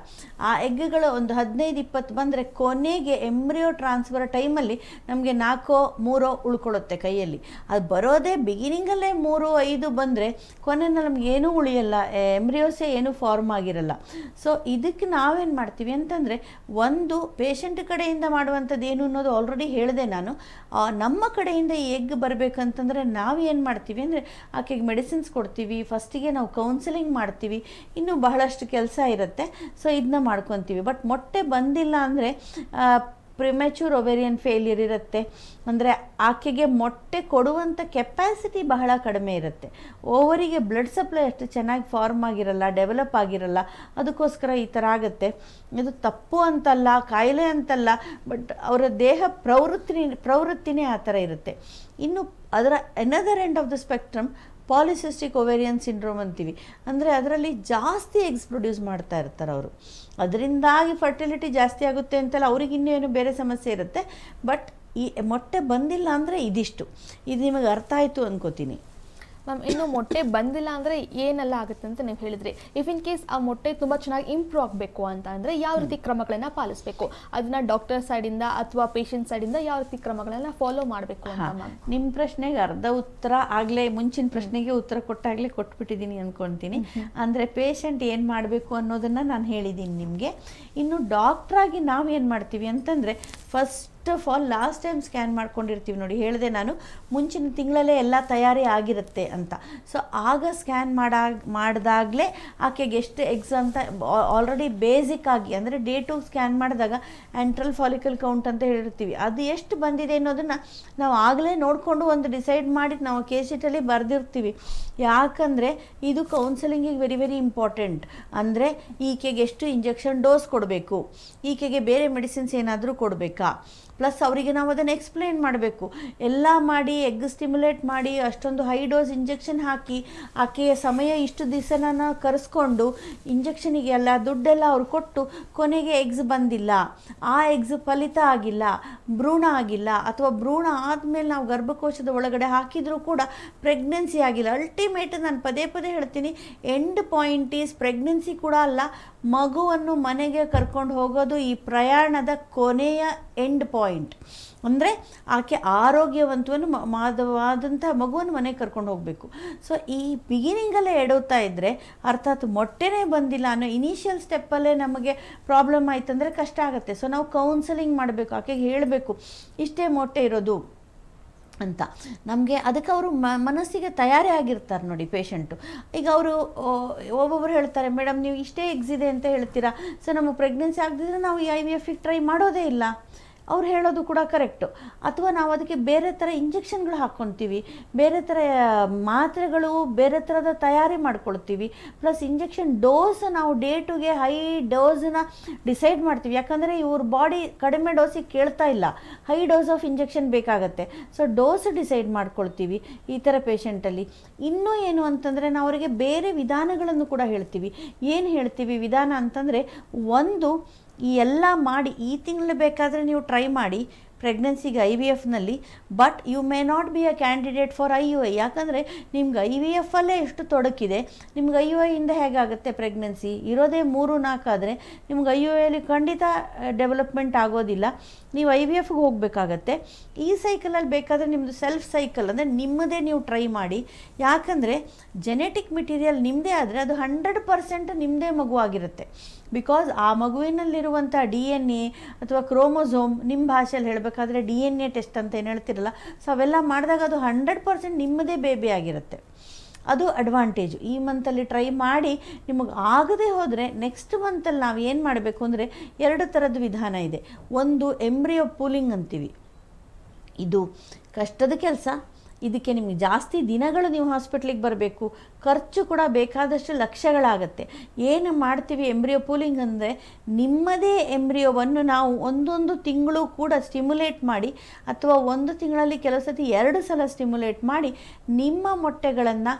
ಆ ಎಗ್ಗಳು ಒಂದು 15-20 ಬಂದರೆ ಕೊನೆಗೆ ಎಂಬ್ರಿಯೋ ಟ್ರಾನ್ಸ್ಫರ್ ಟೈಮಲ್ಲಿ ನಮಗೆ 4-3 ಉಳ್ಕೊಳ್ಳುತ್ತೆ ಕೈಯಲ್ಲಿ. ಅದು ಬರೋದೇ ಬಿಗಿನಿಂಗಲ್ಲೇ 3-5 ಬಂದರೆ ಕೊನೆಯಲ್ಲಿ ನಮ್ಗೆ ಏನೂ ಉಳಿಯಲ್ಲ, ಎಂಬ್ರಿಯೋಸೇ ಏನೂ ಫಾರ್ಮ್ ಆಗಿರಲ್ಲ. ಸೊ ಇದಕ್ಕೆ ನಾವೇನು ಮಾಡ್ತೀವಿ ಅಂತಂದರೆ, ಒಂದು ಪೇಷಂಟ್ ಕಡೆಯಿಂದ ಮಾಡುವಂಥದ್ದು ಏನು ಅನ್ನೋದು ಆಲ್ರೆಡಿ ಹೇಳಿದೆ ನಾನು. ನಮ್ಮ ಕಡೆಯಿಂದ ಈ ಎಗ್ ಬರಬೇಕಂತಂದರೆ ನಾವು ಏನು ಮಾಡ್ತೀವಿ ಅಂದರೆ ಆಕೆಗೆ ಮೆಡಿಸಿನ್ಸ್ ಕೊಡ್ತೀವಿ, ಫಸ್ಟಿಗೆ ನಾವು ಕೌನ್ಸಿಲಿಂಗ್ ಮಾಡ್ತೀವಿ, ಇನ್ನೂ ಬಹಳಷ್ಟು ಕೆಲಸ ಇರುತ್ತೆ. ಸೊ ಇದನ್ನ ಮಾಡ್ಕೊತೀವಿ. ಬಟ್ ಮೊಟ್ಟೆ ಬಂದಿಲ್ಲ ಅಂದರೆ ಪ್ರಿಮೆಚೂರ್ ಒವೇರಿಯನ್ ಫೇಲ್ಯೂರ್ ಇರುತ್ತೆ. ಅಂದರೆ ಆಕೆಗೆ ಮೊಟ್ಟೆ ಕೊಡುವಂಥ ಕೆಪ್ಯಾಸಿಟಿ ಬಹಳ ಕಡಿಮೆ ಇರುತ್ತೆ. ಓವರಿಗೆ ಬ್ಲಡ್ ಸಪ್ಲೈ ಅಷ್ಟು ಚೆನ್ನಾಗಿ ಫಾರ್ಮ್ ಆಗಿರಲ್ಲ, ಡೆವಲಪ್ ಆಗಿರಲ್ಲ. ಅದಕ್ಕೋಸ್ಕರ ಈ ಥರ ಆಗುತ್ತೆ. ಇದು ತಪ್ಪು ಅಂತಲ್ಲ, ಕಾಯಿಲೆ ಅಂತಲ್ಲ, ಬಟ್ ಅವರ ದೇಹ ಪ್ರವೃತ್ತಿನೇ ಆ ಥರ ಇರುತ್ತೆ. ಇನ್ನು ಅದರ another end of the spectrum polycystic ovarian syndrome ಅಂತೀವಿ. ಅಂದರೆ ಅದರಲ್ಲಿ ಜಾಸ್ತಿ ಎಗ್ಸ್ ಪ್ರೊಡ್ಯೂಸ್ ಮಾಡ್ತಾ ಇರ್ತಾರೆ ಅವರು. ಅದರಿಂದಾಗಿ ಫರ್ಟಿಲಿಟಿ ಜಾಸ್ತಿ ಆಗುತ್ತೆ ಅಂತಲ್ಲ, ಅವ್ರಿಗೆ ಇನ್ನೇನು ಬೇರೆ ಸಮಸ್ಯೆ ಇರುತ್ತೆ. ಬಟ್ ಈ ಮೊಟ್ಟೆ ಬಂದಿಲ್ಲ ಅಂದರೆ ಇದಿಷ್ಟು. ಇದು ನಿಮಗೆ ಅರ್ಥ ಆಯಿತು ಅನ್ಕೋತೀನಿ. ಮ್ಯಾಮ್, ಇನ್ನು ಮೊಟ್ಟೆ ಬಂದಿಲ್ಲ ಅಂದರೆ ಏನೆಲ್ಲ ಆಗುತ್ತೆ ಅಂತ ನೀವು ಹೇಳಿದ್ರಿ. ಇಫ್ ಇನ್ ಕೇಸ್ ಆ ಮೊಟ್ಟೆ ತುಂಬ ಚೆನ್ನಾಗಿ ಇಂಪ್ರೂವ್ ಆಗಬೇಕು ಅಂತ ಅಂದರೆ ಯಾವ ರೀತಿ ಕ್ರಮಗಳನ್ನು ಪಾಲಿಸಬೇಕು? ಅದನ್ನ ಡಾಕ್ಟರ್ ಸೈಡಿಂದ ಅಥವಾ ಪೇಷಂಟ್ ಸೈಡಿಂದ ಯಾವ ರೀತಿ ಕ್ರಮಗಳನ್ನ ಫಾಲೋ ಮಾಡಬೇಕು ಅಂತ ಮ್ಯಾಮ್? ನಿಮ್ಮ ಪ್ರಶ್ನೆಗೆ ಅರ್ಧ ಉತ್ತರ ಆಗಲೇ, ಮುಂಚಿನ ಪ್ರಶ್ನೆಗೆ ಉತ್ತರ ಕೊಟ್ಟಾಗಲೇ ಕೊಟ್ಬಿಟ್ಟಿದ್ದೀನಿ ಅಂದ್ಕೊಳ್ತೀನಿ. ಅಂದರೆ ಪೇಷಂಟ್ ಏನು ಮಾಡಬೇಕು ಅನ್ನೋದನ್ನು ನಾನು ಹೇಳಿದ್ದೀನಿ ನಿಮಗೆ. ಇನ್ನು ಡಾಕ್ಟ್ರಾಗಿ ನಾವು ಏನು ಮಾಡ್ತೀವಿ ಅಂತಂದರೆ, first of all last time scan ಮಾಡ್ಕೊಂಡಿರ್ತೀವಿ ನೋಡಿ, ಹೇಳಿದೆ ನಾನು ಮುಂಚಿನ ತಿಂಗಳಲ್ಲೇ ಎಲ್ಲ ತಯಾರಿ ಆಗಿರುತ್ತೆ ಅಂತ. ಸೊ ಆಗ ಸ್ಕ್ಯಾನ್ ಮಾಡಿದಾಗಲೇ ಆಕೆಗೆ ಎಷ್ಟು ಎಗ್ಸ್ ಅಂತ ಆಲ್ರೆಡಿ ಬೇಸಿಕ್ ಆಗಿ, ಅಂದರೆ ಡೇ 2 ಸ್ಕ್ಯಾನ್ ಮಾಡಿದಾಗ ಆ್ಯಂಟ್ರಲ್ ಫಾಲಿಕಲ್ ಕೌಂಟ್ ಅಂತ ಹೇಳಿರ್ತೀವಿ, ಅದು ಎಷ್ಟು ಬಂದಿದೆ ಅನ್ನೋದನ್ನು ನಾವು ಆಗಲೇ ನೋಡಿಕೊಂಡು ಒಂದು ಡಿಸೈಡ್ ಮಾಡಿ ನಾವು ಕೇಸ್ ಶೀಟಲ್ಲಿ ಬರೆದಿರ್ತೀವಿ. ಯಾಕಂದರೆ ಇದು ಕೌನ್ಸಲಿಂಗಿಗೆ ವೆರಿ ವೆರಿ ಇಂಪಾರ್ಟೆಂಟ್. ಅಂದರೆ ಈಕೆಗೆ ಎಷ್ಟು ಇಂಜೆಕ್ಷನ್ ಡೋಸ್ ಕೊಡಬೇಕು, ಈಕೆಗೆ ಬೇರೆ ಮೆಡಿಸಿನ್ಸ್ ಏನಾದರೂ ಕೊಡಬೇಕಾ, ಪ್ಲಸ್ ಅವರಿಗೆ ನಾವು ಅದನ್ನು ಎಕ್ಸ್ಪ್ಲೇನ್ ಮಾಡಬೇಕು. ಎಲ್ಲ ಮಾಡಿ ಎಗ್ ಸ್ಟಿಮ್ಯುಲೇಟ್ ಮಾಡಿ ಅಷ್ಟೊಂದು ಹೈ ಡೋಸ್ ಇಂಜೆಕ್ಷನ್ ಹಾಕಿ ಆಕೆಯ ಸಮಯ ಇಷ್ಟು ದಿವಸನ ಕರೆಸ್ಕೊಂಡು ಇಂಜೆಕ್ಷನಿಗೆ ಎಲ್ಲ ದುಡ್ಡೆಲ್ಲ ಅವ್ರು ಕೊಟ್ಟು ಕೊನೆಗೆ ಎಗ್ಸ್ ಬಂದಿಲ್ಲ, ಆ ಎಗ್ಸ್ ಫಲಿತ ಆಗಿಲ್ಲ, ಭ್ರೂಣ ಆಗಿಲ್ಲ, ಅಥವಾ ಭ್ರೂಣ ಆದಮೇಲೆ ನಾವು ಗರ್ಭಕೋಶದ ಒಳಗಡೆ ಹಾಕಿದರೂ ಕೂಡ ಪ್ರೆಗ್ನೆನ್ಸಿ ಆಗಿಲ್ಲ. ಅಲ್ಟಿಮೇಟ್ ನಾನು ಪದೇ ಪದೇ ಹೇಳ್ತೀನಿ, ಎಂಡ್ ಪಾಯಿಂಟ್ ಈಸ್ ಪ್ರೆಗ್ನೆನ್ಸಿ ಕೂಡ ಅಲ್ಲ, ಮಗುವನ್ನು ಮನೆಗೆ ಕರ್ಕೊಂಡು ಹೋಗೋದು ಈ ಪ್ರಯಾಣದ ಕೊನೆಯ ಎಂಡ್ ಪಾಯಿಂಟ್. ಅಂದರೆ ಆಕೆ ಆರೋಗ್ಯವಂತವನ್ನು ಮಾದವಾದಂಥ ಮಗುವನ್ನು ಮನೆಗೆ ಕರ್ಕೊಂಡು ಹೋಗಬೇಕು. ಸೊ ಈ ಬಿಗಿನಿಂಗಲ್ಲೇ ಎಡುತ್ತಾ ಇದ್ದರೆ, ಅರ್ಥಾತ್ ಮೊಟ್ಟೆನೇ ಬಂದಿಲ್ಲ ಅನ್ನೋ ಇನಿಷಿಯಲ್ ಸ್ಟೆಪ್ಪಲ್ಲೇ ನಮಗೆ ಪ್ರಾಬ್ಲಮ್ ಆಯ್ತಂದರೆ ಕಷ್ಟ ಆಗುತ್ತೆ. ಸೊ ನಾವು ಕೌನ್ಸಲಿಂಗ್ ಮಾಡಬೇಕು, ಆಕೆಗೆ ಹೇಳಬೇಕು ಇಷ್ಟೇ ಮೊಟ್ಟೆ ಇರೋದು ಅಂತ. ನಮಗೆ ಅದಕ್ಕೆ ಅವರು ಮನಸ್ಸಿಗೆ ತಯಾರಿ ಆಗಿರ್ತಾರೆ ನೋಡಿ ಪೇಷಂಟು. ಈಗ ಅವರು ಒಬ್ಬೊಬ್ಬರು ಹೇಳ್ತಾರೆ, ಮೇಡಮ್ ನೀವು ಇಷ್ಟೇ ಎಗ್ಸ್ ಇದೆ ಅಂತ ಹೇಳ್ತೀರಾ, ಸೊ ನಮಗೆ ಪ್ರೆಗ್ನೆನ್ಸಿ ಆಗದಿದ್ರೆ ನಾವು ಈ IVF ಟ್ರೈ ಮಾಡೋದೇ ಇಲ್ಲ. ಅವ್ರು ಹೇಳೋದು ಕೂಡ ಕರೆಕ್ಟು. ಅಥವಾ ನಾವು ಅದಕ್ಕೆ ಬೇರೆ ಥರ ಇಂಜೆಕ್ಷನ್ಗಳು ಹಾಕ್ಕೊತೀವಿ, ಬೇರೆ ಥರ ಮಾತ್ರೆಗಳು, ಬೇರೆ ಥರದ ತಯಾರಿ ಮಾಡ್ಕೊಳ್ತೀವಿ. ಪ್ಲಸ್ ಇಂಜೆಕ್ಷನ್ ಡೋಸ್ ನಾವು ಡೇಟುಗೆ ಹೈ ಡೋಸನ್ನ ಡಿಸೈಡ್ ಮಾಡ್ತೀವಿ. ಯಾಕಂದರೆ ಇವ್ರ ಬಾಡಿ ಕಡಿಮೆ ಡೋಸಿಗೆ ಕೇಳ್ತಾ ಇಲ್ಲ, ಹೈ ಡೋಸ್ ಆಫ್ ಇಂಜೆಕ್ಷನ್ ಬೇಕಾಗತ್ತೆ. ಸೊ ಡೋಸ್ ಡಿಸೈಡ್ ಮಾಡ್ಕೊಳ್ತೀವಿ ಈ ಥರ ಪೇಷಂಟಲ್ಲಿ. ಇನ್ನೂ ಏನು ಅಂತಂದರೆ ನಾವು ಅವರಿಗೆ ಬೇರೆ ವಿಧಾನಗಳನ್ನು ಕೂಡ ಹೇಳ್ತೀವಿ. ಏನು ಹೇಳ್ತೀವಿ ವಿಧಾನ ಅಂತಂದರೆ, ಒಂದು ಈ ಎಲ್ಲ ಮಾಡಿ ಈ ತಿಂಗಳು ಬೇಕಾದರೆ ನೀವು ಟ್ರೈ ಮಾಡಿ ಪ್ರೆಗ್ನೆನ್ಸಿಗೆ IVFನಲ್ಲಿ, but you may not be a candidate for IUI. ಯಾಕಂದರೆ ನಿಮ್ಗೆ IVFಲ್ಲೇ ಎಷ್ಟು ತೊಡಕಿದೆ, ನಿಮ್ಗೆ IUIಯಿಂದ ಹೇಗಾಗುತ್ತೆ ಪ್ರೆಗ್ನೆನ್ಸಿ? ಇರೋದೇ 3-4 ಆದರೆ ನಿಮ್ಗೆ IUIಯಲ್ಲಿ ಖಂಡಿತ ಡೆವಲಪ್ಮೆಂಟ್ ಆಗೋದಿಲ್ಲ, ನೀವು IVFಗೆ ಹೋಗಬೇಕಾಗತ್ತೆ. ಈ ಸೈಕಲಲ್ಲಿ ಬೇಕಾದರೆ ನಿಮ್ಮದು ಸೆಲ್ಫ್ ಸೈಕಲ್ ಅಂದರೆ ನಿಮ್ಮದೇ ನೀವು ಟ್ರೈ ಮಾಡಿ. ಯಾಕಂದರೆ ಜೆನೆಟಿಕ್ ಮೆಟೀರಿಯಲ್ ನಿಮ್ಮದೇ ಆದರೆ ಅದು 100% ನಿಮ್ಮದೇ ಮಗು ಆಗಿರುತ್ತೆ. ಬಿಕಾಸ್ ಆ ಮಗುವಿನಲ್ಲಿರುವಂಥ DNA ಅಥವಾ ಕ್ರೋಮೋಸೋಮ್, ನಿಮ್ಮ ಭಾಷೆಯಲ್ಲಿ ಹೇಳಬೇಕಾದ್ರೆ DNA ಟೆಸ್ಟ್ ಅಂತ ಏನು ಹೇಳ್ತಿರಲ್ಲ, ಸೊ ಅವೆಲ್ಲ ಮಾಡಿದಾಗ ಅದು 100% ನಿಮ್ಮದೇ ಬೇಬಿ ಆಗಿರುತ್ತೆ. ಅದು ಅಡ್ವಾಂಟೇಜು. ಈ ಮಂತಲ್ಲಿ ಟ್ರೈ ಮಾಡಿ, ನಿಮಗೆ ಆಗದೆ ಹೋದರೆ ನೆಕ್ಸ್ಟ್ ಮಂತಲ್ಲಿ ನಾವು ಏನು ಮಾಡಬೇಕು ಅಂದರೆ 2 ಥರದ ವಿಧಾನ ಇದೆ. ಒಂದು ಎಂಬ್ರಿಯೋ ಪೂಲಿಂಗ್ ಅಂತೀವಿ. ಇದು ಕಷ್ಟದ ಕೆಲಸ. ಇದಕ್ಕೆ ನಿಮಗೆ ಜಾಸ್ತಿ ದಿನಗಳು ನೀವು ಹಾಸ್ಪಿಟ್ಲಿಗೆ ಬರಬೇಕು, ಖರ್ಚು ಕೂಡ ಬೇಕಾದಷ್ಟು ಲಕ್ಷಗಳಾಗತ್ತೆ. ಏನು ಮಾಡ್ತೀವಿ ಎಂಬ್ರಿಯೋ ಪೂಲಿಂಗ್ ಅಂದರೆ, ನಿಮ್ಮದೇ ಎಂಬ್ರಿಯೋವನ್ನು ನಾವು 1 ತಿಂಗಳು ಕೂಡ ಸ್ಟಿಮ್ಯುಲೇಟ್ ಮಾಡಿ, ಅಥವಾ 1 ತಿಂಗಳಲ್ಲಿ ಕೆಲವು ಸತಿ 2 ಸಲ ಸ್ಟಿಮ್ಯುಲೇಟ್ ಮಾಡಿ, ನಿಮ್ಮ ಮೊಟ್ಟೆಗಳನ್ನು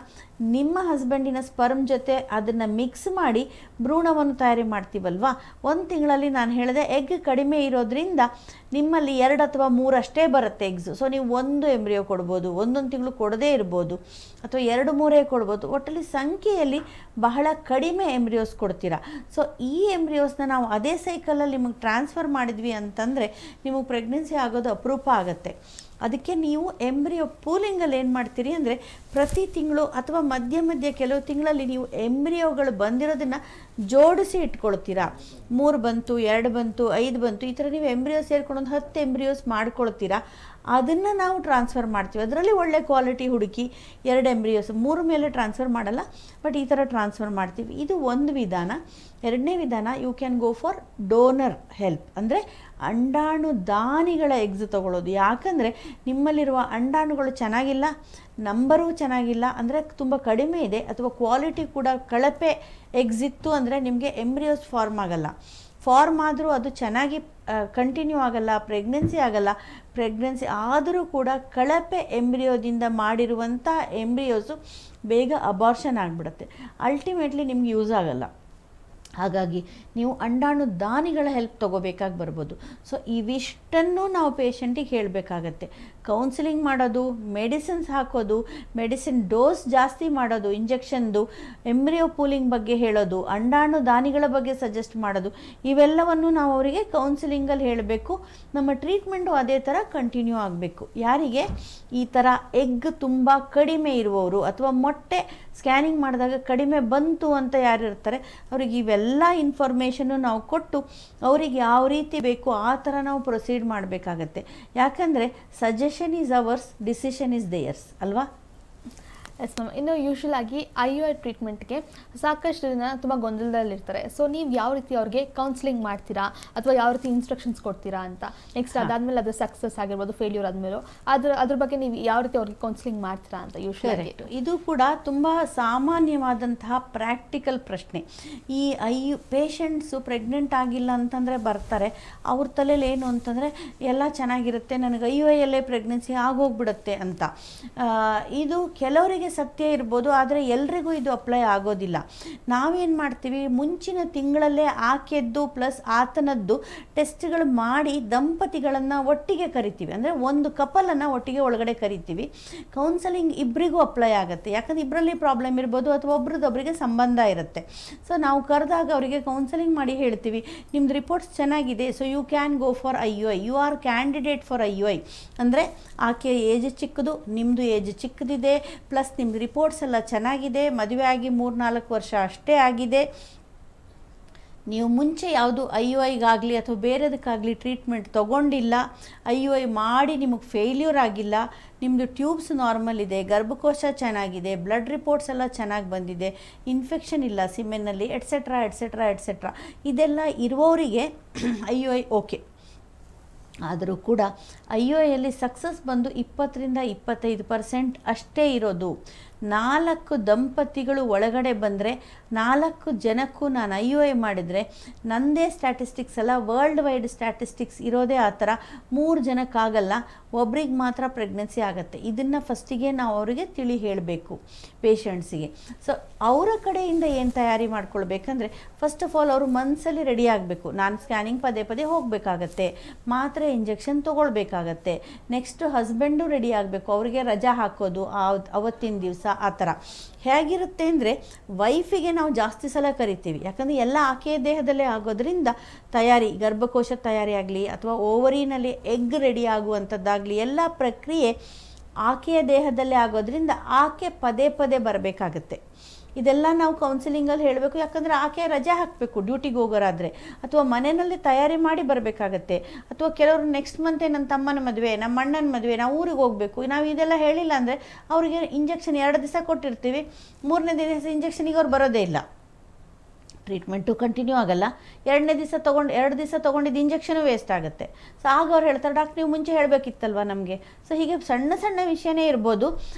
ನಿಮ್ಮ ಹಸ್ಬೆಂಡಿನ ಸ್ಪರ್ಮ್ ಜೊತೆ ಅದನ್ನು ಮಿಕ್ಸ್ ಮಾಡಿ ಭ್ರೂಣವನ್ನು ತಯಾರಿ ಮಾಡ್ತೀವಲ್ವಾ. 1 ತಿಂಗಳಲ್ಲಿ ನಾನು ಹೇಳಿದೆ ಎಗ್ ಕಡಿಮೆ ಇರೋದ್ರಿಂದ ನಿಮ್ಮಲ್ಲಿ 2 ಅಥವಾ 3 ಅಷ್ಟೇ ಬರುತ್ತೆ ಎಗ್ಸು. ಸೊ ನೀವು 1 ಎಂಬ್ರಿಯೋ ಕೊಡ್ಬೋದು, 1 ತಿಂಗಳು ಕೊಡದೇ ಇರ್ಬೋದು, ಅಥವಾ 2-3 ಕೊಡ್ಬೋದು. ಒಟ್ಟಲ್ಲಿ ಸಂಖ್ಯೆಯಲ್ಲಿ ಬಹಳ ಕಡಿಮೆ ಎಂಬ್ರಿಯೋಸ್ ಕೊಡ್ತೀರಾ. ಸೊ ಈ ಎಂಬ್ರಿಯೋಸ್ನ ನಾವು ಅದೇ ಸೈಕಲಲ್ಲಿ ನಿಮಗೆ ಟ್ರಾನ್ಸ್ಫರ್ ಮಾಡಿದ್ವಿ ಅಂತಂದರೆ ನಿಮಗೆ ಪ್ರೆಗ್ನೆನ್ಸಿ ಆಗೋದು ಅಪರೂಪ ಆಗುತ್ತೆ. ಅದಕ್ಕೆ ನೀವು ಎಂಬ್ರಿಯೋ ಪೂಲಿಂಗಲ್ಲಿ ಏನು ಮಾಡ್ತೀರಿ ಅಂದರೆ, ಪ್ರತಿ ತಿಂಗಳು ಅಥವಾ ಮಧ್ಯ ಕೆಲವು ತಿಂಗಳಲ್ಲಿ ನೀವು ಎಂಬ್ರಿಯೋಗಳು ಬಂದಿರೋದನ್ನು ಜೋಡಿಸಿ ಇಟ್ಕೊಳ್ತೀರಾ. 3 ಬಂತು, 2 ಬಂತು, 5 ಬಂತು, ಈ ಥರ ನೀವು ಎಂಬ್ರಿಯೋ ಸೇರ್ಕೊಂಡು 10 ಎಂಬ್ರಿಯೋಸ್ ಮಾಡ್ಕೊಳ್ತೀರಾ. ಅದನ್ನು ನಾವು ಟ್ರಾನ್ಸ್ಫರ್ ಮಾಡ್ತೀವಿ. ಅದರಲ್ಲಿ ಒಳ್ಳೆ ಕ್ವಾಲಿಟಿ ಹುಡುಕಿ 2 ಎಂಬ್ರಿಯೋಸ್, 3 ಮೇಲೆ ಟ್ರಾನ್ಸ್ಫರ್ ಮಾಡಲ್ಲ, ಬಟ್ ಈ ಥರ ಟ್ರಾನ್ಸ್ಫರ್ ಮಾಡ್ತೀವಿ. ಇದು ಒಂದು ವಿಧಾನ. ಎರಡನೇ ವಿಧಾನ, you can go for donor help, ಅಂದರೆ ಅಂಡಾಣು ದಾನಿಗಳ ಎಗ್ಸ್ ತಗೊಳ್ಳೋದು. ಯಾಕಂದರೆ ನಿಮ್ಮಲ್ಲಿರುವ ಅಂಡಾಣುಗಳು ಚೆನ್ನಾಗಿಲ್ಲ, ನಂಬರೂ ಚೆನ್ನಾಗಿಲ್ಲ, ಅಂದರೆ ತುಂಬ ಕಡಿಮೆ ಇದೆ, ಅಥವಾ ಕ್ವಾಲಿಟಿ ಕೂಡ ಕಳಪೆ ಎಗ್ಸ್ ಇತ್ತು ಅಂದರೆ ನಿಮಗೆ ಎಂಬ್ರಿಯೋಸ್ ಫಾರ್ಮ್ ಆಗಲ್ಲ. ಫಾರ್ಮ್ ಆದರೂ ಅದು ಚೆನ್ನಾಗಿ ಕಂಟಿನ್ಯೂ ಆಗಲ್ಲ, ಪ್ರೆಗ್ನೆನ್ಸಿ ಆಗಲ್ಲ. ಪ್ರೆಗ್ನೆನ್ಸಿ ಆದರೂ ಕೂಡ ಕಳಪೆ ಎಂಬ್ರಿಯೋದಿಂದ ಮಾಡಿರುವಂಥ ಎಂಬ್ರಿಯೋಸು ಬೇಗ ಅಬಾರ್ಷನ್ ಆಗಿಬಿಡುತ್ತೆ. ಅಲ್ಟಿಮೇಟ್ಲಿ ನಿಮ್ಗೆ ಯೂಸ್ ಆಗಲ್ಲ. ಹಾಗಾಗಿ ನೀವು ಅಂಡಾಣು ದಾನಿಗಳ ಹೆಲ್ಪ್ ತೊಗೋಬೇಕಾಗಿ ಬರ್ಬೋದು. ಸೊ ಇವಿಷ್ಟನ್ನು ನಾವು ಪೇಷಂಟಿಗೆ ಹೇಳಬೇಕಾಗತ್ತೆ. ಕೌನ್ಸಿಲಿಂಗ್ ಮಾಡೋದು, ಮೆಡಿಸಿನ್ಸ್ ಹಾಕೋದು, ಮೆಡಿಸಿನ್ ಡೋಸ್ ಜಾಸ್ತಿ ಮಾಡೋದು, ಇಂಜೆಕ್ಷನ್ದು, ಎಂಬ್ರಿಯೋ ಪೂಲಿಂಗ್ ಬಗ್ಗೆ ಹೇಳೋದು, ಅಂಡಾಣು ದಾನಿಗಳ ಬಗ್ಗೆ ಸಜೆಸ್ಟ್ ಮಾಡೋದು, ಇವೆಲ್ಲವನ್ನು ನಾವು ಅವರಿಗೆ ಕೌನ್ಸಿಲಿಂಗಲ್ಲಿ ಹೇಳಬೇಕು. ನಮ್ಮ ಟ್ರೀಟ್ಮೆಂಟು ಅದೇ ಥರ ಕಂಟಿನ್ಯೂ ಆಗಬೇಕು. ಯಾರಿಗೆ ಈ ಥರ ಎಗ್ ತುಂಬ ಕಡಿಮೆ ಇರುವವರು, ಅಥವಾ ಮೊಟ್ಟೆ ಸ್ಕ್ಯಾನಿಂಗ್ ಮಾಡಿದಾಗ ಕಡಿಮೆ ಬಂತು ಅಂತ ಯಾರು ಇರ್ತಾರೆ, ಅವ್ರಿಗೆ ಇವೆಲ್ಲ ಇನ್ಫಾರ್ಮೇಷನ್ನು ನಾವು ಕೊಟ್ಟು ಅವರಿಗೆ ಯಾವ ರೀತಿ ಬೇಕು ಆ ಥರ ನಾವು ಪ್ರೊಸೀಡ್ ಮಾಡಬೇಕಾಗತ್ತೆ. ಯಾಕಂದರೆ suggestion is ours, decision is theirs ಅಲ್ವಾ. Yes ma'am. ಇನ್ನು ಯೂಶುವಲ್ ಆಗಿ IUI ಟ್ರೀಟ್ಮೆಂಟ್ಗೆ ಸಾಕಷ್ಟು ಜನ ತುಂಬ ಗೊಂದಲದಲ್ಲಿರ್ತಾರೆ. ಸೊ ನೀವು ಯಾವ ರೀತಿ ಅವ್ರಿಗೆ ಕೌನ್ಸಿಲಿಂಗ್ ಮಾಡ್ತೀರಾ ಅಥವಾ ಯಾವ ರೀತಿ ಇನ್ಸ್ಟ್ರಕ್ಷನ್ಸ್ ಕೊಡ್ತೀರಾ ಅಂತ, ನೆಕ್ಸ್ಟ್ ಅದಾದಮೇಲೆ ಅದು ಸಕ್ಸಸ್ ಆಗಿರ್ಬೋದು, ಫೇಲ್ಯೂರ್ ಆದಮೇಲೂ ಅದ್ರ ಬಗ್ಗೆ ನೀವು ಯಾವ ರೀತಿ ಅವ್ರಿಗೆ ಕೌನ್ಸಿಲಿಂಗ್ ಮಾಡ್ತೀರಾ ಅಂತ ಯೂಶುವಲ್ ಆಗಿ? ಇದು ಕೂಡ ತುಂಬ ಸಾಮಾನ್ಯವಾದಂತಹ ಪ್ರಾಕ್ಟಿಕಲ್ ಪ್ರಶ್ನೆ. ಈ ಪೇಷಂಟ್ಸು ಪ್ರೆಗ್ನೆಂಟ್ ಆಗಿಲ್ಲ ಅಂತಂದರೆ ಬರ್ತಾರೆ, ಅವ್ರ ತಲೆಯಲ್ಲಿ ಏನು ಅಂತಂದರೆ ಎಲ್ಲ ಚೆನ್ನಾಗಿರುತ್ತೆ, ನನಗೆ IUI ಅಲ್ಲೇ ಪ್ರೆಗ್ನೆನ್ಸಿ ಆಗೋಗ್ಬಿಡುತ್ತೆ ಅಂತ. ಇದು ಕೆಲವರಿಗೆ ಸತ್ಯ ಇರ್ಬೋದು, ಆದರೆ ಎಲ್ರಿಗೂ ಇದು ಅಪ್ಲೈ ಆಗೋದಿಲ್ಲ. ನಾವೇನು ಮಾಡ್ತೀವಿ, ಮುಂಚಿನ ತಿಂಗಳಲ್ಲೇ ಆಕೆದ್ದು ಪ್ಲಸ್ ಆತನದ್ದು ಟೆಸ್ಟ್ಗಳು ಮಾಡಿ ದಂಪತಿಗಳನ್ನು ಒಟ್ಟಿಗೆ ಕರಿತೀವಿ. ಅಂದರೆ ಒಂದು ಕಪಲನ್ನು ಒಟ್ಟಿಗೆ ಒಳಗಡೆ ಕರಿತೀವಿ. ಕೌನ್ಸಲಿಂಗ್ ಇಬ್ಬರಿಗೂ ಅಪ್ಲೈ ಆಗುತ್ತೆ, ಯಾಕಂದರೆ ಇಬ್ಬರಲ್ಲಿ ಪ್ರಾಬ್ಲಮ್ ಇರ್ಬೋದು ಅಥವಾ ಒಬ್ರದ್ದೊಬ್ಬರಿಗೆ ಸಂಬಂಧ ಇರುತ್ತೆ. ಸೊ ನಾವು ಕರೆದಾಗ ಅವರಿಗೆ ಕೌನ್ಸಲಿಂಗ್ ಮಾಡಿ ಹೇಳ್ತೀವಿ, ನಿಮ್ದು ರಿಪೋರ್ಟ್ಸ್ ಚೆನ್ನಾಗಿದೆ, so you can go for IUI, you are candidate for IUI. ಅಂದರೆ ಆಕೆ ಏಜ್ ಚಿಕ್ಕದು, ನಿಮ್ಮದು ಏಜ್ ಚಿಕ್ಕದಿದೆ, ಪ್ಲಸ್ ನಿಮ್ಮದು ರಿಪೋರ್ಟ್ಸ್ ಎಲ್ಲ ಚೆನ್ನಾಗಿದೆ, ಮದುವೆ ಆಗಿ 3-4 ವರ್ಷ ಅಷ್ಟೇ ಆಗಿದೆ, ನೀವು ಮುಂಚೆ ಯಾವುದು IUIಗಾಗಲಿ ಅಥವಾ ಬೇರೆದಕ್ಕಾಗಲಿ ಟ್ರೀಟ್ಮೆಂಟ್ ತೊಗೊಂಡಿಲ್ಲ, IUI ಮಾಡಿ ನಿಮಗೆ ಫೇಲ್ಯೂರ್ ಆಗಿಲ್ಲ, ನಿಮ್ಮದು ಟ್ಯೂಬ್ಸ್ ನಾರ್ಮಲ್ ಇದೆ, ಗರ್ಭಕೋಶ ಚೆನ್ನಾಗಿದೆ, ಬ್ಲಡ್ ರಿಪೋರ್ಟ್ಸ್ ಎಲ್ಲ ಚೆನ್ನಾಗಿ ಬಂದಿದೆ, ಇನ್ಫೆಕ್ಷನ್ ಇಲ್ಲ ಸಿಮೆನ್ನಲ್ಲಿ, ಎಟ್ಸೆಟ್ರಾ ಎಟ್ಸೆಟ್ರಾ ಎಟ್ಸೆಟ್ರಾ, ಇದೆಲ್ಲ ಇರುವವರಿಗೆ IUI ಓಕೆ. ಆದರೂ ಕೂಡ IUIಯಲ್ಲಿ ಸಕ್ಸಸ್ ಬಂದು 20-25% ಅಷ್ಟೇ ಇರೋದು. 4 ದಂಪತಿಗಳು ಒಳಗಡೆ ಬಂದರೆ 4 ಜನಕ್ಕೂ ನಾನು IUI ಮಾಡಿದರೆ ನನ್ನದೇ ಸ್ಟ್ಯಾಟಿಸ್ಟಿಕ್ಸ್ ಅಲ್ಲ, ವರ್ಲ್ಡ್ ವೈಡ್ ಸ್ಟ್ಯಾಟಿಸ್ಟಿಕ್ಸ್ ಇರೋದೇ ಆ ಥರ. 3 ಜನಕ್ಕಾಗಲ್ಲ, ಒಬ್ರಿಗೆ ಮಾತ್ರ ಪ್ರೆಗ್ನೆನ್ಸಿ ಆಗುತ್ತೆ. ಇದನ್ನು ಫಸ್ಟಿಗೆ ನಾವು ಅವರಿಗೆ ತಿಳಿ ಹೇಳಬೇಕು ಪೇಷಂಟ್ಸಿಗೆ. ಸೊ ಅವರ ಕಡೆಯಿಂದ ಏನು ತಯಾರಿ ಮಾಡ್ಕೊಳ್ಬೇಕಂದ್ರೆ, ಫಸ್ಟ್ ಆಫ್ ಆಲ್ ಅವರು ಮನಸ್ಸಲ್ಲಿ ರೆಡಿ ಆಗಬೇಕು, ನಾನು ಸ್ಕ್ಯಾನಿಂಗ್ ಪದೇ ಹೋಗಬೇಕಾಗತ್ತೆ, ಮಾತ್ರೆ ಇಂಜೆಕ್ಷನ್ ತೊಗೊಳ್ಬೇಕಾಗತ್ತೆ. ನೆಕ್ಸ್ಟ್ ಹಸ್ಬೆಂಡು ರೆಡಿ ಆಗಬೇಕು, ಅವರಿಗೆ ರಜಾ ಹಾಕೋದು ಅವತ್ತಿನ ದಿವಸ ಆ ಥರ. ಹೇಗಿರುತ್ತೆ ಅಂದರೆ, ವೈಫಿಗೆ ನಾವು ಜಾಸ್ತಿ ಸಲ ಕರಿತೀವಿ, ಯಾಕಂದರೆ ಎಲ್ಲ ಆಕೆಯ ದೇಹದಲ್ಲೇ ಆಗೋದ್ರಿಂದ ತಯಾರಿ, ಗರ್ಭಕೋಶ ತಯಾರಿ ಆಗಲಿ ಅಥವಾ ಓವರಿನಲ್ಲಿ ಎಗ್ ರೆಡಿ ಆಗುವಂಥದ್ದಾಗಲಿ ಎಲ್ಲ ಪ್ರಕ್ರಿಯೆ ಆಕೆಯ ದೇಹದಲ್ಲೇ ಆಗೋದ್ರಿಂದ ಆಕೆ ಪದೇ ಬರಬೇಕಾಗತ್ತೆ. ಇದೆಲ್ಲ ನಾವು ಕೌನ್ಸಿಲಿಂಗಲ್ಲಿ ಹೇಳಬೇಕು, ಯಾಕಂದರೆ ಆಕೆ ರಜೆ ಹಾಕಬೇಕು ಡ್ಯೂಟಿಗೆ ಹೋಗೋರಾದರೆ, ಅಥವಾ ಮನೆಯಲ್ಲಿ ತಯಾರಿ ಮಾಡಿ ಬರಬೇಕಾಗತ್ತೆ. ಅಥವಾ ಕೆಲವರು ನೆಕ್ಸ್ಟ್ ಮಂತೇ ನನ್ನ ತಮ್ಮನ ಮದುವೆ, ನಮ್ಮ ಅಣ್ಣನ ಮದುವೆ, ನಾವು ಊರಿಗೆ ಹೋಗಬೇಕು, ನಾವು ಇದೆಲ್ಲ ಹೇಳಿಲ್ಲ ಅಂದರೆ ಅವರಿಗೆ ಇಂಜೆಕ್ಷನ್ 2 ದಿವಸ ಕೊಟ್ಟಿರ್ತೀವಿ, 3ನೇ ದಿವಸ ಇಂಜೆಕ್ಷನಿಗೆ ಅವ್ರು ಬರೋದೇ ಇಲ್ಲ, ಟ್ರೀಟ್ಮೆಂಟು ಕಂಟಿನ್ಯೂ ಆಗಲ್ಲ. 2ನೇ ದಿವಸ 2 ದಿವಸ ತೊಗೊಂಡಿದ್ದು ಇಂಜೆಕ್ಷನು ವೇಸ್ಟ್ ಆಗುತ್ತೆ. ಸೊ ಆಗ ಅವ್ರು ಹೇಳ್ತಾರೆ, ಡಾಕ್ಟ್ರ್ ನೀವು ಮುಂಚೆ ಹೇಳಬೇಕಿತ್ತಲ್ವ ನಮಗೆ. ಸೊ ಹೀಗೆ ಸಣ್ಣ ವಿಷಯನೇ ಇರ್ಬೋದು.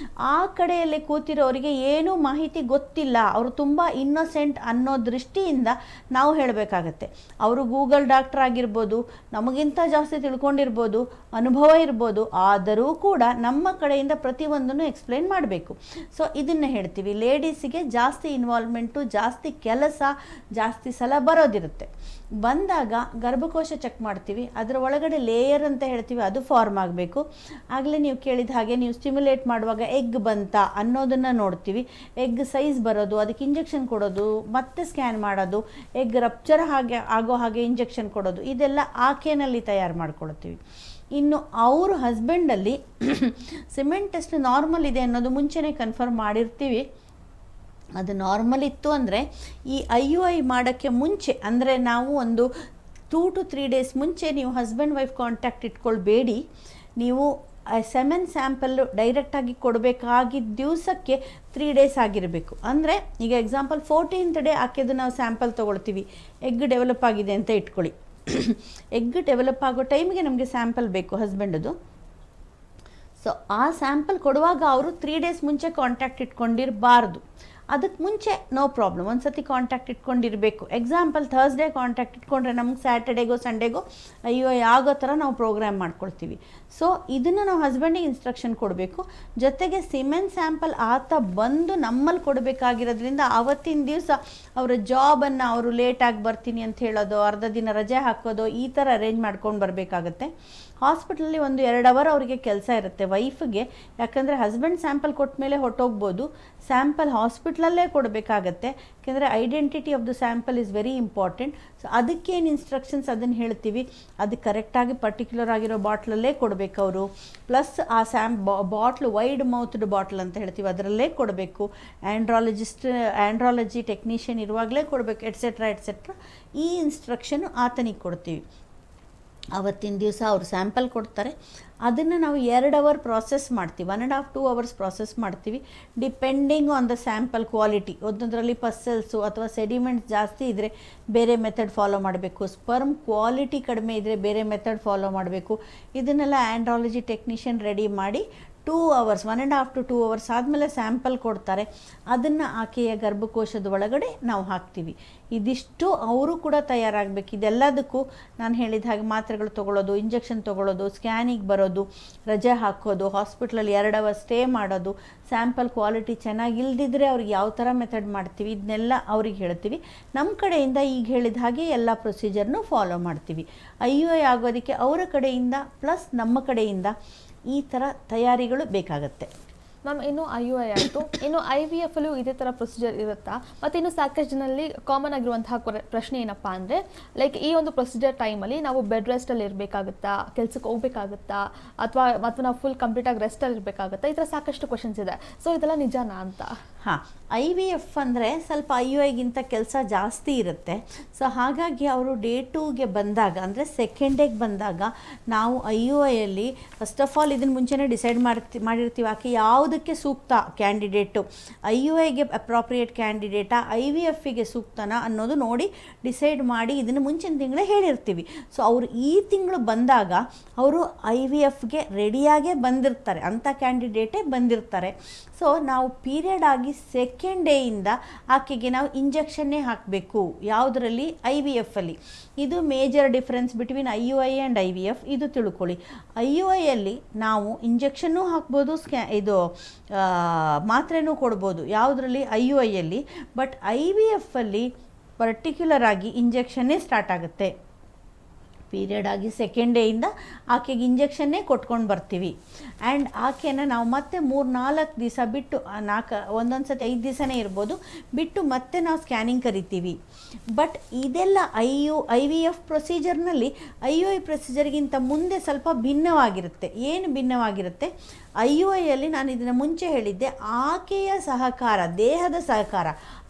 ಆ ಕಡೆಯಲ್ಲಿ ಕೂತಿರೋರಿಗೆ ಏನೂ ಮಾಹಿತಿ ಗೊತ್ತಿಲ್ಲ, ಅವರು ತುಂಬ ಇನ್ನೋಸೆಂಟ್ ಅನ್ನೋ ದೃಷ್ಟಿಯಿಂದ ನಾವು ಹೇಳಬೇಕಾಗತ್ತೆ. ಅವರು ಗೂಗಲ್ ಡಾಕ್ಟ್ರ್ ಆಗಿರ್ಬೋದು, ನಮಗಿಂತ ಜಾಸ್ತಿ ತಿಳ್ಕೊಂಡಿರ್ಬೋದು, ಅನುಭವ ಇರ್ಬೋದು, ಆದರೂ ಕೂಡ ನಮ್ಮ ಕಡೆಯಿಂದ ಪ್ರತಿಯೊಂದನ್ನು ಎಕ್ಸ್ಪ್ಲೈನ್ ಮಾಡಬೇಕು. ಸೊ ಇದನ್ನು ಹೇಳ್ತೀವಿ, ಲೇಡೀಸಿಗೆ ಜಾಸ್ತಿ ಇನ್ವಾಲ್ವ್ಮೆಂಟು, ಜಾಸ್ತಿ ಕೆಲಸ, ಜಾಸ್ತಿ ಸಲ ಬರೋದಿರುತ್ತೆ. ಬಂದಾಗ ಗರ್ಭಕೋಶ ಚೆಕ್ ಮಾಡ್ತೀವಿ, ಅದರ ಒಳಗಡೆ ಲೇಯರ್ ಅಂತ ಹೇಳ್ತೀವಿ, ಅದು ಫಾರ್ಮ್ ಆಗಬೇಕು. ಆಗಲೇ ನೀವು ಕೇಳಿದ ಹಾಗೆ ನೀವು ಸ್ಟಿಮ್ಯುಲೇಟ್ ಮಾಡುವಾಗ ಎಗ್ ಬಂತ ಅನ್ನೋದನ್ನು ನೋಡ್ತೀವಿ. ಎಗ್ ಸೈಜ್ ಬರೋದು, ಅದಕ್ಕೆ ಇಂಜೆಕ್ಷನ್ ಕೊಡೋದು, ಮತ್ತೆ ಸ್ಕ್ಯಾನ್ ಮಾಡೋದು, ಎಗ್ ರಪ್ಚರ್ ಆಗೋ ಹಾಗೆ ಇಂಜೆಕ್ಷನ್ ಕೊಡೋದು, ಇದೆಲ್ಲ ಆಕೆನಲ್ಲಿ ತಯಾರು ಮಾಡ್ಕೊಳ್ತೀವಿ. ಇನ್ನು ಅವರು ಹಸ್ಬೆಂಡಲ್ಲಿ ಸಿಮೆಂಟ್ ಟೆಸ್ಟ್ ನಾರ್ಮಲ್ ಇದೆ ಅನ್ನೋದು ಮುಂಚೆನೇ ಕನ್ಫರ್ಮ್ ಮಾಡಿರ್ತೀವಿ. ಅದು ನಾರ್ಮಲ್ ಇತ್ತು ಅಂದರೆ ಈ IUI ಮಾಡೋಕ್ಕೆ ಮುಂಚೆ, ಅಂದರೆ ನಾವು ಒಂದು 2 to 3 ಡೇಸ್ ಮುಂಚೆ ನೀವು ಹಸ್ಬೆಂಡ್ ವೈಫ್ ಕಾಂಟ್ಯಾಕ್ಟ್ ಇಟ್ಕೊಳ್ಬೇಡಿ. ನೀವು ಸೆಮೆನ್ ಸ್ಯಾಂಪಲ್ಲು ಡೈರೆಕ್ಟಾಗಿ ಕೊಡಬೇಕಾಗಿದ್ದ ದಿವಸಕ್ಕೆ 3 ಡೇಸ್ ಆಗಿರಬೇಕು. ಅಂದರೆ ಈಗ ಎಕ್ಸಾಂಪಲ್ 14th ಡೇ ಆಕೆದು ನಾವು ಸ್ಯಾಂಪಲ್ ತೊಗೊಳ್ತೀವಿ, ಎಗ್ ಡೆವಲಪ್ ಆಗಿದೆ ಅಂತ ಇಟ್ಕೊಳ್ಳಿ. ಎಗ್ ಡೆವಲಪ್ ಆಗೋ ಟೈಮಿಗೆ ನಮಗೆ ಸ್ಯಾಂಪಲ್ ಬೇಕು ಹಸ್ಬೆಂಡದು. ಸೊ ಆ ಸ್ಯಾಂಪಲ್ ಕೊಡುವಾಗ ಅವರು 3 ಡೇಸ್ ಮುಂಚೆ ಕಾಂಟ್ಯಾಕ್ಟ್ ಇಟ್ಕೊಂಡಿರಬಾರ್ದು. ಅದಕ್ಕೆ ಮುಂಚೆ ನೋ ಪ್ರಾಬ್ಲಮ್, ಒಂದು ಸತಿ ಕಾಂಟ್ಯಾಕ್ಟ್ ಇಟ್ಕೊಂಡಿರಬೇಕು. ಎಕ್ಸಾಂಪಲ್ ಥರ್ಸ್ಡೇ ಕಾಂಟ್ಯಾಕ್ಟ್ ಇಟ್ಕೊಂಡ್ರೆ ನಮ್ಗೆ ಸ್ಯಾಟರ್ಡೇಗೋ ಸಂಡೇಗೋ IUI ಆಗೋ ಥರ ನಾವು ಪ್ರೋಗ್ರಾಮ್ ಮಾಡ್ಕೊಳ್ತೀವಿ. ಸೊ ಇದನ್ನು ನಾವು ಹಸ್ಬೆಂಡಿಗೆ ಇನ್ಸ್ಟ್ರಕ್ಷನ್ ಕೊಡಬೇಕು. ಜೊತೆಗೆ ಸಿಮೆನ್ ಸ್ಯಾಂಪಲ್ ಆತ ಬಂದು ನಮ್ಮಲ್ಲಿ ಕೊಡಬೇಕಾಗಿರೋದ್ರಿಂದ ಆವತ್ತಿನ ದಿವಸ ಅವರ ಜಾಬನ್ನು ಅವರು ಲೇಟಾಗಿ ಬರ್ತೀನಿ ಅಂತ ಹೇಳೋದು, ಅರ್ಧ ದಿನ ರಜೆ ಹಾಕೋದು, ಈ ಥರ ಅರೇಂಜ್ ಮಾಡ್ಕೊಂಡು ಬರಬೇಕಾಗತ್ತೆ. ಹಾಸ್ಪಿಟಲಲ್ಲಿ 1-2 ಅವರ್ ಅವರಿಗೆ ಕೆಲಸ ಇರುತ್ತೆ ವೈಫ್ಗೆ, ಯಾಕಂದರೆ ಹಸ್ಬೆಂಡ್ ಸ್ಯಾಂಪಲ್ ಕೊಟ್ಟ ಮೇಲೆ ಹೊಟ್ಟೋಗ್ಬೋದು. ಸ್ಯಾಂಪಲ್ ಹಾಸ್ಪಿಟ್ಲಲ್ಲೇ ಕೊಡಬೇಕಾಗತ್ತೆ, ಯಾಕೆಂದರೆ identity of the sample is very important. So ಅದಕ್ಕೇನು ಇನ್ಸ್ಟ್ರಕ್ಷನ್ಸ್ ಅದನ್ನು ಹೇಳ್ತೀವಿ, ಅದು ಕರೆಕ್ಟಾಗಿ ಪರ್ಟಿಕ್ಯುಲರ್ ಆಗಿರೋ ಬಾಟ್ಲಲ್ಲೇ ಕೊಡಬೇಕು ಅವರು. ಪ್ಲಸ್ ಆ ಬಾಟ್ಲು ವೈಡ್ ಮೌತ್ಡ್ ಬಾಟ್ಲ್ ಅಂತ ಹೇಳ್ತೀವಿ, ಅದರಲ್ಲೇ ಕೊಡಬೇಕು. ಆ್ಯಂಡ್ರಾಲಜಿ ಟೆಕ್ನಿಷಿಯನ್ ಇರುವಾಗಲೇ ಕೊಡಬೇಕು, ಎಟ್ಸೆಟ್ರಾ. ಈ ಇನ್ಸ್ಟ್ರಕ್ಷನ್ ಆತನಿಗೆ ಕೊಡ್ತೀವಿ. ಅವತ್ತಿನ ದಿವಸ ಅವ್ರು ಸ್ಯಾಂಪಲ್ ಕೊಡ್ತಾರೆ. ಅದನ್ನು ನಾವು 2 ಅವರ್ ಪ್ರಾಸೆಸ್ ಮಾಡ್ತೀವಿ, 1.5 2 ಅವರ್ಸ್ ಪ್ರಾಸೆಸ್ ಮಾಡ್ತೀವಿ, depending on the sample quality. ಒಂದೊಂದರಲ್ಲಿ ಪಸ್ಸೆಲ್ಸು ಅಥವಾ ಸೆಡಿಮೆಂಟ್ಸ್ ಜಾಸ್ತಿ ಇದ್ದರೆ ಬೇರೆ ಮೆಥಡ್ ಫಾಲೋ ಮಾಡಬೇಕು, ಸ್ಪರ್ಮ್ ಕ್ವಾಲಿಟಿ ಕಡಿಮೆ ಇದ್ದರೆ ಬೇರೆ ಮೆಥಡ್ ಫಾಲೋ ಮಾಡಬೇಕು. ಇದನ್ನೆಲ್ಲ ಆ್ಯಂಡ್ರಾಲಜಿ ಟೆಕ್ನಿಷಿಯನ್ ರೆಡಿ ಮಾಡಿ 2 ಅವರ್ಸ್ 1.5 to 2 ಅವರ್ಸ್ ಆದಮೇಲೆ ಸ್ಯಾಂಪಲ್ ಕೊಡ್ತಾರೆ. ಅದನ್ನು ಆಕೆಯ ಗರ್ಭಕೋಶದ ಒಳಗಡೆ ನಾವು ಹಾಕ್ತೀವಿ. ಇದಿಷ್ಟು ಅವರು ಕೂಡ ತಯಾರಾಗಬೇಕು. ಇದೆಲ್ಲದಕ್ಕೂ ನಾನು ಹೇಳಿದ ಹಾಗೆ ಮಾತ್ರೆಗಳು ತೊಗೊಳ್ಳೋದು, ಇಂಜೆಕ್ಷನ್ ತೊಗೊಳ್ಳೋದು, ಸ್ಕ್ಯಾನಿಗೆ ಬರೋದು, ರಜೆ ಹಾಕೋದು, ಹಾಸ್ಪಿಟ್ಲಲ್ಲಿ 2 ಅವರ್ ಸ್ಟೇ ಮಾಡೋದು, ಸ್ಯಾಂಪಲ್ ಕ್ವಾಲಿಟಿ ಚೆನ್ನಾಗಿಲ್ದಿದ್ರೆ ಅವ್ರಿಗೆ ಯಾವ ಥರ ಮೆಥಡ್ ಮಾಡ್ತೀವಿ ಇದನ್ನೆಲ್ಲ ಅವ್ರಿಗೆ ಹೇಳ್ತೀವಿ. ನಮ್ಮ ಕಡೆಯಿಂದ ಈಗ ಹೇಳಿದ ಹಾಗೆ ಎಲ್ಲ ಪ್ರೊಸೀಜರ್ನೂ ಫಾಲೋ ಮಾಡ್ತೀವಿ. IUI ಆಗೋದಕ್ಕೆ ಅವರ ಕಡೆಯಿಂದ ಪ್ಲಸ್ ನಮ್ಮ ಕಡೆಯಿಂದ ಈ ಥರ ತಯಾರಿಗಳು ಬೇಕಾಗತ್ತೆ. ಮ್ಯಾಮ್, ಇನ್ನು IUI ಆಯಿತು, ಇನ್ನು IVF ಅಲ್ಲೂ ಇದೇ ಥರ ಪ್ರೊಸೀಜರ್ ಇರುತ್ತಾ? ಮತ್ತು ಇನ್ನು ಸಾಕಷ್ಟು ಜನರಲ್ಲಿ ಕಾಮನ್ ಆಗಿರುವಂತಹ ಪ್ರಶ್ನೆ ಏನಪ್ಪ ಅಂದರೆ, ಲೈಕ್ ಈ ಒಂದು ಪ್ರೊಸೀಜರ್ ಟೈಮಲ್ಲಿ ನಾವು ಬೆಡ್ ರೆಸ್ಟಲ್ಲಿ ಇರಬೇಕಾಗುತ್ತಾ, ಕೆಲಸಕ್ಕೆ ಹೋಗ್ಬೇಕಾಗುತ್ತಾ, ಅಥವಾ ನಾವು ಫುಲ್ ಕಂಪ್ಲೀಟಾಗಿ ರೆಸ್ಟಲ್ಲಿ ಇರಬೇಕಾಗುತ್ತಾ? ಈ ಥರ ಸಾಕಷ್ಟು ಕ್ವಶನ್ಸ್ ಇದೆ. ಸೊ ಇದೆಲ್ಲ ನಿಜನಾ ಅಂತ? ಹಾಂ, IVF ಅಂದರೆ ಸ್ವಲ್ಪ IUIಗಿಂತ ಕೆಲಸ ಜಾಸ್ತಿ ಇರುತ್ತೆ. ಸೊ ಹಾಗಾಗಿ ಅವರು ಡೇ 2ಗೆ ಬಂದಾಗ, ಅಂದರೆ ಸೆಕೆಂಡ್ ಡೇಗೆ ಬಂದಾಗ ನಾವು IUIಯಲ್ಲಿ ಫಸ್ಟ್ ಆಫ್ ಆಲ್ ಇದನ್ನು ಮುಂಚೆನೇ ಡಿಸೈಡ್ ಮಾಡಿರ್ತೀವಿ ಆಕೆ ಯಾವುದಕ್ಕೆ ಸೂಕ್ತ ಕ್ಯಾಂಡಿಡೇಟು, IUIಗೆ ಅಪ್ರಾಪ್ರಿಯೇಟ್ ಕ್ಯಾಂಡಿಡೇಟಾ, IVFಗೆ ಸೂಕ್ತನಾ ಅನ್ನೋದು ನೋಡಿ ಡಿಸೈಡ್ ಮಾಡಿ ಇದನ್ನು ಮುಂಚಿನ ತಿಂಗಳೇ ಹೇಳಿರ್ತೀವಿ. ಸೊ ಅವರು ಈ ತಿಂಗಳು ಬಂದಾಗ ಅವರು IVFಗೆ ರೆಡಿಯಾಗೇ ಬಂದಿರ್ತಾರೆ, ಅಂಥ ಕ್ಯಾಂಡಿಡೇಟೇ ಬಂದಿರ್ತಾರೆ. ಸೊ ನಾವು ಪೀರಿಯಡ್ ಆಗಿ ಸೆಕೆಂಡ್ ಡೇಯಿಂದ ಆಕೆಗೆ ನಾವು ಇಂಜೆಕ್ಷನ್ನೇ ಹಾಕಬೇಕು. ಯಾವುದರಲ್ಲಿ? IVFಲ್ಲಿ. ಇದು major difference between IUI and IVF, ಇದು ತಿಳ್ಕೊಳ್ಳಿ. IUIಯಲ್ಲಿ ನಾವು ಇಂಜೆಕ್ಷನ್ನೂ ಹಾಕ್ಬೋದು, ಮಾತ್ರೆನೂ ಕೊಡ್ಬೋದು, ಯಾವುದರಲ್ಲಿ? IUIಯಲ್ಲಿ. ಬಟ್ IVFಲ್ಲಿ ಪರ್ಟಿಕ್ಯುಲರ್ ಆಗಿ ಇಂಜೆಕ್ಷನ್ನೇ ಸ್ಟಾರ್ಟ್ ಆಗುತ್ತೆ. ಪೀರಿಯಡ್ ಆಗಿ ಸೆಕೆಂಡ್ ಡೇಯಿಂದ ಆಕೆಗೆ ಇಂಜೆಕ್ಷನ್ನೇ ಕೊಟ್ಕೊಂಡು ಬರ್ತೀವಿ. ಆ್ಯಂಡ್ ಆಕೆನ ನಾವು ಮತ್ತೆ 3-4 ದಿವಸ ಬಿಟ್ಟು, ಒಂದೊಂದು ಸತಿ 5 ದಿವಸನೇ ಇರ್ಬೋದು, ಬಿಟ್ಟು ಮತ್ತೆ ನಾವು ಸ್ಕ್ಯಾನಿಂಗ್ ಕರಿತೀವಿ. ಬಟ್ ಇದೆಲ್ಲ IVF ಪ್ರೊಸೀಜರ್ನಲ್ಲಿ IUI ಪ್ರೊಸೀಜರ್ಗಿಂತ ಮುಂದೆ ಸ್ವಲ್ಪ ಭಿನ್ನವಾಗಿರುತ್ತೆ. ಏನು ಭಿನ್ನವಾಗಿರುತ್ತೆ? IUIಯಲ್ಲಿ ನಾನು ಇದನ್ನು ಮುಂಚೆ ಹೇಳಿದ್ದೆ, ಆಕೆಯ ಸಹಕಾರ, ದೇಹದ ಸಹಕಾರ,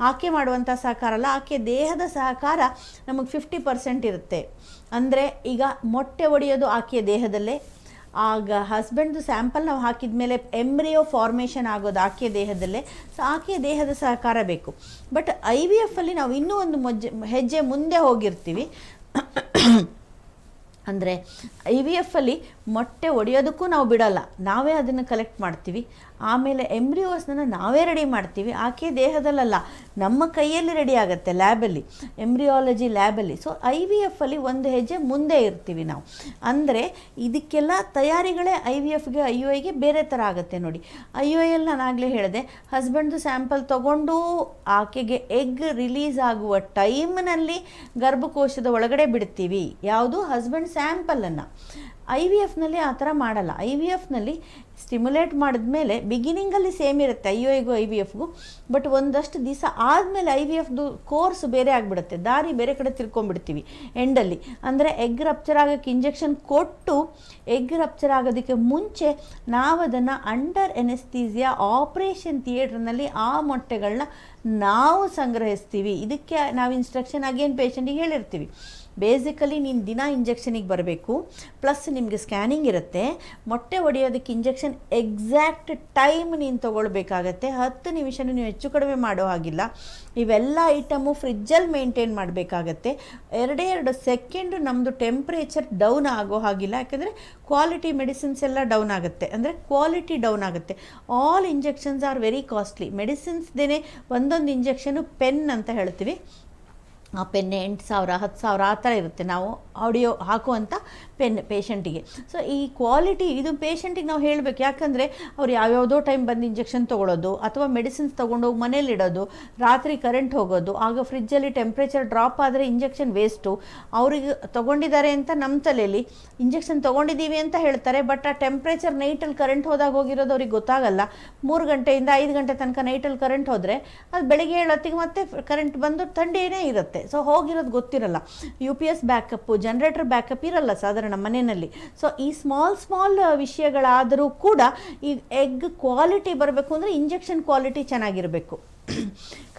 ಆಕೆ ಮಾಡುವಂಥ ಸಹಕಾರ ಅಲ್ಲ, ಆಕೆ ದೇಹದ ಸಹಕಾರ ನಮಗೆ 50% ಇರುತ್ತೆ. ಅಂದರೆ ಈಗ ಮೊಟ್ಟೆ ಒಡೆಯೋದು ಆಕೆಯ ದೇಹದಲ್ಲೇ, ಆಗ ಹಸ್ಬೆಂಡ್ದು ಸ್ಯಾಂಪಲ್ ನಾವು ಹಾಕಿದ ಮೇಲೆ ಎಂಬ್ರಿಯೋ ಫಾರ್ಮೇಷನ್ ಆಗೋದು ಆಕೆಯ ದೇಹದಲ್ಲೇ. ಸೊ ಆಕೆಯ ದೇಹದ ಸಹಕಾರ ಬೇಕು. ಬಟ್ IVFಲ್ಲಿ ನಾವು ಇನ್ನೂ ಒಂದು ಹೆಜ್ಜೆ ಮುಂದೆ ಹೋಗಿರ್ತೀವಿ. ಅಂದರೆ IVFಲ್ಲಿ ಮೊಟ್ಟೆ ಒಡೆಯೋದಕ್ಕೂ ನಾವು ಬಿಡೋಲ್ಲ, ನಾವೇ ಅದನ್ನು ಕಲೆಕ್ಟ್ ಮಾಡ್ತೀವಿ. ಆಮೇಲೆ ಎಂಬ್ರಿಯೋಸ್ನ ನಾವೇ ರೆಡಿ ಮಾಡ್ತೀವಿ, ಆಕೆ ದೇಹದಲ್ಲ, ನಮ್ಮ ಕೈಯಲ್ಲಿ ರೆಡಿ ಆಗುತ್ತೆ ಲ್ಯಾಬಲ್ಲಿ, ಎಂಬ್ರಿಯಾಲಜಿ ಲ್ಯಾಬಲ್ಲಿ. ಸೊ IVFಲ್ಲಿ ಒಂದು ಹೆಜ್ಜೆ ಮುಂದೆ ಇರ್ತೀವಿ ನಾವು. ಅಂದರೆ ಇದಕ್ಕೆಲ್ಲ ತಯಾರಿಗಳೇ IVFಗೆ IUIಗೆ ಬೇರೆ ಥರ ಆಗುತ್ತೆ ನೋಡಿ. IUIಯಲ್ಲಿ ನಾನು ಆಗಲೇ ಹೇಳಿದೆ, ಹಸ್ಬೆಂಡ್ದು ಸ್ಯಾಂಪಲ್ ತೊಗೊಂಡು ಆಕೆಗೆ ಎಗ್ ರಿಲೀಸ್ ಆಗುವ ಟೈಮ್ನಲ್ಲಿ ಗರ್ಭಕೋಶದ ಒಳಗಡೆ ಬಿಡ್ತೀವಿ. ಯಾವುದು? ಹಸ್ಬೆಂಡ್ ಸ್ಯಾಂಪಲನ್ನು. IVFನಲ್ಲಿ ಆ ಥರ ಮಾಡಲ್ಲ. IVFನಲ್ಲಿ ಸ್ಟಿಮ್ಯುಲೇಟ್ ಮಾಡಿದ್ಮೇಲೆ ಬಿಗಿನಿಂಗಲ್ಲಿ ಸೇಮ್ ಇರುತ್ತೆ IUIಗೂ IVFಗೂ, ಬಟ್ ಒಂದಷ್ಟು ದಿವಸ ಆದಮೇಲೆ IVFದು ಕೋರ್ಸ್ ಬೇರೆ ಆಗಿಬಿಡುತ್ತೆ, ದಾರಿ ಬೇರೆ ಕಡೆ ತಿರ್ಕೊಂಡ್ಬಿಡ್ತೀವಿ ಎಂಡಲ್ಲಿ. ಅಂದರೆ ಎಗ್ ರಪ್ಚರ್ ಆಗೋಕ್ಕೆ ಇಂಜೆಕ್ಷನ್ ಕೊಟ್ಟು, ಎಗ್ ರಪ್ಚರ್ ಆಗೋದಕ್ಕೆ ಮುಂಚೆ ನಾವು ಅದನ್ನು ಅಂಡರ್ ಎನೆಸ್ಥೀಸಿಯಾ ಆಪ್ರೇಷನ್ ಥಿಯೇಟ್ರ್ನಲ್ಲಿ ಆ ಮೊಟ್ಟೆಗಳನ್ನ ನಾವು ಸಂಗ್ರಹಿಸ್ತೀವಿ. ಇದಕ್ಕೆ ನಾವು ಇನ್ಸ್ಟ್ರಕ್ಷನ್ ಅಗೇನ್ ಪೇಷಂಟಿಗೆ ಹೇಳಿರ್ತೀವಿ, ಬೇಸಿಕಲಿ ನೀನು ದಿನ ಇಂಜೆಕ್ಷನಿಗೆ ಬರಬೇಕು, ಪ್ಲಸ್ ನಿಮಗೆ ಸ್ಕ್ಯಾನಿಂಗ್ ಇರುತ್ತೆ. ಮೊಟ್ಟೆ ಹೊಡೆಯೋದಕ್ಕೆ ಇಂಜೆಕ್ಷನ್ ಎಕ್ಸಾಕ್ಟ್ ಟೈಮ್ ನೀನು ತೊಗೊಳ್ಬೇಕಾಗತ್ತೆ, 10 ನಿಮಿಷನೂ ನೀವು ಹೆಚ್ಚು ಕಡಿಮೆ ಮಾಡೋ ಹಾಗಿಲ್ಲ. ಇವೆಲ್ಲ ಐಟಮು ಫ್ರಿಜ್ಜಲ್ಲಿ ಮೇಂಟೈನ್ ಮಾಡಬೇಕಾಗತ್ತೆ. 2 ಸೆಕೆಂಡು ನಮ್ಮದು ಟೆಂಪ್ರೇಚರ್ ಡೌನ್ ಆಗೋ ಹಾಗಿಲ್ಲ, ಯಾಕಂದರೆ ಕ್ವಾಲಿಟಿ ಮೆಡಿಸಿನ್ಸ್ ಎಲ್ಲ ಡೌನ್ ಆಗುತ್ತೆ, ಅಂದರೆ ಕ್ವಾಲಿಟಿ ಡೌನ್ ಆಗುತ್ತೆ. All injections are very costly. ಮೆಡಿಸಿನ್ಸ್ದೇ ಒಂದೊಂದು ಇಂಜೆಕ್ಷನು ಪೆನ್ ಅಂತ ಹೇಳ್ತೀವಿ, ಆ ಪೆನ್ 8,000 10,000 ಆ ಥರ ಇರುತ್ತೆ ನಾವು ಆಡಿಯೋ ಹಾಕುವಂಥ ಪೆನ್ ಪೇಷಂಟಿಗೆ. ಸೊ ಈ ಕ್ವಾಲಿಟಿ ಇದು ಪೇಷಂಟಿಗೆ ನಾವು ಹೇಳಬೇಕು, ಯಾಕಂದರೆ ಅವ್ರು ಯಾವ್ಯಾವುದೋ ಟೈಮ್ ಬಂದು ಇಂಜೆಕ್ಷನ್ ತೊಗೊಳೋದು, ಅಥವಾ ಮೆಡಿಸಿನ್ಸ್ ತೊಗೊಂಡೋಗಿ ಮನೇಲಿಡೋದು, ರಾತ್ರಿ ಕರೆಂಟ್ ಹೋಗೋದು, ಆಗ ಫ್ರಿಜ್ಜಲ್ಲಿ ಟೆಂಪ್ರೇಚರ್ ಡ್ರಾಪ್ ಆದರೆ ಇಂಜೆಕ್ಷನ್ ವೇಸ್ಟು. ಅವ್ರಿಗೆ ತೊಗೊಂಡಿದ್ದಾರೆ ಅಂತ ನಮ್ಮ ತಲೆಯಲ್ಲಿ ಇಂಜೆಕ್ಷನ್ ತೊಗೊಂಡಿದ್ದೀವಿ ಅಂತ ಹೇಳ್ತಾರೆ, ಬಟ್ ಆ ಟೆಂಪ್ರೇಚರ್ ನೈಟಲ್ಲಿ ಕರೆಂಟ್ ಹೋದಾಗ ಹೋಗಿರೋದು ಅವ್ರಿಗೆ ಗೊತ್ತಾಗಲ್ಲ. 3 ಗಂಟೆಯಿಂದ 5 ಗಂಟೆ ತನಕ ನೈಟಲ್ಲಿ ಕರೆಂಟ್ ಹೋದರೆ ಅದು ಬೆಳಗ್ಗೆ 7 ಹೊತ್ತಿಗೆ ಮತ್ತೆ ಕರೆಂಟ್ ಬಂದು ಥಂಡಿಯೇ ಇರುತ್ತೆ. ಸೊ ಹೋಗಿರೋದು ಗೊತ್ತಿರಲ್ಲ. UPS ಬ್ಯಾಕಪ್ಪು, ಜನರೇಟರ್ ಬ್ಯಾಕಪ್ ಇರಲ್ಲ ಸಾಧಾರಣ ಮನೆಯಲ್ಲಿ. ಸೊ ಈ ಸ್ಮಾಲ್ ವಿಷಯಗಳಾದರೂ ಕೂಡ ಈ ಎಗ್ ಕ್ವಾಲಿಟಿ ಬರಬೇಕು ಅಂದರೆ ಇಂಜೆಕ್ಷನ್ ಕ್ವಾಲಿಟಿ ಚೆನ್ನಾಗಿರಬೇಕು,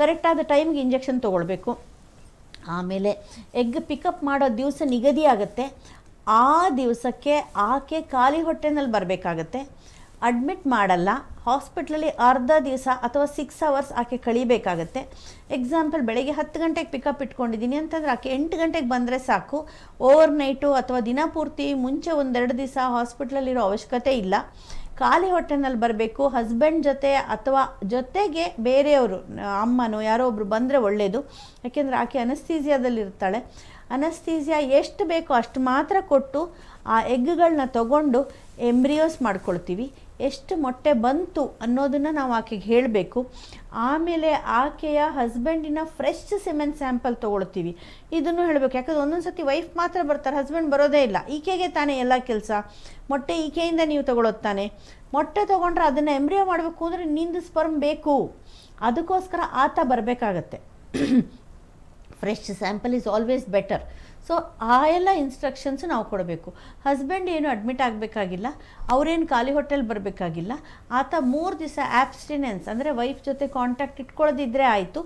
ಕರೆಕ್ಟಾದ ಟೈಮ್ಗೆ ಇಂಜೆಕ್ಷನ್ ತೊಗೊಳ್ಬೇಕು. ಆಮೇಲೆ ಎಗ್ ಪಿಕಪ್ ಮಾಡೋ ದಿವಸ ನಿಗದಿ ಆಗುತ್ತೆ, ಆ ದಿವಸಕ್ಕೆ ಆಕೆ ಖಾಲಿ ಹೊಟ್ಟೆನಲ್ಲಿ ಬರಬೇಕಾಗತ್ತೆ, ಅಡ್ಮಿಟ್ ಮಾಡಲ್ಲ. ಹಾಸ್ಪಿಟ್ಲಲ್ಲಿ ಅರ್ಧ ದಿವಸ ಅಥವಾ 6 ಅವರ್ಸ್ ಆಕೆ ಕಳಿಬೇಕಾಗತ್ತೆ. ಎಕ್ಸಾಂಪಲ್ ಬೆಳಗ್ಗೆ 10 ಗಂಟೆಗೆ ಪಿಕಪ್ ಇಟ್ಕೊಂಡಿದ್ದೀನಿ ಅಂತಂದರೆ ಆಕೆ 8 ಗಂಟೆಗೆ ಬಂದರೆ ಸಾಕು. ಓವರ್ ನೈಟು ಅಥವಾ ದಿನ ಪೂರ್ತಿ ಮುಂಚೆ 1-2 ದಿವಸ ಹಾಸ್ಪಿಟ್ಲಲ್ಲಿರೋ ಅವಶ್ಯಕತೆ ಇಲ್ಲ. ಖಾಲಿ ಹೊಟ್ಟೆನಲ್ಲಿ ಬರಬೇಕು. ಹಸ್ಬೆಂಡ್ ಜೊತೆ ಅಥವಾ ಜೊತೆಗೆ ಬೇರೆಯವರು, ಅಮ್ಮನೋ ಯಾರೋ ಒಬ್ಬರು ಬಂದರೆ ಒಳ್ಳೆಯದು. ಯಾಕೆಂದರೆ ಆಕೆ ಅನಸ್ಥೀಸಿಯಾದಲ್ಲಿರ್ತಾಳೆ. ಅನಸ್ಥೀಸಿಯಾ ಎಷ್ಟು ಬೇಕೋ ಅಷ್ಟು ಮಾತ್ರ ಕೊಟ್ಟು ಆ ಎಗ್ಗಳನ್ನ ತಗೊಂಡು ಎಂಬ್ರಿಯೋಸ್ ಮಾಡ್ಕೊಳ್ತೀವಿ. ಎಷ್ಟು ಮೊಟ್ಟೆ ಬಂತು ಅನ್ನೋದನ್ನು ನಾವು ಆಕೆಗೆ ಹೇಳಬೇಕು. ಆಮೇಲೆ ಆಕೆಯ ಹಸ್ಬೆಂಡಿನ ಫ್ರೆಶ್ ಸಿಮೆನ್ ಸ್ಯಾಂಪಲ್ ತೊಗೊಳ್ತೀವಿ. ಇದನ್ನು ಹೇಳಬೇಕು. ಯಾಕಂದರೆ ಒಂದೊಂದು ಸತಿ ವೈಫ್ ಮಾತ್ರ ಬರ್ತಾರೆ, ಹಸ್ಬೆಂಡ್ ಬರೋದೇ ಇಲ್ಲ. ಈಕೆಗೆ ತಾನೇ ಎಲ್ಲ ಕೆಲಸ. ಮೊಟ್ಟೆ ಈಕೆಯಿಂದ ನೀವು ತೊಗೊಳೋದು ತಾನೆ. ಮೊಟ್ಟೆ ತೊಗೊಂಡ್ರೆ ಅದನ್ನು ಎಂಬ್ರಿಯೋ ಮಾಡಬೇಕು ಅಂದರೆ ನಿಂದು ಸ್ಪರ್ಮ್ ಬೇಕು. ಅದಕ್ಕೋಸ್ಕರ ಆತ ಬರಬೇಕಾಗತ್ತೆ. Fresh sample is always better. So ಆ ಎಲ್ಲ ಇನ್ಸ್ಟ್ರಕ್ಷನ್ಸು ನಾವು ಕೊಡಬೇಕು. ಹಸ್ಬೆಂಡ್ ಏನು ಅಡ್ಮಿಟ್ ಆಗಬೇಕಾಗಿಲ್ಲ, ಅವರೇನು ಖಾಲಿ ಹೊಟ್ಟೆಲಿ ಬರಬೇಕಾಗಿಲ್ಲ. ಆತ 3 ದಿವಸ ಆಬ್ಸ್ಟಿನೆನ್ಸ್ ಅಂದರೆ ವೈಫ್ ಜೊತೆ ಕಾಂಟ್ಯಾಕ್ಟ್ ಇಟ್ಕೊಳ್ಳೋದಿದ್ದರೆ ಆಯಿತು.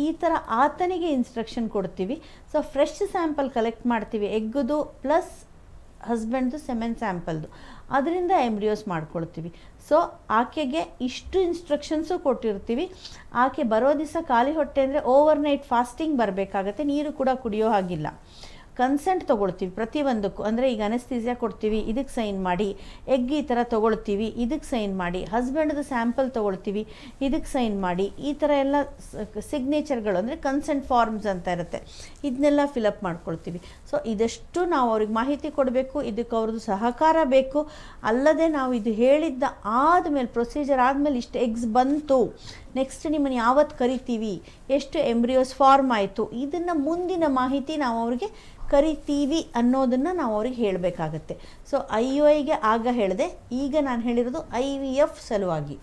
ಈ ಥರ ಆತನಿಗೆ ಇನ್ಸ್ಟ್ರಕ್ಷನ್ ಕೊಡ್ತೀವಿ. ಸೊ ಫ್ರೆಶ್ ಸ್ಯಾಂಪಲ್ ಕಲೆಕ್ಟ್ ಮಾಡ್ತೀವಿ, ಎಗ್ಗದು ಪ್ಲಸ್ ಹಸ್ಬೆಂಡ್ದು ಸೆಮೆನ್ ಸ್ಯಾಂಪಲ್ದು. ಅದರಿಂದ ಎಂಬ್ರಿಯೋಸ್ ಮಾಡ್ಕೊಳ್ತೀವಿ. ಸೊ ಆಕೆಗೆ ಇಷ್ಟು ಇನ್ಸ್ಟ್ರಕ್ಷನ್ಸು ಕೊಟ್ಟಿರ್ತೀವಿ. ಆಕೆ ಬರೋ ದಿವಸ ಖಾಲಿ ಹೊಟ್ಟೆ ಅಂದರೆ ಓವರ್ ನೈಟ್ ಫಾಸ್ಟಿಂಗ್ ಬರಬೇಕಾಗತ್ತೆ. ನೀರು ಕೂಡ ಕುಡಿಯೋ ಹಾಗಿಲ್ಲ. ಕನ್ಸೆಂಟ್ ತೊಗೊಳ್ತೀವಿ ಪ್ರತಿಯೊಂದಕ್ಕೂ. ಅಂದರೆ ಈಗ ಅನೆಸ್ಥೀಸಿಯಾ ಕೊಡ್ತೀವಿ, ಇದಕ್ಕೆ ಸೈನ್ ಮಾಡಿ. ಎಗ್ ಈ ಥರ ತೊಗೊಳ್ತೀವಿ, ಇದಕ್ಕೆ ಸೈನ್ ಮಾಡಿ. ಹಸ್ಬೆಂಡ್ದು ಸ್ಯಾಂಪಲ್ ತೊಗೊಳ್ತೀವಿ, ಇದಕ್ಕೆ ಸೈನ್ ಮಾಡಿ. ಈ ಥರ ಎಲ್ಲ ಸಿಗ್ನೇಚರ್ಗಳು ಅಂದರೆ ಕನ್ಸೆಂಟ್ ಫಾರ್ಮ್ಸ್ ಅಂತ ಇರುತ್ತೆ. ಇದನ್ನೆಲ್ಲ ಫಿಲಪ್ ಮಾಡ್ಕೊಳ್ತೀವಿ. ಸೊ ಇದಷ್ಟು ನಾವು ಅವ್ರಿಗೆ ಮಾಹಿತಿ ಕೊಡಬೇಕು. ಇದಕ್ಕೆ ಅವ್ರದ್ದು ಸಹಕಾರ ಬೇಕು. ಅಲ್ಲದೆ ನಾವು ಇದು ಹೇಳಿದ್ದ ಆದಮೇಲೆ, ಪ್ರೊಸೀಜರ್ ಆದಮೇಲೆ ಇಷ್ಟು ಎಗ್ಸ್ ಬಂತು, ನೆಕ್ಸ್ಟ್ ನಿಮ್ಮನ್ನು ಯಾವತ್ತು ಕರಿತೀವಿ, ಎಷ್ಟು ಎಂಬ್ರಿಯೋಸ್ ಫಾರ್ಮ್ ಆಯಿತು, ಇದನ್ನು ಮುಂದಿನ ಮಾಹಿತಿ ನಾವು ಅವ್ರಿಗೆ ಕರಿತೀವಿ ಅನ್ನೋದನ್ನು ನಾವು ಅವ್ರಿಗೆ ಹೇಳಬೇಕಾಗತ್ತೆ. ಸೊ IUIಗೆ ಆಗ ಹೇಳಿದೆ, ಈಗ ನಾನು ಹೇಳಿರೋದು IVF ಸಲುವಾಗಿ.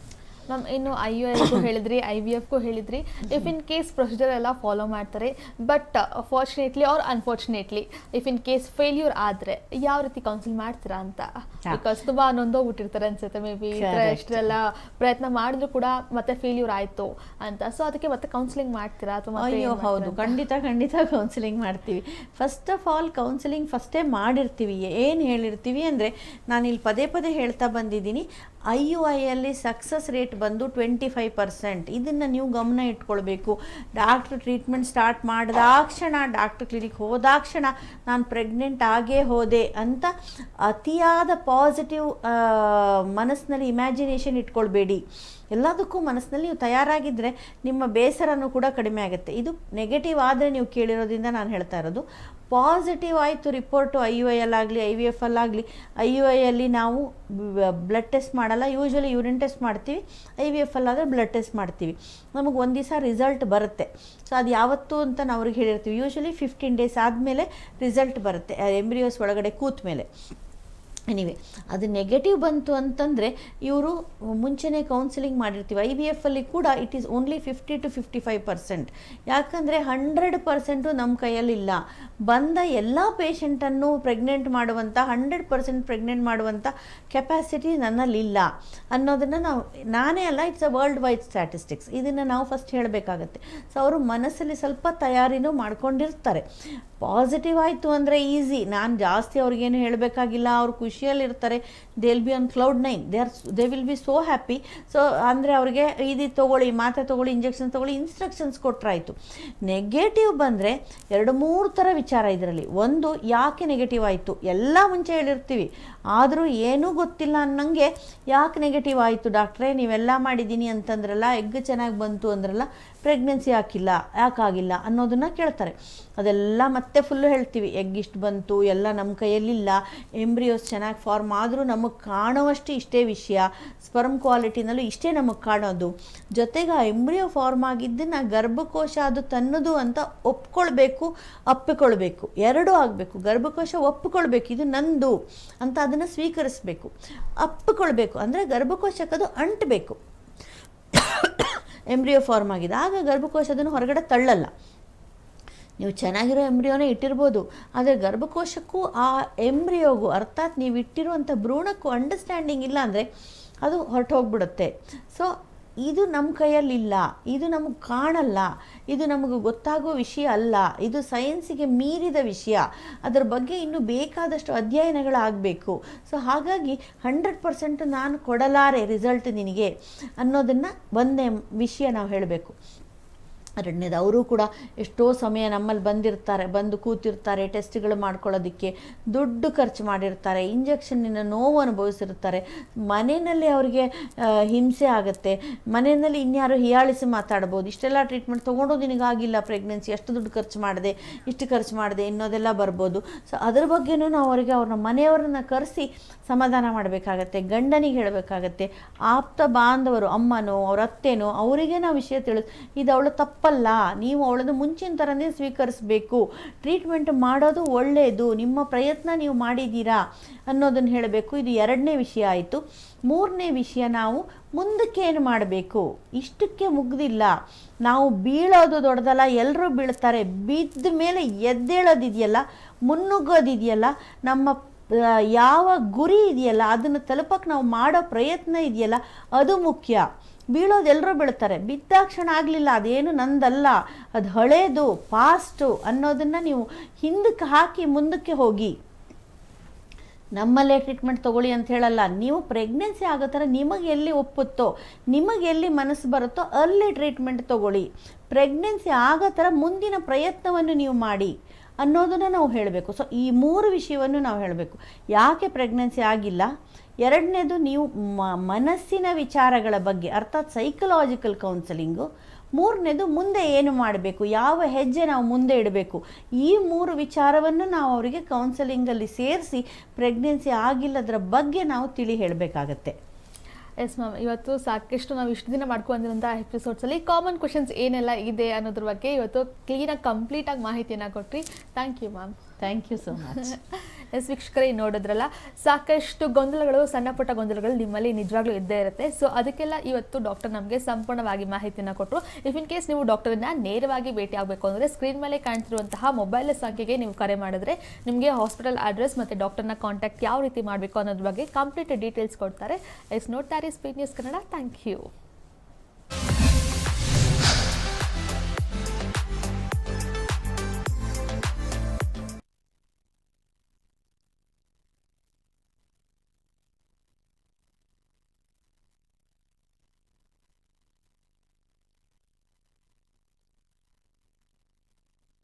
ಮ್ಯಾಮ್, ಇನ್ನು IUIಗೂ ಹೇಳಿದ್ರಿ, IVFಗೂ ಹೇಳಿದ್ರಿ. ಇಫ್ ಇನ್ ಕೇಸ್ ಪ್ರೊಸೀಜರ್ ಎಲ್ಲ ಫಾಲೋ ಮಾಡ್ತಾರೆ, but fortunately or unfortunately if in case failure ಆದರೆ ಯಾವ ರೀತಿ ಕೌನ್ಸಿಲ್ ಮಾಡ್ತೀರಾ ಅಂತ? ಬಿಕಾಸ್ ತುಂಬ ನೊಂದೋಗ್ಬಿಟ್ಟಿರ್ತಾರೆ ಅನ್ಸುತ್ತೆ ಮೇ ಬಿ. ಇಷ್ಟೆಲ್ಲ ಪ್ರಯತ್ನ ಮಾಡಿದ್ರು ಕೂಡ ಮತ್ತೆ ಫೇಲ್ಯೂರ್ ಆಯಿತು ಅಂತ. ಸೊ ಅದಕ್ಕೆ ಮತ್ತೆ ಕೌನ್ಸಿಲಿಂಗ್ ಮಾಡ್ತೀರಾ ಅಥವಾ? ಅಯ್ಯೋ ಹೌದು, ಖಂಡಿತ ಕೌನ್ಸಿಲಿಂಗ್ ಮಾಡ್ತೀವಿ. ಫಸ್ಟ್ ಆಫ್ ಆಲ್ ಕೌನ್ಸಿಲಿಂಗ್ ಫಸ್ಟೇ ಮಾಡಿರ್ತೀವಿ. ಏನು ಹೇಳಿರ್ತೀವಿ ಅಂದರೆ, ನಾನಿಲ್ಲಿ ಪದೇ ಪದೇ ಹೇಳ್ತಾ ಬಂದಿದ್ದೀನಿ, IUIಯಲ್ಲಿ ಸಕ್ಸಸ್ ರೇಟ್ ಬಂದು 25%. ಇದನ್ನು ನೀವು ಗಮನ ಇಟ್ಕೊಳ್ಬೇಕು. ಡಾಕ್ಟ್ರ್ ಟ್ರೀಟ್ಮೆಂಟ್ ಸ್ಟಾರ್ಟ್ ಮಾಡಿದಾಕ್ಷಣ, ಡಾಕ್ಟ್ರ್ ಕ್ಲಿನಿಕ್ ಹೋದಾಕ್ಷಣ ನಾನು ಪ್ರೆಗ್ನೆಂಟ್ ಆಗೇ ಹೋದೆ ಅಂತ ಅತಿಯಾದ ಪಾಸಿಟಿವ್ ಮನಸ್ಸಿನಲ್ಲಿ ಇಮ್ಯಾಜಿನೇಷನ್ ಇಟ್ಕೊಳ್ಬೇಡಿ. ಎಲ್ಲದಕ್ಕೂ ಮನಸ್ಸಿನಲ್ಲಿ ನೀವು ತಯಾರಾಗಿದ್ದರೆ ನಿಮ್ಮ ಬೇಸರನೂ ಕೂಡ ಕಡಿಮೆ ಆಗುತ್ತೆ. ಇದು ನೆಗೆಟಿವ್ ಆದರೆ ನೀವು ಕೇಳಿರೋದ್ರಿಂದ ನಾನು ಹೇಳ್ತಾ ಇರೋದು. ಪಾಸಿಟಿವ್ ಆಯಿತು ರಿಪೋರ್ಟು IUIಯಲ್ಲಾಗಲಿ IVFಲ್ಲಾಗಲಿ. IUIಯಲ್ಲಿ ನಾವು ಬ್ಲಡ್ ಟೆಸ್ಟ್ ಮಾಡಲ್ಲ, ಯೂಶ್ವಲಿ ಯೂರಿನ್ ಟೆಸ್ಟ್ ಮಾಡ್ತೀವಿ. IVFಲ್ಲಾದರೆ ಬ್ಲಡ್ ಟೆಸ್ಟ್ ಮಾಡ್ತೀವಿ. ನಮಗೆ ಒಂದು ದಿವಸ ರಿಸಲ್ಟ್ ಬರುತ್ತೆ. ಸೊ ಅದು ಯಾವತ್ತು ಅಂತ ನಾವು ಅವ್ರಿಗೆ ಹೇಳಿರ್ತೀವಿ. ಯೂಶ್ವಲಿ 15 ಡೇಸ್ ಆದಮೇಲೆ ರಿಸಲ್ಟ್ ಬರುತ್ತೆ, ಎಂಬ್ರಿಯೋಸ್ ಒಳಗಡೆ ಕೂತ ಮೇಲೆ. ಎನಿವೆ, ಅದು ನೆಗೆಟಿವ್ ಬಂತು ಅಂತಂದರೆ ಇವರು ಮುಂಚೆನೇ ಕೌನ್ಸಿಲಿಂಗ್ ಮಾಡಿರ್ತೀವಿ. IVFಲ್ಲಿ ಕೂಡ ಇಟ್ ಈಸ್ ಓನ್ಲಿ 50 to 55%. ಯಾಕಂದರೆ 100% ನಮ್ಮ ಕೈಯಲ್ಲಿಲ್ಲ. ಬಂದ ಎಲ್ಲ ಪೇಷಂಟನ್ನು ಪ್ರೆಗ್ನೆಂಟ್ ಮಾಡುವಂಥ 100% ಪ್ರೆಗ್ನೆಂಟ್ ಮಾಡುವಂಥ ಕೆಪಾಸಿಟಿ ನನ್ನಲ್ಲಿಲ್ಲ ಅನ್ನೋದನ್ನು ನಾನೇ ಅಲ್ಲ, it's a world wide statistics. ಇದನ್ನು ನಾವು ಫಸ್ಟ್ ಹೇಳಬೇಕಾಗತ್ತೆ. ಸೊ ಅವರು ಮನಸ್ಸಲ್ಲಿ ಸ್ವಲ್ಪ ತಯಾರಿನೂ ಮಾಡ್ಕೊಂಡಿರ್ತಾರೆ. ಪಾಸಿಟಿವ್ ಆಯಿತು ಅಂದರೆ ಈಸಿ, ನಾನು ಜಾಸ್ತಿ ಅವ್ರಿಗೇನು ಹೇಳಬೇಕಾಗಿಲ್ಲ. ಅವ್ರು ಖುಷಿಯಲ್ಲಿರ್ತಾರೆ. They will be on cloud 9. They will be so happy. So ಅಂದರೆ ಅವ್ರಿಗೆ ಇದು ತೊಗೊಳ್ಳಿ, ಮಾತ್ರೆ ತೊಗೊಳ್ಳಿ, ಇಂಜೆಕ್ಷನ್ ತೊಗೊಳ್ಳಿ, ಇನ್ಸ್ಟ್ರಕ್ಷನ್ಸ್ ಕೊಟ್ಟರಾಯಿತು. ನೆಗೆಟಿವ್ ಬಂದರೆ 2-3 ಥರ ವಿಚಾರ ಇದರಲ್ಲಿ. ಒಂದು, ಯಾಕೆ ನೆಗೆಟಿವ್ ಆಯಿತು ಎಲ್ಲ ಮುಂಚೆ ಹೇಳಿರ್ತೀವಿ, ಆದರೂ ಏನೂ ಗೊತ್ತಿಲ್ಲ ಅನ್ನಂಗೆ ಯಾಕೆ ನೆಗೆಟಿವ್ ಆಯಿತು ಡಾಕ್ಟ್ರೇ, ನೀವೆಲ್ಲ ಮಾಡಿದ್ದೀನಿ ಅಂತಂದ್ರಲ್ಲ, ಎಗ್ ಚೆನ್ನಾಗಿ ಬಂತು ಅಂದ್ರಲ್ಲ, ಪ್ರೆಗ್ನೆನ್ಸಿ ಯಾಕಾಗಿಲ್ಲ ಅನ್ನೋದನ್ನು ಕೇಳ್ತಾರೆ. ಅದೆಲ್ಲ ಮತ್ತೆ ಫುಲ್ಲು ಹೇಳ್ತೀವಿ. ಎಗ್ ಇಷ್ಟು ಬಂತು, ಎಲ್ಲ ನಮ್ಮ ಕೈಯಲ್ಲಿಲ್ಲ, ಎಂಬ್ರಿಯೋಸ್ ಚೆನ್ನಾಗಿ ಫಾರ್ಮ್ ಆದರೂ ನಮಗೆ ಕಾಣುವಷ್ಟು ಇಷ್ಟೇ ವಿಷಯ, ಸ್ಪರ್ಮ್ ಕ್ವಾಲಿಟಿನಲ್ಲೂ ಇಷ್ಟೇ ನಮಗೆ ಕಾಣೋದು. ಜೊತೆಗೆ ಆ ಎಂಬ್ರಿಯೋ ಫಾರ್ಮ್ ಆಗಿದ್ದನ್ನು ಗರ್ಭಕೋಶ ಅದು ತನ್ನದು ಅಂತ ಅಪ್ಪಿಕೊಳ್ಬೇಕು. ಎರಡೂ ಆಗಬೇಕು. ಗರ್ಭಕೋಶ ಒಪ್ಪಿಕೊಳ್ಬೇಕು, ಇದು ನಂದು ಅಂತ ಅದನ್ನು ಸ್ವೀಕರಿಸಬೇಕು. ಅಪ್ಪಿಕೊಳ್ಬೇಕು ಅಂದರೆ ಗರ್ಭಕೋಶಕ್ಕದು ಅಂಟಬೇಕು. ಎಂಬ್ರಿಯೋ ಫಾರ್ಮ್ ಆಗಿದೆ, ಆಗ ಗರ್ಭಕೋಶ ಅದನ್ನು ಹೊರಗಡೆ ತಳ್ಳಲ್ಲ. ನೀವು ಚೆನ್ನಾಗಿರೋ ಎಂಬ್ರಿಯೋನೇ ಇಟ್ಟಿರ್ಬೋದು, ಆದರೆ ಗರ್ಭಕೋಶಕ್ಕೂ ಆ ಎಂಬ್ರಿಯೋಗೂ, ಅರ್ಥಾತ್ ನೀವು ಇಟ್ಟಿರುವಂಥ ಭ್ರೂಣಕ್ಕೂ ಅಂಡರ್ಸ್ಟ್ಯಾಂಡಿಂಗ್ ಇಲ್ಲ ಅಂದರೆ ಅದು ಹೊರಟು ಹೋಗ್ಬಿಡುತ್ತೆ. ಸೊ ಇದು ನಮ್ಮ ಕೈಯಲ್ಲಿಲ್ಲ, ಇದು ನಮಗೆ ಕಾಣಲ್ಲ, ಇದು ನಮಗೆ ಗೊತ್ತಾಗೋ ವಿಷಯ ಅಲ್ಲ, ಇದು ಸೈನ್ಸಿಗೆ ಮೀರಿದ ವಿಷಯ, ಅದರ ಬಗ್ಗೆ ಇನ್ನೂ ಬೇಕಾದಷ್ಟು ಅಧ್ಯಯನಗಳಾಗಬೇಕು. ಸೊ ಹಾಗಾಗಿ 100% ನಾನು ಕೊಡಲಾರೆ ರಿಸಲ್ಟ್ ನಿನಗೆ ಅನ್ನೋದನ್ನು ಒಂದೇ ವಿಷಯ ನಾವು ಹೇಳಬೇಕು. ಎರಡನೇದು, ಅವರು ಕೂಡ ಎಷ್ಟೋ ಸಮಯ ನಮ್ಮಲ್ಲಿ ಬಂದು ಕೂತಿರ್ತಾರೆ, ಟೆಸ್ಟ್ಗಳು ಮಾಡ್ಕೊಳ್ಳೋದಕ್ಕೆ ದುಡ್ಡು ಖರ್ಚು ಮಾಡಿರ್ತಾರೆ, ಇಂಜೆಕ್ಷನ್ನಿನ ನೋವು ಅನುಭವಿಸಿರ್ತಾರೆ, ಮನೆಯಲ್ಲಿ ಅವರಿಗೆ ಹಿಂಸೆ ಆಗುತ್ತೆ, ಮನೆಯಲ್ಲಿ ಇನ್ಯಾರು ಹೀಯಾಳಿಸಿ ಮಾತಾಡ್ಬೋದು, ಇಷ್ಟೆಲ್ಲ ಟ್ರೀಟ್ಮೆಂಟ್ ತೊಗೊಂಡು ನಿನಗಾಗಿಲ್ಲ ಪ್ರೆಗ್ನೆನ್ಸಿ, ಎಷ್ಟು ದುಡ್ಡು ಖರ್ಚು ಮಾಡಿದೆ, ಇಷ್ಟು ಖರ್ಚು ಮಾಡಿದೆ ಅನ್ನೋದೆಲ್ಲ ಬರ್ಬೋದು. ಸೊ ಅದ್ರ ಬಗ್ಗೆನೂ ನಾವು ಅವರಿಗೆ ಅವ್ರನ್ನ ಮನೆಯವರನ್ನ ಕರೆಸಿ ಸಮಾಧಾನ ಮಾಡಬೇಕಾಗತ್ತೆ, ಗಂಡನಿಗೆ ಹೇಳಬೇಕಾಗತ್ತೆ, ಆಪ್ತ ಬಾಂಧವರು ಅಮ್ಮನೋ ಅವ್ರ ಅತ್ತೆನೋ ಅವರಿಗೆ ನಾವು ವಿಷಯ ಇದು ಅವಳು ತಪ್ಪಲ್ಲ, ನೀವು ಅವಳನ್ನು ಮುಂಚಿನ ಥರನೇ ಸ್ವೀಕರಿಸಬೇಕು, ಟ್ರೀಟ್ಮೆಂಟ್ ಮಾಡೋದು ಒಳ್ಳೆಯದು, ನಿಮ್ಮ ಪ್ರಯತ್ನ ನೀವು ಮಾಡಿದ್ದೀರಾ ಅನ್ನೋದನ್ನು ಹೇಳಬೇಕು. ಇದು ಎರಡನೇ ವಿಷಯ ಆಯಿತು. ಮೂರನೇ ವಿಷಯ, ನಾವು ಮುಂದಕ್ಕೆ ಏನು ಮಾಡಬೇಕು, ಇಷ್ಟಕ್ಕೆ ಮುಗ್ದಿಲ್ಲ, ನಾವು ಬೀಳೋದು ದೊಡ್ಡದಲ್ಲ, ಎಲ್ಲರೂ ಬೀಳ್ತಾರೆ, ಬಿದ್ದ ಮೇಲೆ ಎದ್ದೇಳೋದಿದೆಯಲ್ಲ, ಮುನ್ನುಗ್ಗೋದಿದೆಯಲ್ಲ, ನಮ್ಮ ಯಾವ ಗುರಿ ಇದೆಯಲ್ಲ ಅದನ್ನು ತಲುಪಕ್ಕೆ ನಾವು ಮಾಡೋ ಪ್ರಯತ್ನ ಇದೆಯಲ್ಲ ಅದು ಮುಖ್ಯ. ಬೀಳೋದು ಎಲ್ಲರೂ ಬೀಳ್ತಾರೆ, ಬಿದ್ದಾಕ್ಷಣ ಆಗಲಿಲ್ಲ, ಅದೇನು ನಂದಲ್ಲ, ಅದು ಹಳೇದು, ಪಾಸ್ಟು ಅನ್ನೋದನ್ನು ನೀವು ಹಿಂದಕ್ಕೆ ಹಾಕಿ ಮುಂದಕ್ಕೆ ಹೋಗಿ. ನಮ್ಮಲ್ಲೇ ಟ್ರೀಟ್ಮೆಂಟ್ ತೊಗೊಳ್ಳಿ ಅಂತ ಹೇಳಲ್ಲ, ನೀವು ಪ್ರೆಗ್ನೆನ್ಸಿ ಆಗೋ ಥರ ನಿಮಗೆ ಎಲ್ಲಿ ಒಪ್ಪುತ್ತೋ, ನಿಮಗೆ ಎಲ್ಲಿ ಮನಸ್ಸು ಬರುತ್ತೋ ಅಲ್ಲಿ ಟ್ರೀಟ್ಮೆಂಟ್ ತೊಗೊಳ್ಳಿ. ಪ್ರೆಗ್ನೆನ್ಸಿ ಆಗೋ ಥರ ಮುಂದಿನ ಪ್ರಯತ್ನವನ್ನು ನೀವು ಮಾಡಿ ಅನ್ನೋದನ್ನು ನಾವು ಹೇಳಬೇಕು. ಸೊ ಈ ಮೂರು ವಿಷಯವನ್ನು ನಾವು ಹೇಳಬೇಕು. ಯಾಕೆ ಪ್ರೆಗ್ನೆನ್ಸಿ ಆಗಿಲ್ಲ, ಎರಡನೇದು ನೀವು ಮನಸ್ಸಿನ ವಿಚಾರಗಳ ಬಗ್ಗೆ ಅರ್ಥಾತ್ ಸೈಕಲಾಜಿಕಲ್ ಕೌನ್ಸಲಿಂಗು, ಮೂರನೇದು ಮುಂದೆ ಏನು ಮಾಡಬೇಕು, ಯಾವ ಹೆಜ್ಜೆ ನಾವು ಮುಂದೆ ಇಡಬೇಕು. ಈ ಮೂರು ವಿಚಾರವನ್ನು ನಾವು ಅವರಿಗೆ ಕೌನ್ಸಲಿಂಗಲ್ಲಿ ಸೇರಿಸಿ ಪ್ರೆಗ್ನೆನ್ಸಿ ಆಗಿಲ್ಲದರ ಬಗ್ಗೆ ನಾವು ತಿಳಿ ಹೇಳಬೇಕಾಗತ್ತೆ. ಎಸ್ ಮ್ಯಾಮ್, ಇವತ್ತು ಸಾಕಷ್ಟು ನಾವು ಇಷ್ಟು ದಿನ ಮಾಡ್ಕೊಂಡಿರೋಂಥ ಎಪಿಸೋಡ್ಸಲ್ಲಿ ಕಾಮನ್ ಕ್ವೆಶನ್ಸ್ ಏನೆಲ್ಲ ಇದೆ ಅನ್ನೋದ್ರ ಬಗ್ಗೆ ಇವತ್ತು ಕ್ಲೀನಾಗಿ ಕಂಪ್ಲೀಟಾಗಿ ಮಾಹಿತಿಯನ್ನು ಕೊಟ್ರಿ. Thank you ma'am. Thank you so much. Yes ವೀಕ್ಷಕರೇ, ನೋಡಿದ್ರಲ್ಲ, ಸಾಕಷ್ಟು ಗೊಂದಲಗಳು, ಸಣ್ಣ ಪುಟ್ಟ ಗೊಂದಲಗಳು ನಿಮ್ಮಲ್ಲಿ ನಿಜವಾಗ್ಲೂ ಇದ್ದೇ ಇರುತ್ತೆ. ಸೊ ಅದಕ್ಕೆಲ್ಲ ಇವತ್ತು ಡಾಕ್ಟರ್ ನಮಗೆ ಸಂಪೂರ್ಣವಾಗಿ ಮಾಹಿತಿಯನ್ನು ಕೊಟ್ಟರು. ಇಫ್ ಇನ್ ಕೇಸ್ ನೀವು ಡಾಕ್ಟರನ್ನ ನೇರವಾಗಿ ಭೇಟಿ ಆಗಬೇಕು ಅಂದರೆ ಸ್ಕ್ರೀನ್ ಮೇಲೆ ಕಾಣ್ತಿರುವಂತಹ ಮೊಬೈಲ್ ಸಂಖ್ಯೆಗೆ ನೀವು ಕರೆ ಮಾಡಿದ್ರೆ ನಿಮಗೆ ಹಾಸ್ಪಿಟಲ್ ಅಡ್ರೆಸ್ ಮತ್ತು ಡಾಕ್ಟರ್ನ ಕಾಂಟ್ಯಾಕ್ಟ್ ಯಾವ ರೀತಿ ಮಾಡಬೇಕು ಅನ್ನೋದ್ರ ಬಗ್ಗೆ ಕಂಪ್ಲೀಟ್ ಡೀಟೇಲ್ಸ್ ಕೊಡ್ತಾರೆ. ಎಸ್ ನೋಡ್ತಾರೆ speed news Kannada. Thank you.